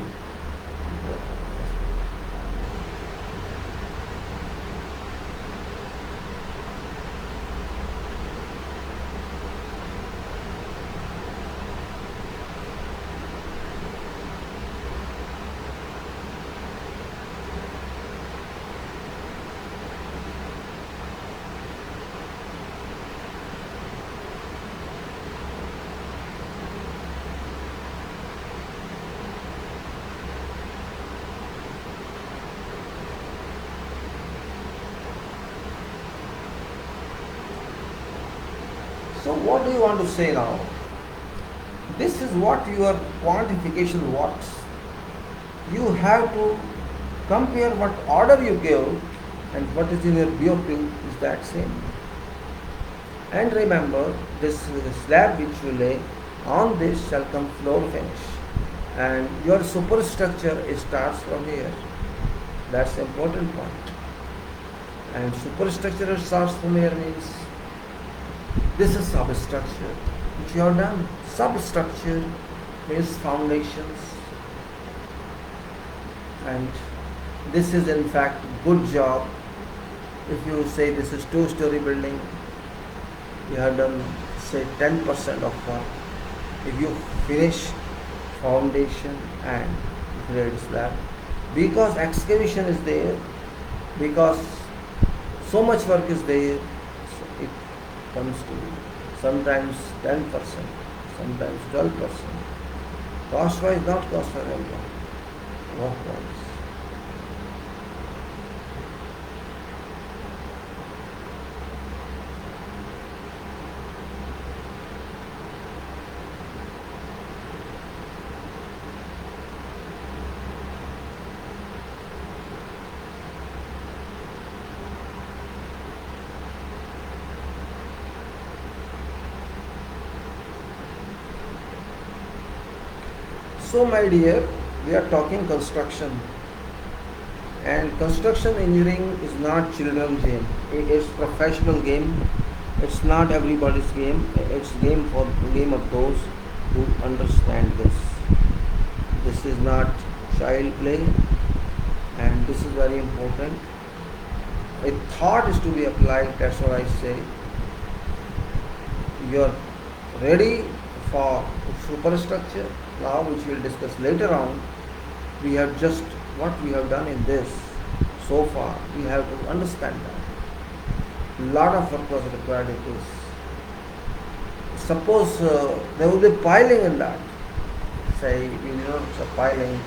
So what do you want to say now? This is what your quantification works. You have to compare what order you give and what is in your BOQ is that same. And remember, this slab which you lay, on this shall come floor finish. And your superstructure starts from here. That's the important point. And superstructure starts from here means this is substructure which you have done. Substructure means foundations. And this is in fact good job. If you say this is 2-story building, you have done say 10% of work. If you finish foundation and grade slab, because excavation is there, because so much work is there, so it comes to sometimes 10%, sometimes 12%. Cost wise, not cost for everyone. Work wise. So my dear, we are talking construction, and construction engineering is not children's game. It's professional game. It's not everybody's game. It's game of those who understand this. This is not child play, and this is very important. A thought is to be applied. That's what I say. You're ready for superstructure now, which we'll discuss later on. We have just what we have done in this so far. We have to understand that. Lot of work was required in this. Suppose there will be piling in that. Say we know it's a piling.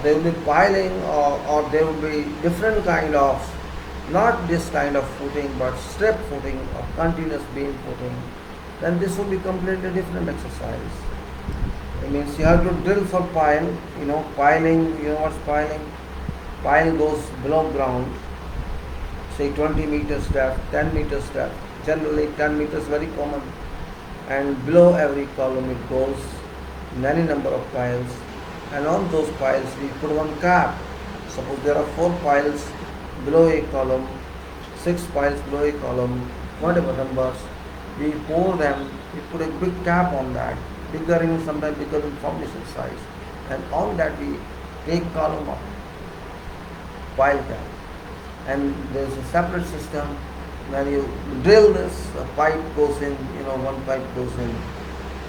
There will be piling, or there will be different kind of, not this kind of footing, but strip footing or continuous beam footing. Then this will be completely different exercise. It means you have to drill for pile. Piling, what's piling? Pile goes below ground, say 20 meters depth, 10 meters depth. Generally 10 meters very common. And below every column it goes many number of piles. And on those piles we put one cap. Suppose there are 4 piles below a column, 6 piles below a column, whatever numbers, we pour them, we put a big cap on that, sometimes bigger in foundation size, and on that we take column up, pile cap. And there's a separate system. When you drill this, a pipe goes in, one pipe goes in,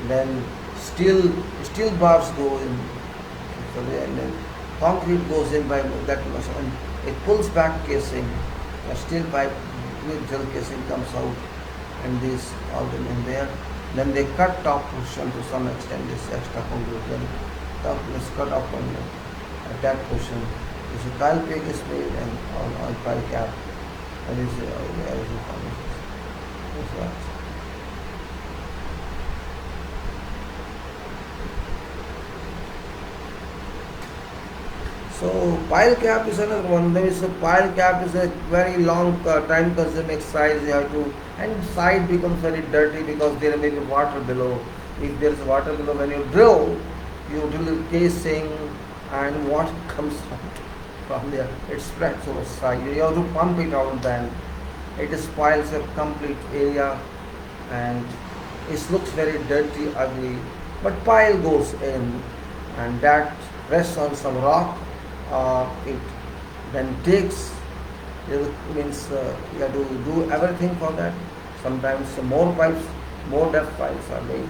then steel bars go in, and then concrete goes in by that much, and it pulls back casing, a steel pipe with drill casing comes out, and these all in there. Then they cut top portion to some extent, this extra concrete, then top is cut off on that portion. This is tile peg is made and on pile cap, and this is everything foundation. That's right. So pile cap is another one. There is a pile cap is a very long time consuming exercise. You have to, and side becomes very dirty because there may be water below. If there is water below, when you drill the casing, and water comes from there, it spreads over side. You have to pump it out then. It spoils a complete area and it looks very dirty, ugly. But pile goes in, and that rests on some rock. It then takes, it means you have to do everything for that. Sometimes more pipes, more depth pipes are made,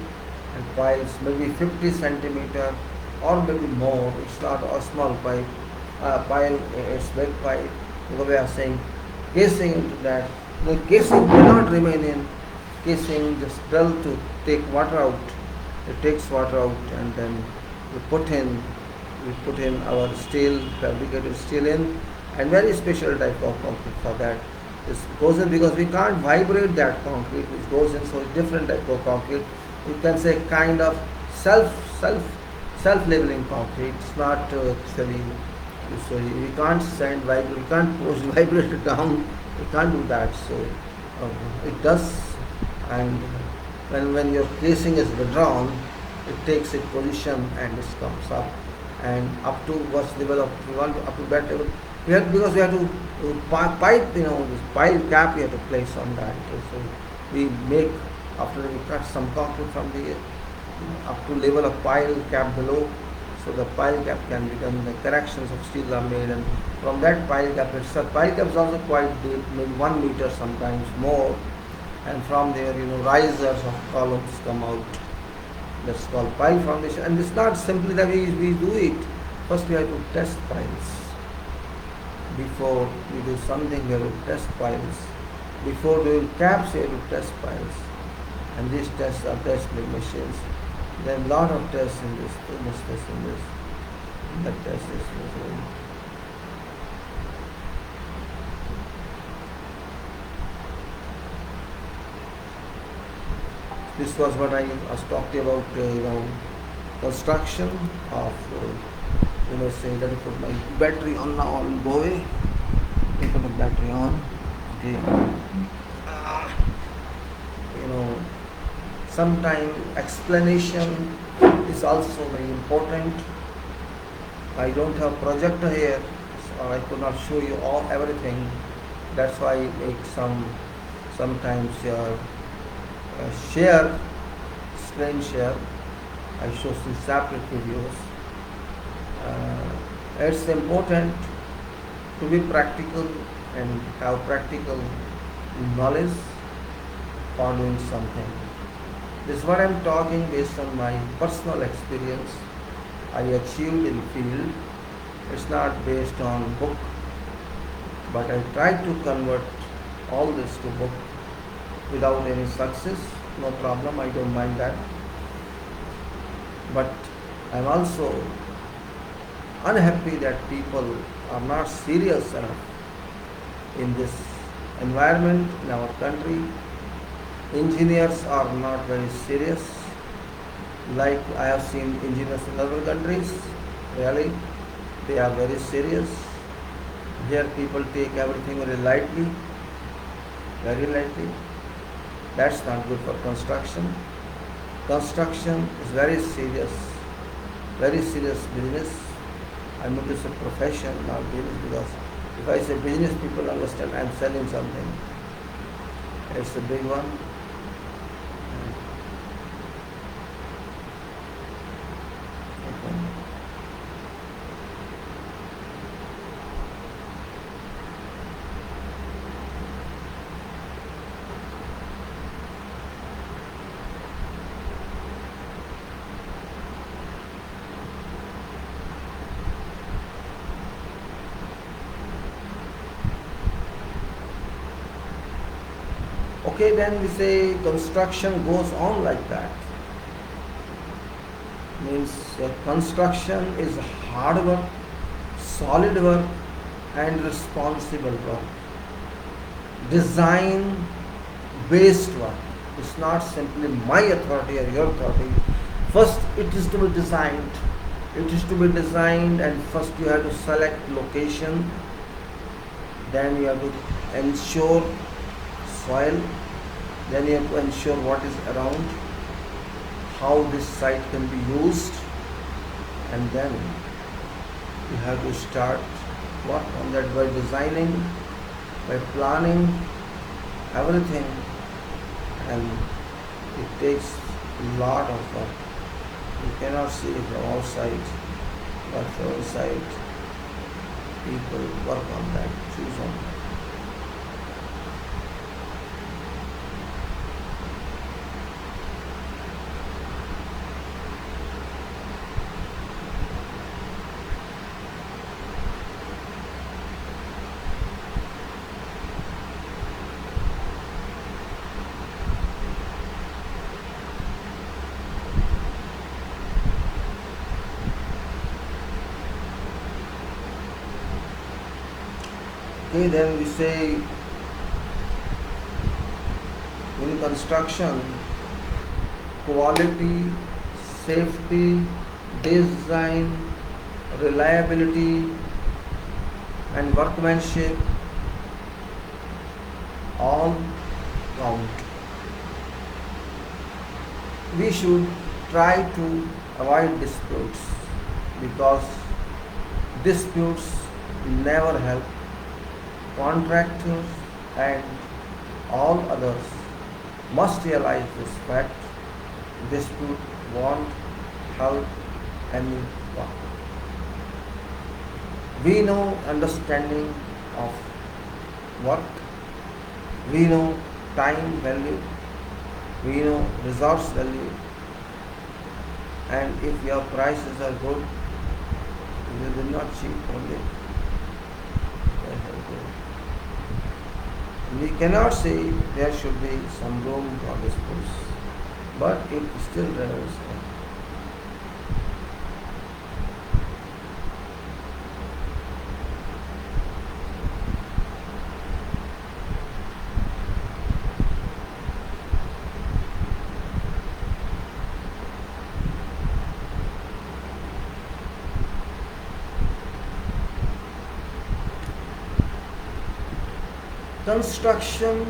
and piles maybe 50 centimeter or maybe more. It's not a small pipe. Pile, it's big pipe. Because we are saying casing into that. The casing cannot remain in. Casing just drill to take water out. It takes water out, and then we put in our steel, fabricated steel in, and very special type of concrete for that. It goes in because we can't vibrate that concrete which goes in, so it's different type of concrete. You can say kind of self self self leveling concrete. It's not actually, so we can't send vibrate, we can't push vibrate it down, we can't do that. So it does, and when your casing is withdrawn, it takes its position and it comes up and up to what's level of, we want up to that level. We have, because we have to pipe, this pile cap we have to place on that. So we make, after we cut some concrete from the up to level of pile cap below, so the pile cap can be done, the corrections of steel are made, and from that pile cap itself, pile cap is also quite deep, maybe 1 meter, sometimes more, and from there risers of columns come out. That's called pile foundation, and it's not simply that we do it. First we have to test piles. Before we do something, we have to test piles. Before doing caps, we have to test piles, and these tests are test with machines. There are a lot of tests in this, test in this, that test is very. This was what I was talking about, construction of, say, let me put my battery on now, I will go away. Let me put the battery on. Okay. Sometimes explanation is also very important. I don't have projector here, so I could not show you everything. That's why I make sometimes share, screen share. I show some separate videos. It's important to be practical and have practical knowledge for doing something. This is what I am talking based on my personal experience I achieved in field. It's not based on book, but I tried to convert all this to book without any success. No problem, I don't mind that. But I'm also unhappy that people are not serious enough in this environment in our country. Engineers are not very serious, like I have seen engineers in other countries. Really, they are very serious. Here people take everything very lightly, very lightly. That's not good for construction. Construction is very serious business. I mean, it's a profession, not business, because if I say business, people understand I'm selling something. It's a big one. Okay, then we say construction goes on like that. Means construction is hard work, solid work, and responsible work. Design based work. It's not simply my authority or your authority. First, it is to be designed. And first you have to select location. Then you have to ensure soil, then you have to ensure what is around, how this site can be used, and then you have to start work on that by designing, by planning everything, and it takes a lot of work. You cannot see it from outside, but from inside people work on that, choose on that. Okay, then we say In construction, quality, safety, design, reliability, and workmanship all count. We should try to avoid disputes because disputes never help contractors and all others must realize this fact. Dispute won't help anyone. We know understanding of work, we know time value, we know resource value, and if your prices are good, you will not cheap only. We cannot say there should be some room for disputes, but it still remains. Construction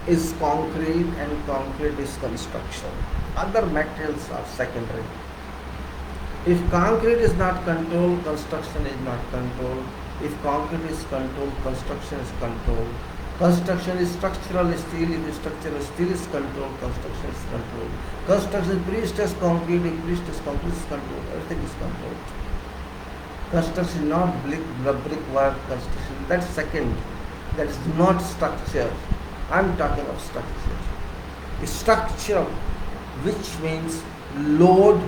is concrete and concrete is construction. Other materials are secondary. If concrete is not controlled, construction is not controlled. If concrete is controlled, construction is controlled. Construction is structural steel, if structural steel is controlled, construction is controlled. Construction is pre-stressed concrete, if pre-stressed concrete is controlled, everything is controlled. Construction is not brick work, construction, that's second. That is not structure. I am talking of structure. Structure, which means load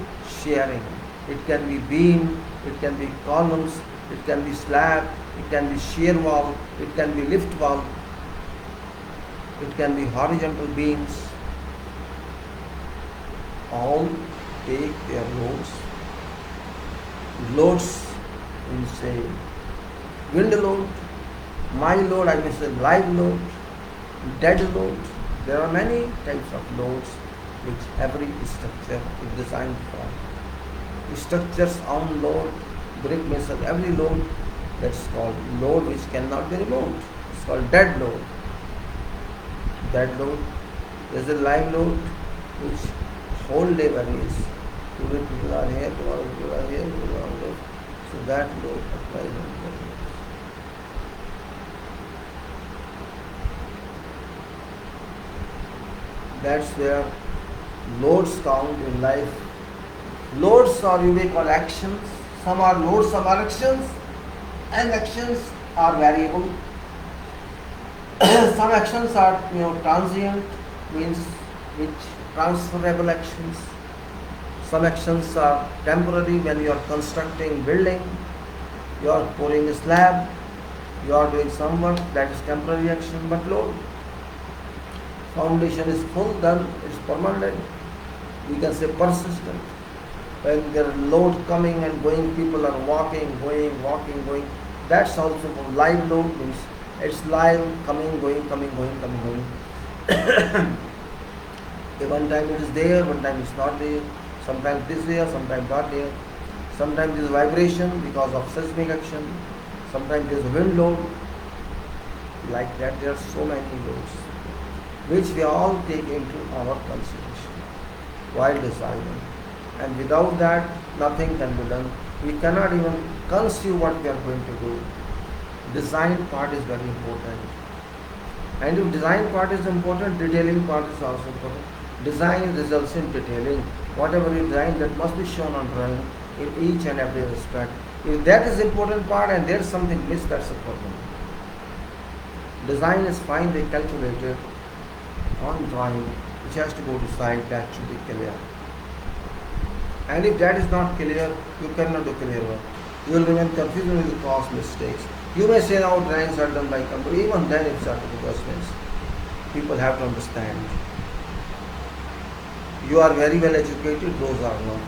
sharing. It can be beam, it can be columns, it can be slab, it can be shear wall, it can be lift wall, it can be horizontal beams. All take their loads. Loads, we say wind load, my load, I may say live load, dead load. There are many types of loads which every structure is designed for. The structure's own load, brick masons, every load, that's called load which cannot be removed. It's called dead load. Dead load is a live load which whole day varies. Today people are here, tomorrow people are here, people are there. So that load applies on that load. That's where loads count in life. Loads are you may call actions. Some are loads, some are actions, and actions are variable. Some actions are transient, means which transferable actions. Some actions are temporary. When you are constructing building, you are pouring a slab, you are doing some work, that is temporary action, but load. Foundation is full, then it is permanent. We can say persistent. When there are load coming and going, people are walking, going. That's also for live load, means it's live, coming, going, coming, going, coming, going. One time it is there, one time it's not there. Sometimes it is there, sometimes not there. Sometimes there is vibration because of seismic action. Sometimes there is wind load. Like that, there are so many loads, which we all take into our consideration while designing. And without that, nothing can be done. We cannot even conceive what we are going to do. Design part is very important. And if design part is important, detailing part is also important. Design results in detailing. Whatever you design, that must be shown on drawing in each and every respect. If that is important part and there is something missed, that's a problem. Design is finely calculated on drawing, which has to go to site, that should be clear. And if that is not clear, you cannot do clear work. You will remain confused and will cause mistakes. You may say now drawings are done by computer. Even then it's not because people have to understand. You are very well educated, those are not.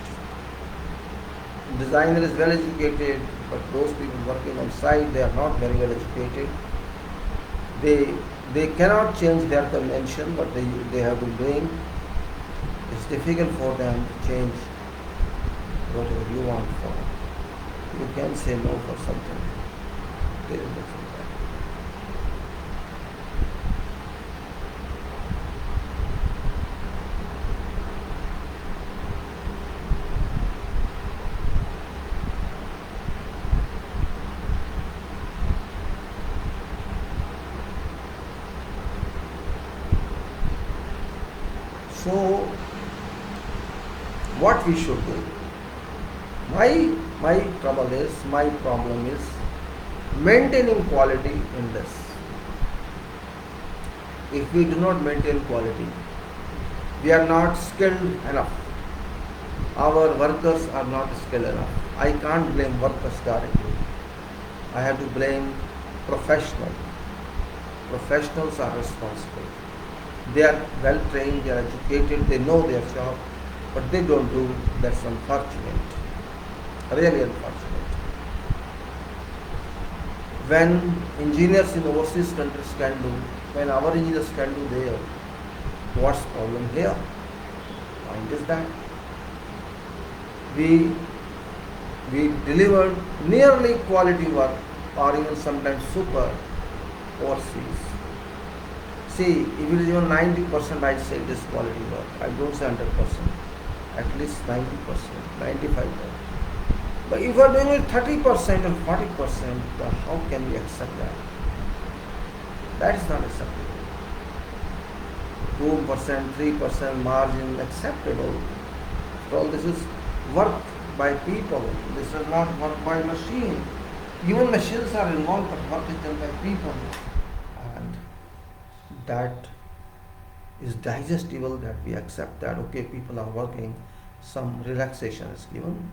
Designer is well educated, but those people working on site, they are not very well educated. They They cannot change their convention, what they have been doing. It's difficult for them to change whatever you want for. You can say no for something. There is nothing like that. So, what we should do? My trouble is, my problem is maintaining quality in this. If we do not maintain quality, we are not skilled enough. Our workers are not skilled enough. I can't blame workers directly. I have to blame professionals. Professionals are responsible. They are well trained, they are educated, they know their job, but they don't do. That's unfortunate. Really unfortunate. When engineers in overseas countries can do, when our engineers can do there, what's the problem here? Point is that we delivered nearly quality work or even sometimes super overseas. See, if it is even 90%, I say this quality work. I don't say 100%. At least 90%, 95%. But if you are doing it 30% or 40%, how can we accept that? That is not acceptable. 2%, 3% margin acceptable. After all, this is work by people. This is not work by machine. Even machines are involved, but work is done by people. And that is digestible, that we accept that, okay, people are working, some relaxation is given.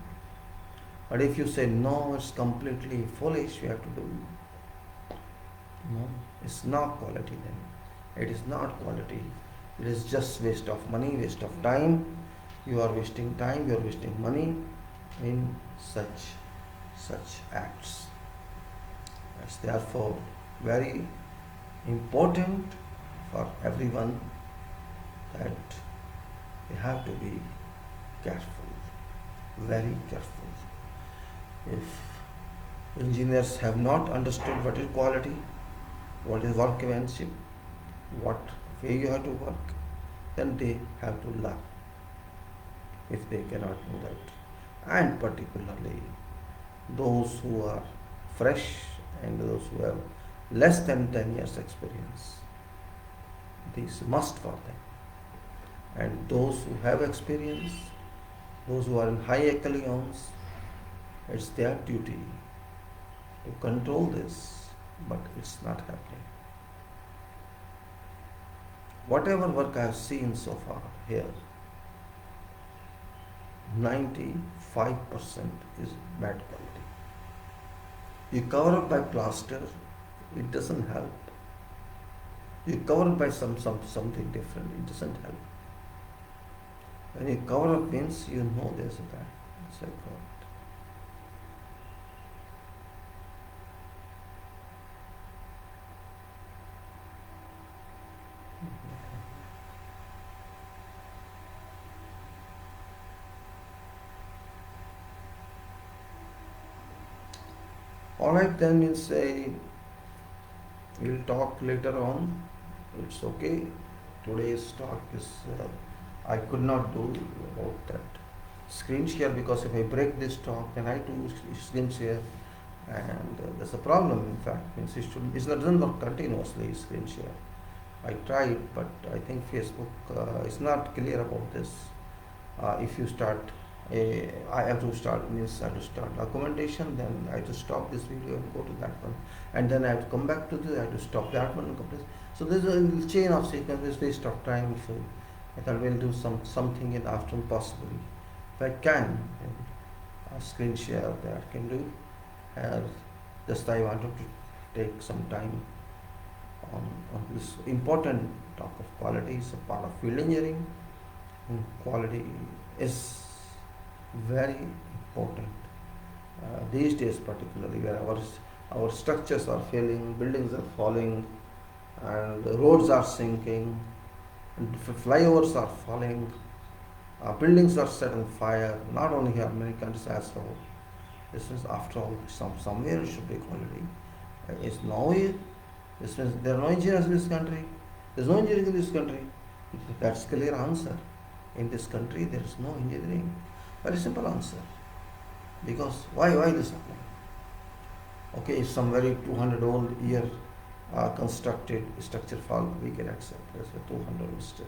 But if you say no, it's completely foolish, you have to do. No, it's not quality then. It is not quality. It is just waste of money, waste of time. You are wasting time, you are wasting money in such acts. It's therefore very important for everyone that they have to be careful, very careful. If engineers have not understood what is quality, what is workmanship, what way you have to work, then they have to learn. If they cannot do that, and particularly those who are fresh and those who have less than 10 years experience, this must for them. And those who have experience, those who are in high echelons, it's their duty to control this, but it's not happening. Whatever work I have seen so far here, 95% is bad quality. You cover up by plaster, it doesn't help. You cover up by something different, it doesn't help. When you cover up means you know there's a bad. It's like what? Alright, then you say we'll talk later on. It's okay. Today's talk is I could not do about that screen share, because if I break this talk, then I do screen share, and there's a problem. In fact, means it doesn't work continuously. Screen share. I tried, but I think Facebook is not clear about this. If you start I have to start, means I have to start documentation, then I have to stop this video and go to that one, and then I have to come back to this, I have to stop that one and come to this. So there's a chain of sequences, waste of time. So I thought we'll do something in the afternoon possibly. If I can, a screen share that I can do. Just I wanted to take some time on this important talk of quality. It's a part of field engineering. Quality is very important these days, particularly where our structures are failing, buildings are falling, and the roads are sinking, and flyovers are falling, buildings are set on fire, not only here, many countries as well. This is, after all, somewhere it should be quality. It's no, this means there are no engineers in this country. There's no engineering in this country. That's clear answer. In this country, there is no engineering. Very simple answer. Because why this happening? Okay, if some very 200 year constructed structure fall, we can accept. That's a 200 still.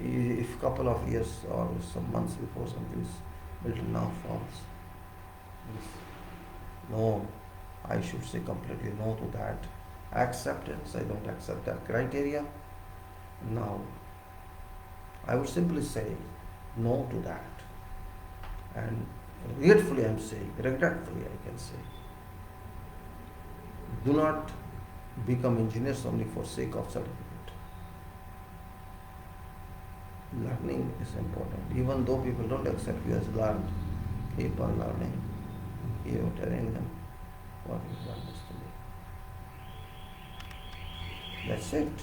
If couple of years or some months before something is built now falls, no, I should say completely no to that. Acceptance, I don't accept that criteria. Now, I would simply say no to that. And regretfully I am saying, regretfully I can say, do not become engineers only for sake of certificate. Learning is important. Even though people don't accept you as learned, keep on learning. You are telling them what you learned yesterday. That's it.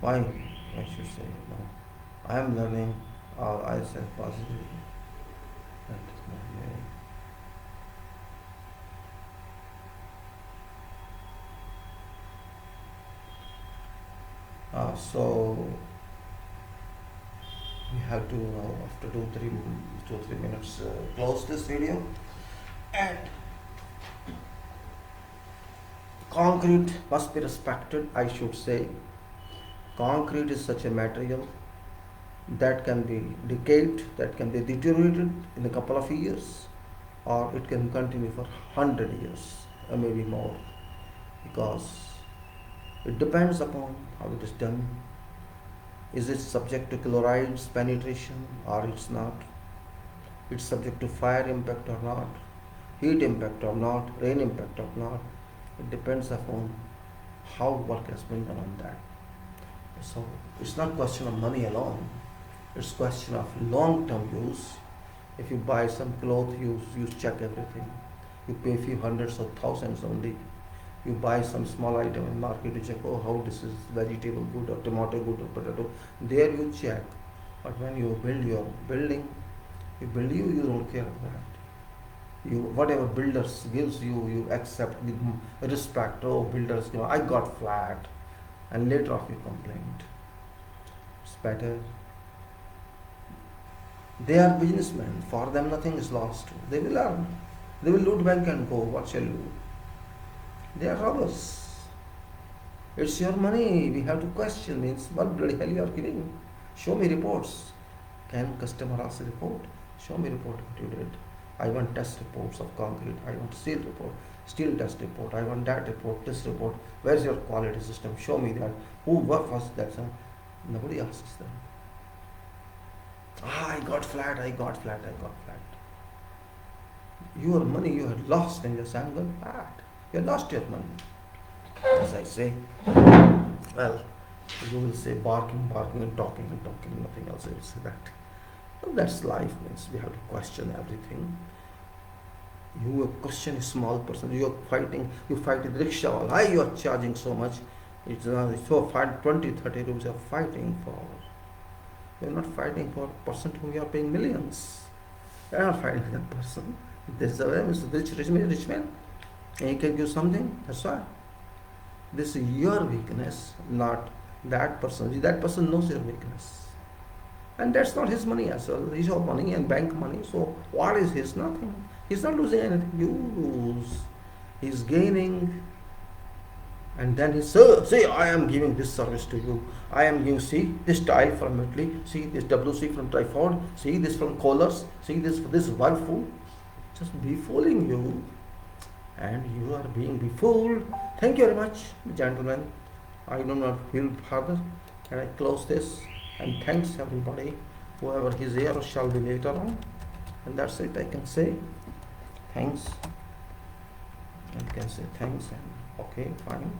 Why I should say no? I am learning, or I say positively. That is my way. So we have to now, after 2-3 minutes, close this video. And concrete must be respected. I should say concrete is such a material that can be decayed, that can be deteriorated in a couple of years, or it can continue for 100 years or maybe more, because it depends upon how it is done. Is it subject to chlorides penetration or it's not? It's subject to fire impact or not, heat impact or not, rain impact or not. It depends upon how work has been done on that. So it's not question of money alone. It's question of long-term use. If you buy some cloth, you check everything. You pay a few hundreds or thousands only. You buy some small item in market, you check, oh, how this is vegetable good or tomato good or potato. There you check. But when you build your building, you don't care of that. You, whatever builders gives you, you accept with respect. Oh, builders, I got flat, and later off you complained. It's better. They are businessmen. For them, nothing is lost. They will earn. They will loot bank and go. What shall you do? They are robbers. It's your money. We have to question. Means what bloody hell you are giving? Show me reports. Can customer ask a report? Show me report what you did. I want test reports of concrete. I want steel report, steel test report. I want that report, this report. Where's your quality system? Show me that. Who was that? Nobody asks them. I got flat. Your money you had lost in this angle, bad. You lost your money. As I say, well, you will say barking and talking, nothing else. You will say that. Well, that's life. Means we have to question everything. You question a small person. You fight in rickshaw. Why you are charging so much? It's so 20-30 rupees you are fighting for. You are not fighting for a person whom you are paying millions. You are not fighting for that person. This is a rich man. And he can give something. That's why. This is your weakness, not that person. That person knows your weakness. And that's not his money as well. He's your money and bank money. So what is his? Nothing. He's not losing anything. You lose. He's gaining. And then he says, see, I am giving this service to you. I am giving, see, this tile from Italy. See, this WC from Triford. See, this from Kohlers. See, this Whirlpool. Just befooling you. And you are being befooled. Thank you very much, gentlemen. I do not feel further. And I close this. And thanks everybody, whoever is here or shall be later on. And that's it. I can say thanks. And can say thanks and okay, fine.